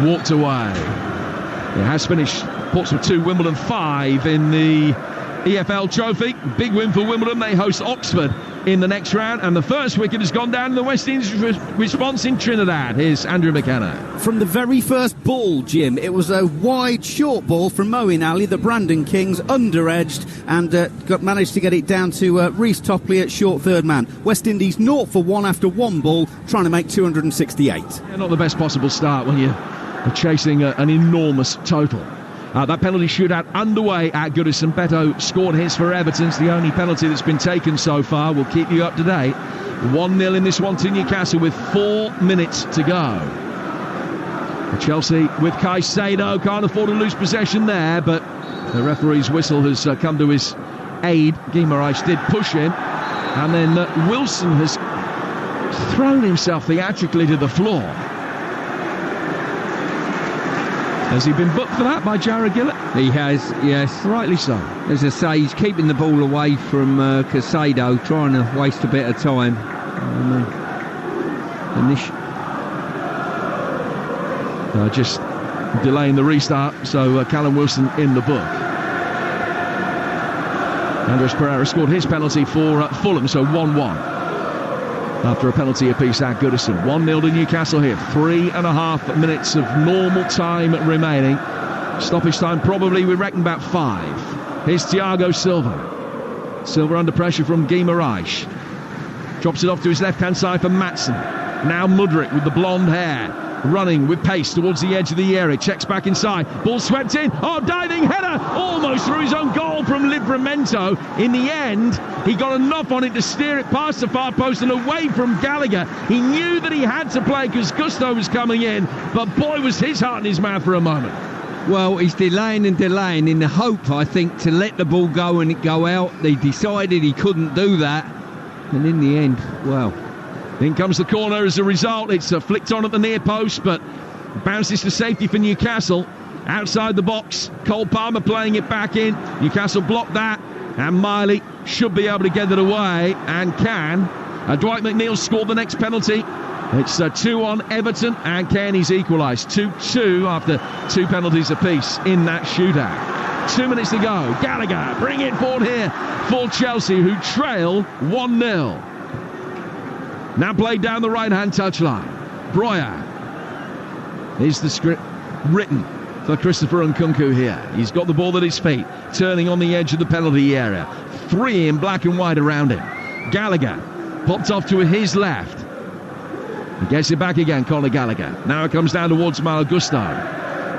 walked away. It has finished Portsmouth 2, Wimbledon 5 in the EFL trophy. Big win for Wimbledon. They host Oxford in the next round, and the first wicket has gone down in the West Indies response in Trinidad. Here's Andrew McKenna. From the very first ball, Jim, it was a wide, short ball from Moeen Ali that Brandon Kings under-edged and managed to get it down to Reece Topley at short third man. West Indies 0 for 1 after one ball, trying to make 268. Yeah, not the best possible start when you're chasing an enormous total. That penalty shootout underway at Goodison. Beto scored his for Everton. It's the only penalty that's been taken so far. We'll keep you up to date. 1-0 in this one to Newcastle with 4 minutes to go. Chelsea with Caicedo. Can't afford to lose possession there, but the referee's whistle has come to his aid. Guimaraes did push him, and then Wilson has thrown himself theatrically to the floor. Has he been booked for that by Jarrod Gillett? He has, yes. Rightly so. As I say, he's keeping the ball away from Caicedo, trying to waste a bit of time. Just delaying the restart, so Callum Wilson in the book. Andres Pereira scored his penalty for Fulham, so 1-1. After a penalty apiece at Goodison. 1-0 to Newcastle here. 3.5 minutes of normal time remaining. Stoppage time probably, we reckon, about 5. Here's Thiago Silva. Silva under pressure from Guimaraes. Drops it off to his left-hand side for Maatsen. Now Mudryk with the blonde hair. Running with pace towards the edge of the area. Checks back inside. Ball swept in. Oh, diving header. Almost through his own goal from Livramento. In the end, he got enough on it to steer it past the far post and away from Gallagher. He knew that he had to play because Gusto was coming in. But boy, was his heart in his mouth for a moment. Well, he's delaying in the hope, I think, to let the ball go and it go out. They decided he couldn't do that. And in the end, well... In comes the corner as a result. It's flicked on at the near post, but bounces to safety for Newcastle. Outside the box, Cole Palmer playing it back in. Newcastle blocked that, and Miley should be able to get it away, and can. Dwight McNeil scored the next penalty. It's 2-1 Everton, and Kearney's equalised. 2-2 after 2 penalties apiece in that shootout. 2 minutes to go. Gallagher bring it forward here for Chelsea, who trail 1-0. Now played down the right-hand touchline. Breuer is the script written for Christopher Nkunku here. He's got the ball at his feet, turning on the edge of the penalty area. 3 in black and white around him. Gallagher popped off to his left. He gets it back again, Conor Gallagher. Now it comes down towards Malo Gusto.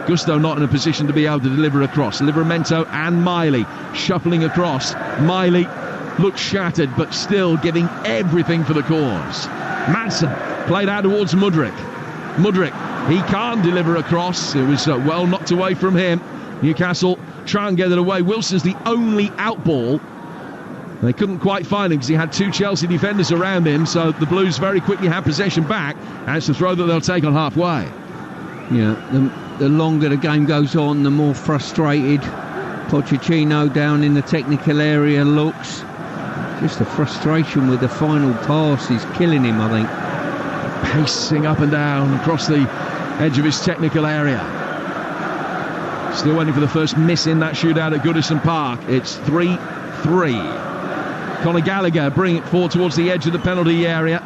Gusto not in a position to be able to deliver across. Livramento and Miley shuffling across. Miley looks shattered, but still giving everything for the cause. Maatsen played out towards Mudryk. Mudryk, he can't deliver across. It was well knocked away from him. Newcastle try and get it away. Wilson's the only out ball. They couldn't quite find him because he had 2 Chelsea defenders around him, so the Blues very quickly had possession back, and it's a throw that they'll take on halfway. Yeah, the longer the game goes on, the more frustrated Pochettino down in the technical area looks. Just the frustration with the final pass is killing him, I think. Pacing up and down across the edge of his technical area. Still waiting for the first miss in that shootout at Goodison Park. It's 3-3. Conor Gallagher bringing it forward towards the edge of the penalty area.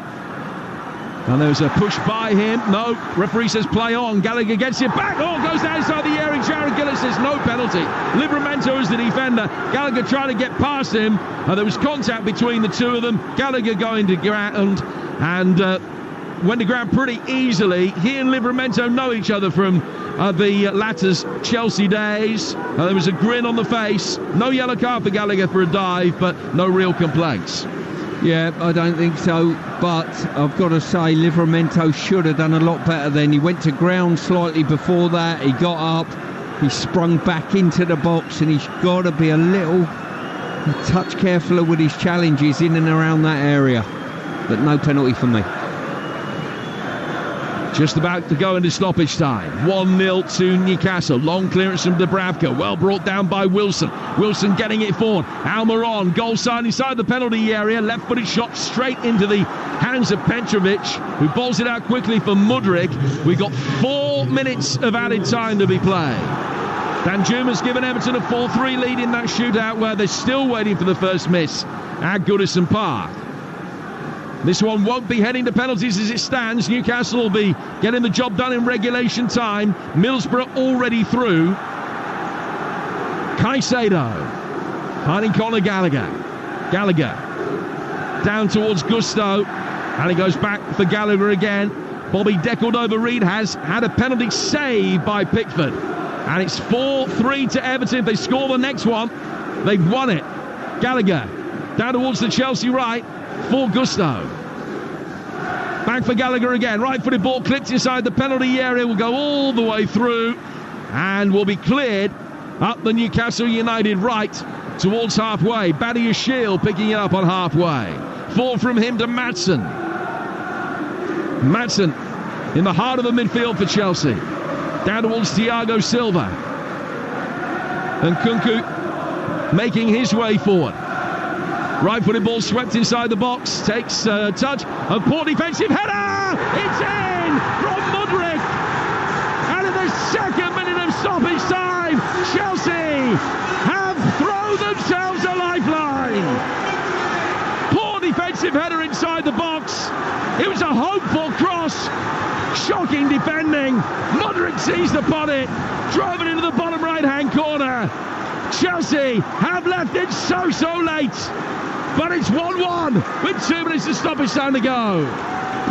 And there's a push by him. No, referee says play on. Gallagher gets it back. Oh, goes down inside the area. Jarrod Gillett says no penalty. Livramento is the defender. Gallagher trying to get past him. There was contact between the two of them. Gallagher going to ground and went to ground pretty easily. He and Livramento know each other from the latter's Chelsea days. There was a grin on the face. No yellow card for Gallagher for a dive, but no real complaints. Yeah, I don't think so, but I've got to say Livramento should have done a lot better then. He went to ground slightly before that, he got up, he sprung back into the box, and he's got to be a touch carefuler with his challenges in and around that area. But no penalty for me. Just about to go into stoppage time. 1-0 to Newcastle. Long clearance from Dubravka. Well brought down by Wilson. Wilson getting it forward. Almiron, goal side inside the penalty area. Left-footed shot straight into the hands of Petrovic, who bowls it out quickly for Mudryk. We've got 4 minutes of added time to be played. Danjuma's given Everton a 4-3 lead in that shootout, where they're still waiting for the first miss at Goodison Park. This one won't be heading to penalties as it stands. Newcastle will be getting the job done in regulation time. Middlesbrough already through. Caicedo finding Conor Gallagher. Gallagher down towards Gusto, and he goes back for Gallagher again. Bobby deckled over Reed, has had a penalty saved by Pickford, and it's 4-3 to Everton. If they score the next one, they've won it. Gallagher down towards the Chelsea right for Gusto. Back for Gallagher again. Right-footed ball clipped inside the penalty area. Will go all the way through and will be cleared up the Newcastle United right towards halfway. Badiashile picking it up on halfway. 4 from him to Maatsen. Maatsen in the heart of the midfield for Chelsea. Down towards Thiago Silva. And Kunku making his way forward. Right-footed ball swept inside the box. Takes a touch. A poor defensive header! It's in from Mudryk! And in the second minute of stoppage time, Chelsea have thrown themselves a lifeline. Poor defensive header inside the box. It was a hopeful cross. Shocking defending. Mudryk seized upon it. Drove it into the bottom right-hand corner. Chelsea have left it so late. But it's 1-1 with 2 minutes of stoppage time to go.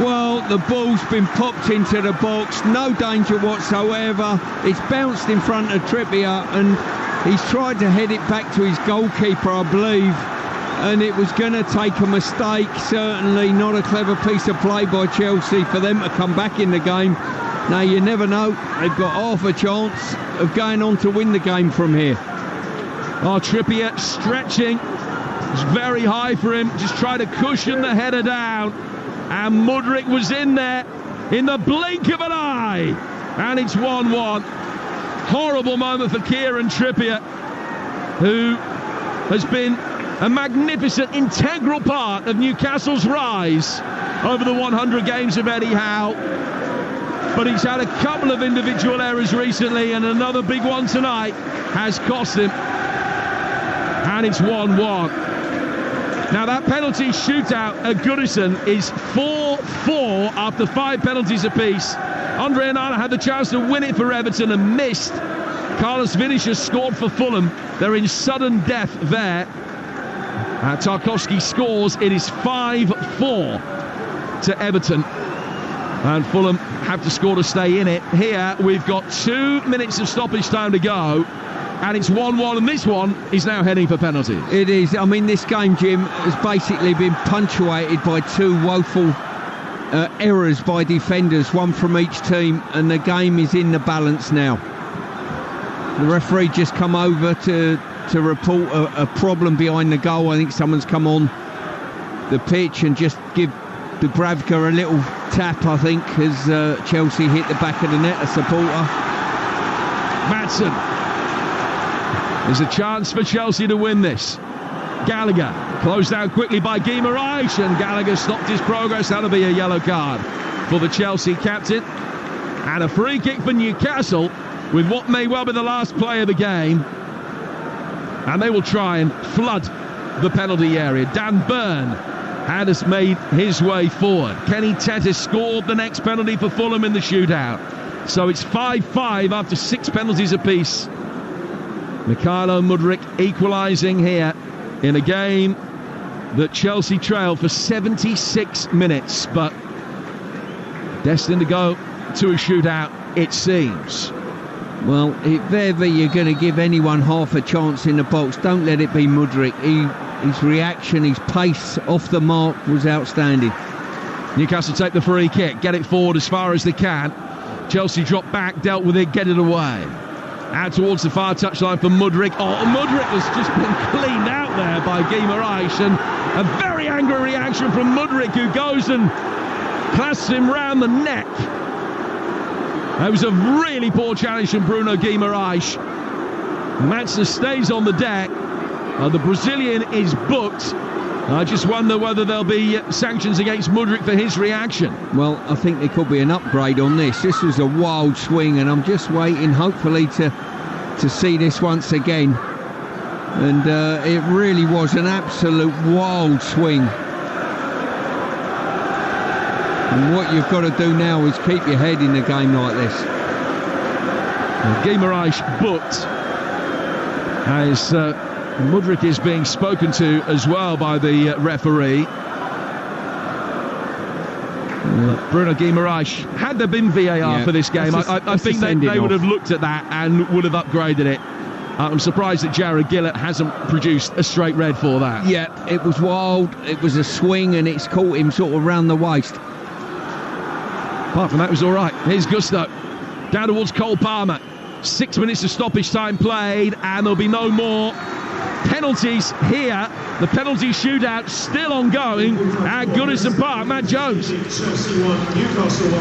Well, the ball's been popped into the box, no danger whatsoever. It's bounced in front of Trippier, and he's tried to head it back to his goalkeeper, I believe, and it was going to take a mistake. Certainly not a clever piece of play by Chelsea for them to come back in the game. Now, you never know, they've got half a chance of going on to win the game from here. Oh, Trippier stretching. It's very high for him, just trying to cushion the header down, and Mudryk was in there in the blink of an eye, and it's 1-1. Horrible moment for Kieran Trippier, who has been a magnificent, integral part of Newcastle's rise over the 100 games of Eddie Howe, but he's had a couple of individual errors recently, and another big one tonight has cost him, and it's 1-1. Now, that penalty shootout at Goodison is 4-4 after 5 penalties apiece. Andre Onana had the chance to win it for Everton and missed. Carlos Vinicius scored for Fulham. They're in sudden death there. Tarkowski scores. It is 5-4 to Everton. And Fulham have to score to stay in it. Here, we've got 2 minutes of stoppage time to go. And it's 1-1, and this one is now heading for penalties. It is. I mean, this game, Jim, has basically been punctuated by 2 woeful errors by defenders, one from each team, and the game is in the balance now. The referee just come over to report a problem behind the goal. I think someone's come on the pitch and just give Dubravka a little tap, I think, as Chelsea hit the back of the net, a supporter. Maatsen. There's a chance for Chelsea to win this. Gallagher closed down quickly by Guimaraes, and Gallagher stopped his progress. That'll be a yellow card for the Chelsea captain. And a free kick for Newcastle with what may well be the last play of the game. And they will try and flood the penalty area. Dan Burn has made his way forward. Kenny Tete scored the next penalty for Fulham in the shootout. So it's 5-5 after 6 penalties apiece. Mykhailo Mudryk equalising here in a game that Chelsea trailed for 76 minutes, but destined to go to a shootout, it seems. Well, if ever you're going to give anyone half a chance in the box, don't let it be Mudryk. His reaction, his pace off the mark was outstanding. Newcastle take the free kick, get it forward as far as they can. Chelsea drop back, dealt with it, get it away. Out towards the far touchline for Mudryk. Oh, Mudryk has just been cleaned out there by Guimaraes, and a very angry reaction from Mudryk, who goes and clasps him round the neck. That was a really poor challenge from Bruno Guimaraes. Maatsen stays on the deck. The Brazilian is booked. I just wonder whether there'll be sanctions against Mudryk for his reaction. Well, I think there could be an upgrade on this. This was a wild swing, and I'm just waiting, hopefully, to to see this once again. And it really was an absolute wild swing. And what you've got to do now is keep your head in a game like this. Guimaraes booked as Mudryk is being spoken to as well by the referee. Bruno Guimaraes, had there been VAR for this game, I think they would have looked at that and would have upgraded it. I'm surprised that Jared Gillett hasn't produced a straight red for that. Yeah, it was wild, it was a swing, and it's caught him sort of round the waist. Apart from that, it was all right. Here's Gusto, down towards Cole Palmer. 6 minutes of stoppage time played, and there'll be no more penalties here. The penalty shootout still ongoing at Goodison Park. Matt Jones.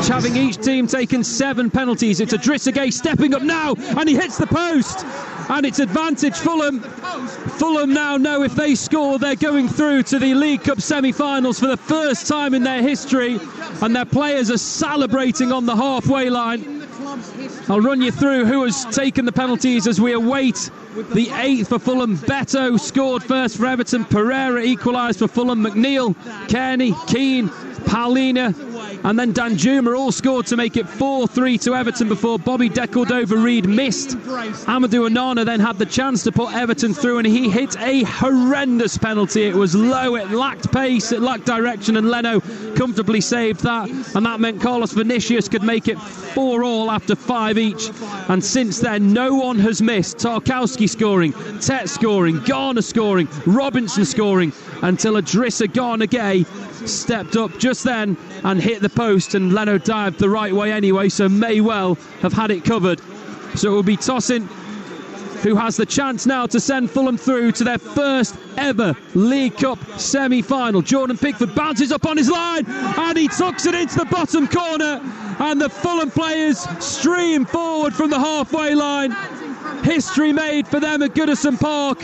Having each team taken 7 penalties. It's Adrissagay stepping up now, and he hits the post. And it's advantage Fulham. Fulham now know if they score, they're going through to the League Cup semi-finals for the first time in their history. And their players are celebrating on the halfway line. I'll run you through who has taken the penalties as we await the 8th for Fulham. Beto scored first for Everton. Pereira equalised for Fulham. McNeil, Kearney, Keane, Paulina, and then Danjuma all scored to make it 4-3 to Everton before Bobby Decordova-Reid missed. Amadou Onana then had the chance to put Everton through, and he hit a horrendous penalty. It was low, it lacked pace, it lacked direction, and Leno comfortably saved that, and that meant Carlos Vinicius could make it 4-4 after 5 each. And since then, no one has missed. Tarkowski scoring, Tet scoring, Garner scoring, Robinson scoring, until Idrissa Gana Gueye stepped up just then and hit the post, and Leno dived the right way anyway, so may well have had it covered. So it will be Tosin who has the chance now to send Fulham through to their first ever League Cup semi-final. Jordan Pickford bounces up on his line and he tucks it into the bottom corner, and the Fulham players stream forward from the halfway line. History made for them at Goodison Park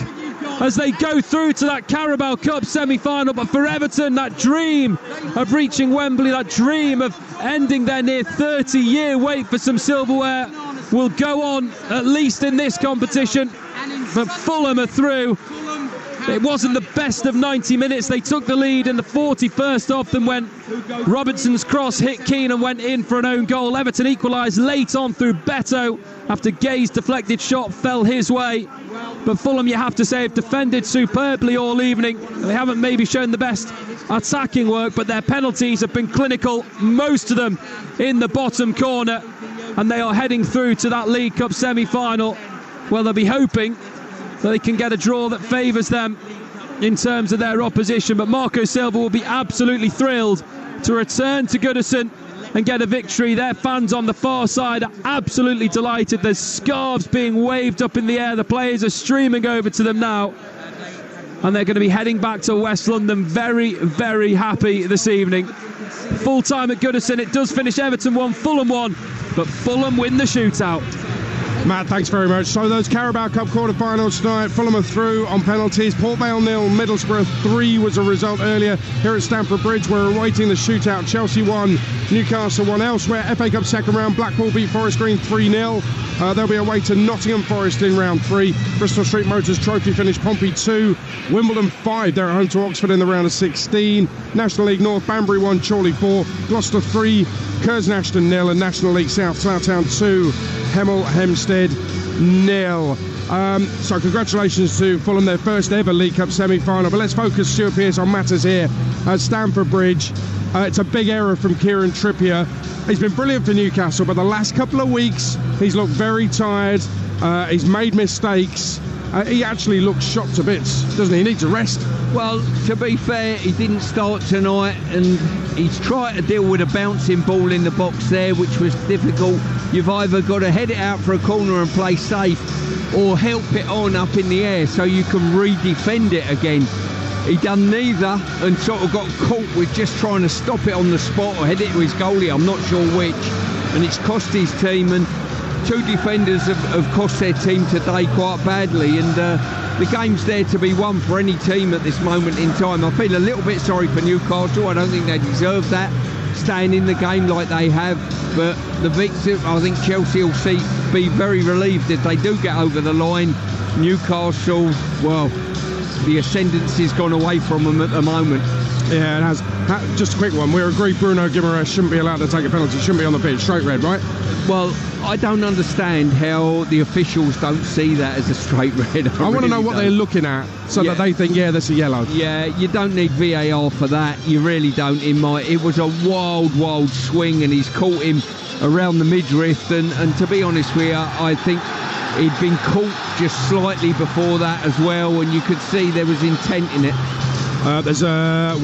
as they go through to that Carabao Cup semi-final. But for Everton, that dream of reaching Wembley, that dream of ending their near 30-year wait for some silverware will go on, at least in this competition. But Fulham are through. It wasn't the best of 90 minutes. They took the lead in the 41st off them when Robertson's cross hit Keane and went in for an own goal. Everton equalised late on through Beto after Gay's deflected shot fell his way. But Fulham, you have to say, have defended superbly all evening. They haven't maybe shown the best attacking work, but their penalties have been clinical, most of them in the bottom corner. And they are heading through to that League Cup semi-final. Well, they'll be hoping that they can get a draw that favours them in terms of their opposition. But Marco Silva will be absolutely thrilled to return to Goodison and get a victory. Their fans on the far side are absolutely delighted. There's scarves being waved up in the air. The players are streaming over to them now. And they're going to be heading back to West London very, very happy this evening. Full time at Goodison. It does finish Everton 1, Fulham 1, but Fulham win the shootout. Matt, thanks very much. So those Carabao Cup quarter-finals tonight, Fulham are through on penalties. Port Vale 0, Middlesbrough 3 was a result earlier. Here at Stamford Bridge, we're awaiting the shootout. Chelsea 1, Newcastle 1. Elsewhere, FA Cup second round, Blackpool beat Forest Green 3-0. They'll be away to Nottingham Forest in round 3. Bristol Street Motors Trophy finished Pompey 2, Wimbledon 5. They're at home to Oxford in the round of 16. National League North, Banbury 1, Chorley 4, Gloucester 3, Curzon Ashton 0, and National League South, Slough 2, Hemel Hempstead 0. So congratulations to Fulham, their first ever League Cup semi-final. But let's focus, Stuart Pearce, on matters here at Stamford Bridge. It's a big error from Kieran Trippier. He's been brilliant for Newcastle, but the last couple of weeks he's looked very tired. He's made mistakes. He actually looks shot to bits, doesn't he? He needs a rest. Well, to be fair, he didn't start tonight, and he's tried to deal with a bouncing ball in the box there, which was difficult. You've either got to head it out for a corner and play safe, or help it on up in the air so you can re-defend it again. He done neither and sort of got caught with just trying to stop it on the spot or head it to his goalie, I'm not sure which, and it's cost his team. And 2 defenders have cost their team today quite badly, and the game's there to be won for any team at this moment in time. I feel a little bit sorry for Newcastle. I don't think they deserve that. staying in the game like they have. But the victim, I think Chelsea will be very relieved if they do get over the line. Newcastle, well, the ascendancy's gone away from them at the moment. Yeah, it has. Just a quick one. We agree Bruno Guimaraes shouldn't be allowed to take a penalty, shouldn't be on the pitch. Straight red, right? Well, I don't understand how the officials don't see that as a straight red. I want to know what they're looking at so that they think, yeah, that's a yellow. Yeah, you don't need VAR for that. You really don't. It was a wild swing, and he's caught him around the midriff. And to be honest with you, I think he'd been caught just slightly before that as well, and you could see there was intent in it. There's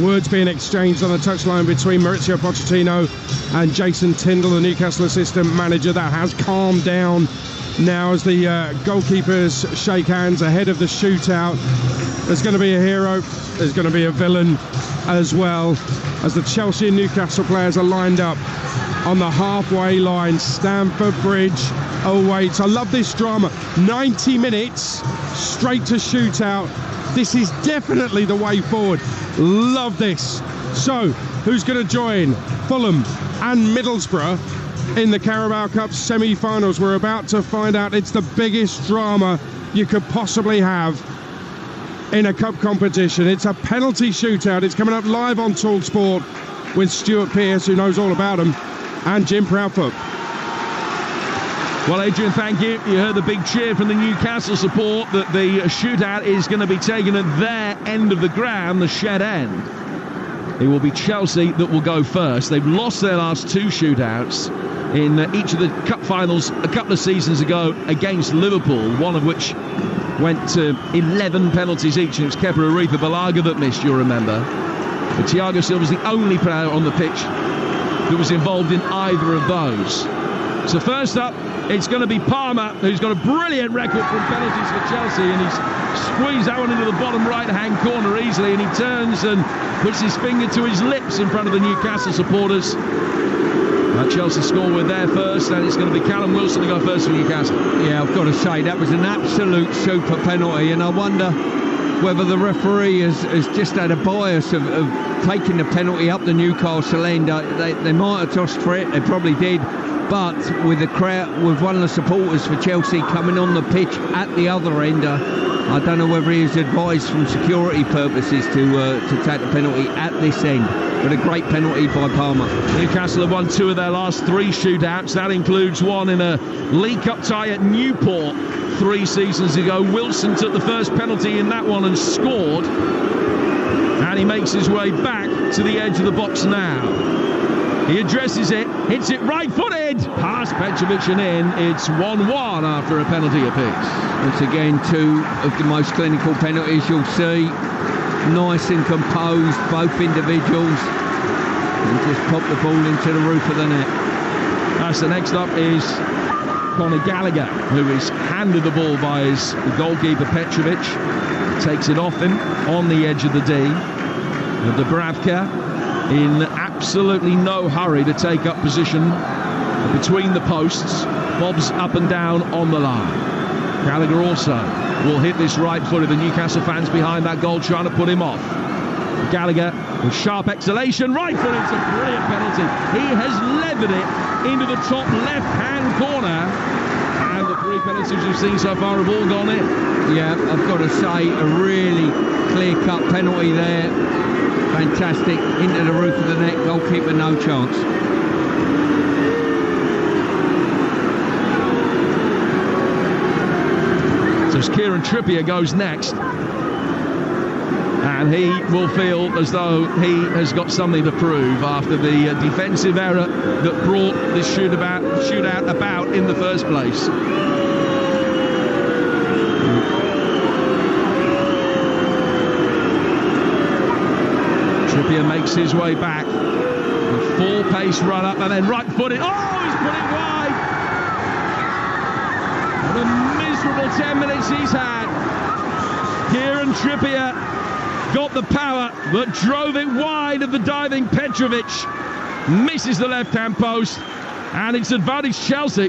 words being exchanged on the touchline between Maurizio Pochettino and Jason Tindall, the Newcastle assistant manager. That has calmed down now as the goalkeepers shake hands ahead of the shootout. There's going to be a hero, there's going to be a villain as well, as the Chelsea and Newcastle players are lined up on the halfway line. Stamford Bridge awaits. I love this drama. 90 minutes straight to shootout. This is definitely the way forward. Love this. So, who's going to join Fulham and Middlesbrough in the Carabao Cup semi-finals? We're about to find out. It's the biggest drama you could possibly have in a cup competition. It's a penalty shootout. It's coming up live on Talksport with Stuart Pearce, who knows all about them, and Jim Proudfoot. Well, Adrian, thank you. You heard the big cheer from the Newcastle support that the shootout is going to be taken at their end of the ground, the shed end. It will be Chelsea that will go first. They've lost their last two shootouts in each of the cup finals a couple of seasons ago against Liverpool, one of which went to 11 penalties each, and it was Kepa Arrizabalaga that missed, you'll remember. But Thiago Silva's the only player on the pitch that was involved in either of those. So first up, it's going to be Palmer, who's got a brilliant record from penalties for Chelsea, and he's squeezed that one into the bottom right-hand corner easily, and he turns and puts his finger to his lips in front of the Newcastle supporters. Chelsea score with their first, and it's going to be Callum Wilson to go first for Newcastle. Yeah, I've got to say, that was an absolute super penalty, and I wonder whether the referee has just had a bias of taking the penalty up the Newcastle end. They might have tossed for it, they probably did. But with the crowd, with one of the supporters for Chelsea coming on the pitch at the other end, I don't know whether he was advised from security purposes to take the penalty at this end. But a great penalty by Palmer. Newcastle have won two of their last three shootouts. That includes one in a League Cup tie at Newport 3 seasons ago. Wilson took the first penalty in that one and scored. And he makes his way back to the edge of the box now. He addresses it, hits it right-footed, past Petrovic and in. It's 1-1 after a penalty apiece. It's again two of the most clinical penalties you'll see. Nice and composed, both individuals, and just pop the ball into the roof of the net. So next up is Conor Gallagher, who is handed the ball by his goalkeeper Petrovic. Takes it off him on the edge of the D. Dubravka in absolutely no hurry to take up position between the posts, bobs up and down on the line. Gallagher also will hit this right-footed. The Newcastle fans behind that goal trying to put him off. Gallagher with sharp exhalation, right-footed. It's a brilliant penalty. He has levered it into the top left-hand corner, and the 3 penalties we've seen so far have all gone in. Yeah, I've got to say, a really clear-cut penalty there. Fantastic, into the roof of the net, goalkeeper no chance. So as Kieran Trippier goes next, and he will feel as though he has got something to prove after the defensive error that brought this shootout about in the first place. Trippier makes his way back. A full pace run up and then right-footed. Oh, he's put it wide. What a miserable 10 minutes he's had. Kieran Trippier got the power but drove it wide of the diving Petrovic. Misses the left-hand post, and it's advantage Chelsea.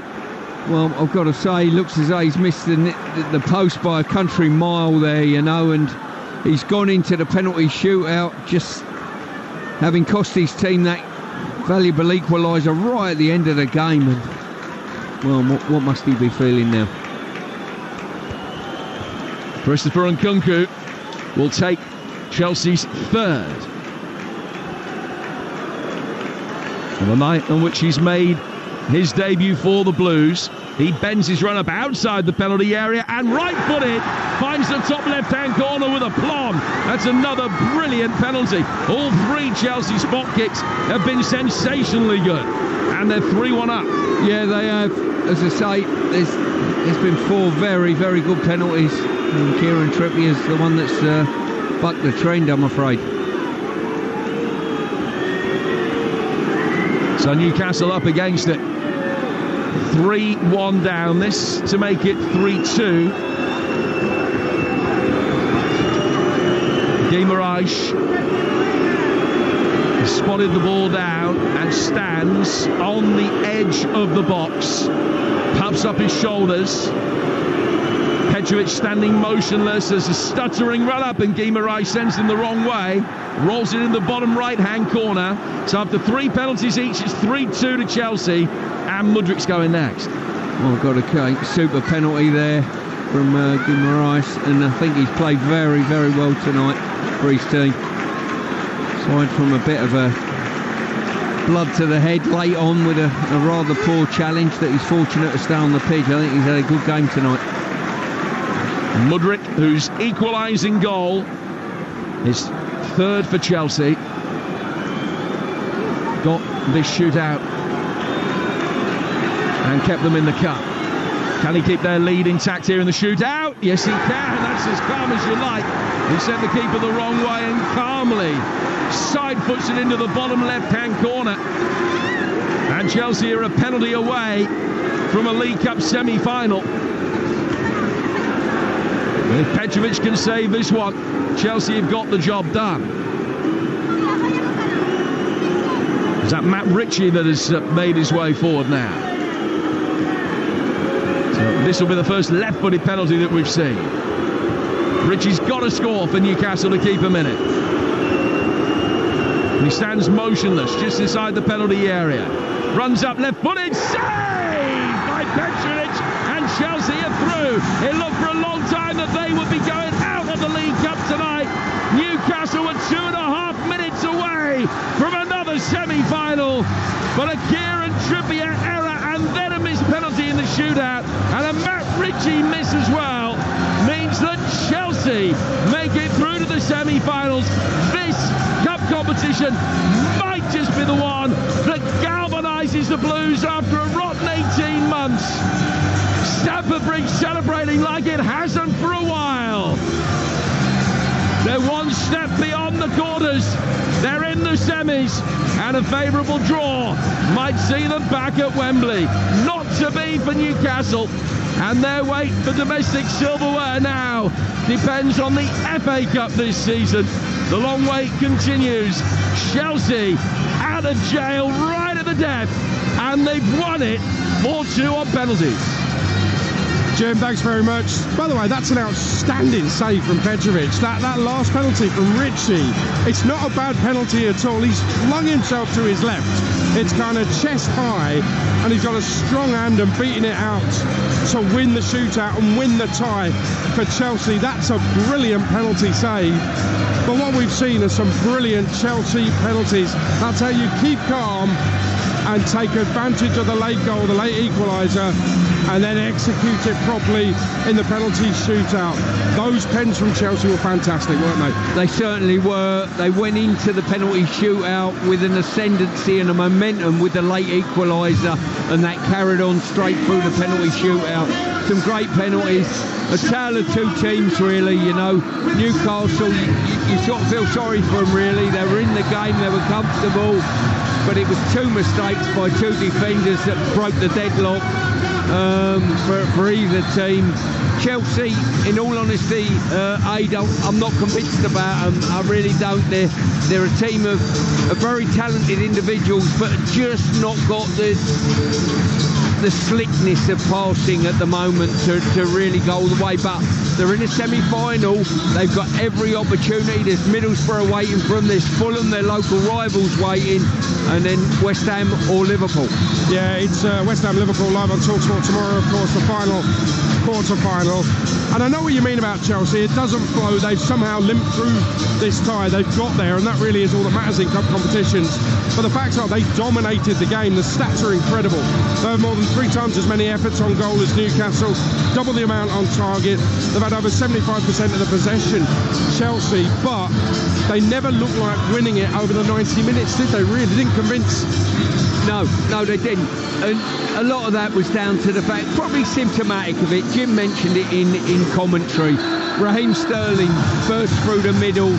Well, I've got to say, looks as though he's missed the post by a country mile there, you know, and he's gone into the penalty shootout just having cost his team that valuable equaliser right at the end of the game. And, well, what must he be feeling now? Christopher Nkunku will take Chelsea's third. On the night on which he's made his debut for the Blues, he bends his run up outside the penalty area and right-footed finds the top left-hand corner with aplomb. That's another brilliant penalty. All three Chelsea spot kicks have been sensationally good, and they're 3-1 up. Yeah, they have. As I say, there's been 4 very, very good penalties. And Kieran Trippier's the one that's bucked the trend, I'm afraid. So Newcastle up against it. 3-1 down, this to make it 3-2. Guimaraes has spotted the ball down and stands on the edge of the box. Puffs up his shoulders. Petrovic standing motionless as a stuttering run-up, and Guimaraes sends him the wrong way. Rolls it in the bottom right-hand corner. So after 3 penalties each, it's 3-2 to Chelsea, and Mudrik's going next. Well, got a super penalty there from Guimaraes, and I think he's played very, very well tonight for his team. Aside from a bit of a blood to the head late on with a rather poor challenge, that he's fortunate to stay on the pitch. I think he's had a good game tonight. Mudryk, whose equalising goal is third for Chelsea, got this shootout and kept them in the cup. Can he keep their lead intact here in the shootout? Yes, he can. That's as calm as you like. He sent the keeper the wrong way and calmly side foots it into the bottom left-hand corner. And Chelsea are a penalty away from a League Cup semi-final. If Petrovic can save this one, Chelsea have got the job done. Is that Matt Ritchie that has made his way forward now? So this will be the first left-footed penalty that we've seen. Ritchie's got to score for Newcastle to keep him in it. And he stands motionless just inside the penalty area. Runs up left-footed, saved by Petrovic, and Chelsea are through. It looked for a long time that they would be going out of the League Cup tonight. Newcastle were 2.5 minutes away from another semi-final, but a Kieran Trippier error and then a missed penalty in the shootout and a Matt Ritchie miss as well means that Chelsea make it through to the semi-finals. This cup competition might just be the one that galvanises the Blues after a rotten 18 months. Stamford Bridge celebrating like it hasn't for a while. They're one step beyond the quarters. They're in the semis, and a favourable draw might see them back at Wembley. Not to be for Newcastle, and their wait for domestic silverware now depends on the FA Cup this season. The long wait continues. Chelsea out of jail right at the death, and they've won it 4-2 on penalties. Jim, thanks very much. By the way, that's an outstanding save from Petrovic. That last penalty from Ritchie, it's not a bad penalty at all. He's flung himself to his left. It's kind of chest high, and he's got a strong hand and beating it out to win the shootout and win the tie for Chelsea. That's a brilliant penalty save. But what we've seen are some brilliant Chelsea penalties. That's how you keep calm and take advantage of the late goal, the late equaliser, and then execute it properly in the penalty shootout. Those pens from Chelsea were fantastic, weren't they? They certainly were. They went into the penalty shootout with an ascendancy and a momentum with the late equaliser, and that carried on straight through the penalty shootout. Some great penalties. A tale of two teams, really, you know. Newcastle, you sort of feel sorry for them, really. They were in the game, they were comfortable, but it was 2 mistakes by 2 defenders that broke the deadlock for either team. Chelsea, in all honesty, I'm not convinced about them. I really don't. They're a team of very talented individuals, but just not got the the slickness of passing at the moment to really go all the way, but they're in a semi-final. They've got every opportunity. There's Middlesbrough waiting for them, there's Fulham, their local rivals, waiting, and then West Ham or Liverpool. Yeah, it's West Ham Liverpool live on Talksport tomorrow, of course, the final quarter-final. And I know what you mean about Chelsea. It doesn't flow. They've somehow limped through this tie. They've got there, and that really is all that matters in cup competitions. But the facts are they dominated the game. The stats are incredible. They have more than 3 times as many efforts on goal as Newcastle, double the amount on target. They've had over 75% of the possession, Chelsea, but they never looked like winning it over the 90 minutes, did they? Really didn't convince. No, they didn't. And a lot of that was down to the fact, probably symptomatic of it, Jim mentioned it in commentary. Raheem Sterling burst through the middle.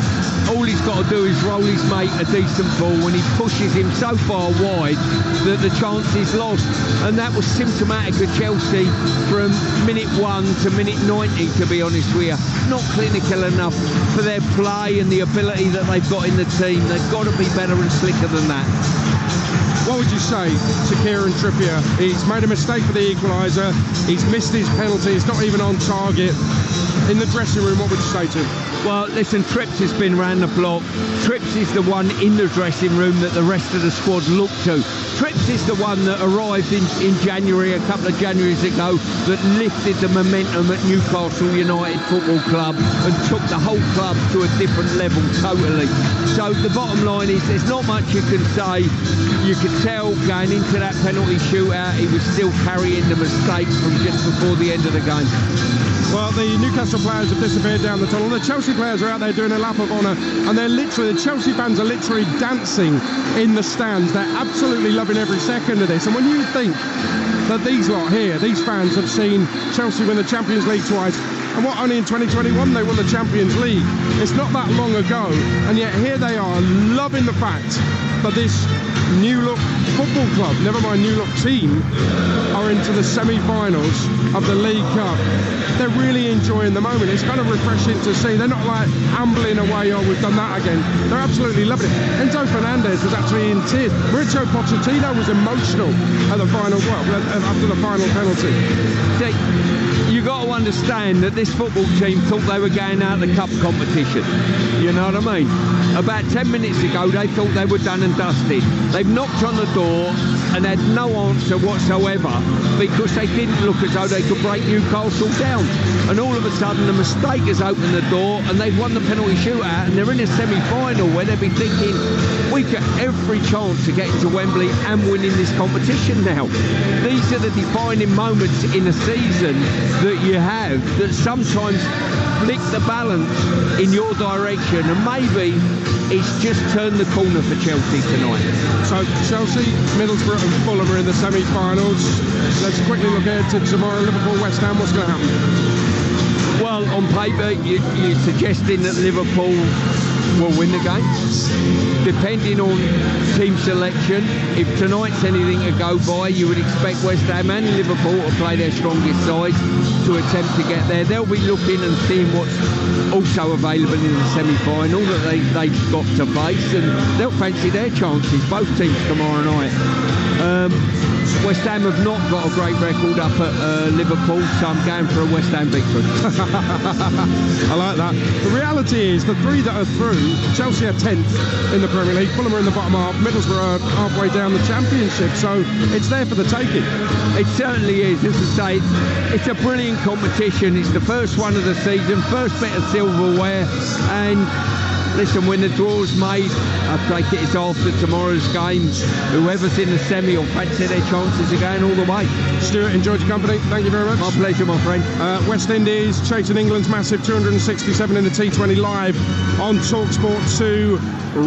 All he's got to do is roll his mate a decent ball, and he pushes him so far wide that the chance is lost. And that was symptomatic of Chelsea from minute 1 to minute 90, to be honest with you. Not clinical enough for their play and the ability that they've got in the team. They've got to be better and slicker than that. What would you say to Kieran Trippier? He's made a mistake for the equaliser. He's missed his penalty. He's not even on target. In the dressing room, what would you say to him? Well, listen, Trips has been round the block. Trips is the one in the dressing room that the rest of the squad look to. Trips is the one that arrived in January, a couple of Januaries ago, that lifted the momentum at Newcastle United Football Club and took the whole club to a different level totally. So the bottom line is there's not much you can say. You could tell going into that penalty shootout he was still carrying the mistakes from just before the end of the game. Well, the Newcastle players have disappeared down the tunnel. The Chelsea players are out there doing a lap of honour, and the Chelsea fans are literally dancing in the stands. They're absolutely loving every second of this. And when you think that these lot here, these fans have seen Chelsea win the Champions League twice, and what, only in 2021 they won the Champions League. It's not that long ago, and yet here they are loving the fact that this New Look football club, never mind New Look team, are into the semi-finals of the League Cup. They're really enjoying the moment. It's kind of refreshing to see. They're not like ambling away, oh, we've done that again. They're absolutely loving it. Enzo Fernandez was actually in tears. Mauricio Pochettino was emotional at the final, after the final penalty. You got to understand that this football team thought they were going out of the cup competition. You know what I mean? About 10 minutes ago, they thought they were done and dusted. They've knocked on the door and had no answer whatsoever because they didn't look as though they could break Newcastle down. And all of a sudden, the mistake has opened the door and they've won the penalty shootout, and they're in a semi-final where they'll be thinking, we've got every chance to get into Wembley and winning this competition now. These are the defining moments in a season that you have that sometimes flick the balance in your direction, and maybe it's just turned the corner for Chelsea tonight. So Chelsea, Middlesbrough and Fulham are in the semi-finals. Let's quickly look ahead to tomorrow, Liverpool, West Ham. What's going to happen? Well, on paper, you're suggesting that Liverpool will win the game. Depending on team selection, if tonight's anything to go by, you would expect West Ham and Liverpool to play their strongest sides to attempt to get there. They'll be looking and seeing what's also available in the semi-final that they've got to face, and they'll fancy their chances, both teams tomorrow night. West Ham have not got a great record up at Liverpool, so I'm going for a West Ham victory. I like that. The reality is the 3 that are through, Chelsea are 10th in the Premier League, Fulham are in the bottom half, Middlesbrough are halfway down the Championship, so it's there for the taking. It certainly is. As I say, it's a brilliant competition. It's the first one of the season, first bit of silverware, and listen, when the draw's made, I take it it's after tomorrow's game. Whoever's in the semi will fancy their chances of going all the way. Stuart, enjoyed your company. Thank you very much. My pleasure, my friend. West Indies chasing England's massive 267 in the T20 live on Talksport 2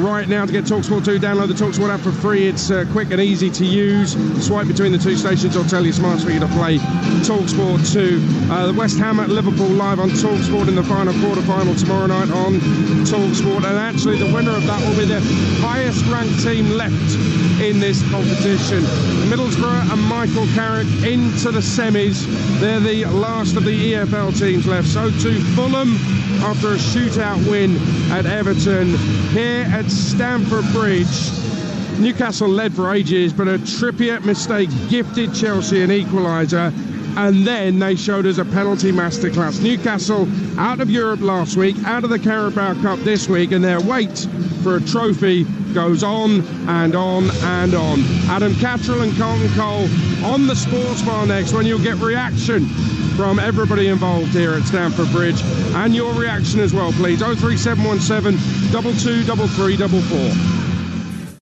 right now. To get Talksport 2, download the Talksport app for free. It's quick and easy to use. Swipe between the 2 stations or tell your smart speaker to play Talksport 2. The West Ham at Liverpool live on Talksport in the final quarter-final tomorrow night on Talksport. And actually the winner of that will be the highest ranked team left in this competition. Middlesbrough and Michael Carrick into the semis. They're the last of the EFL teams left. So too Fulham after a shootout win at Everton. Here at Stamford Bridge, Newcastle led for ages, but a Trippier mistake gifted Chelsea an equaliser, and then they showed us a penalty masterclass. Newcastle out of Europe last week, out of the Carabao Cup this week, and their wait for a trophy goes on and on and on. Adam Cattrall and Carlton Cole on the Sports Bar next, when you'll get reaction from everybody involved here at Stamford Bridge, and your reaction as well, please. 03717 223344.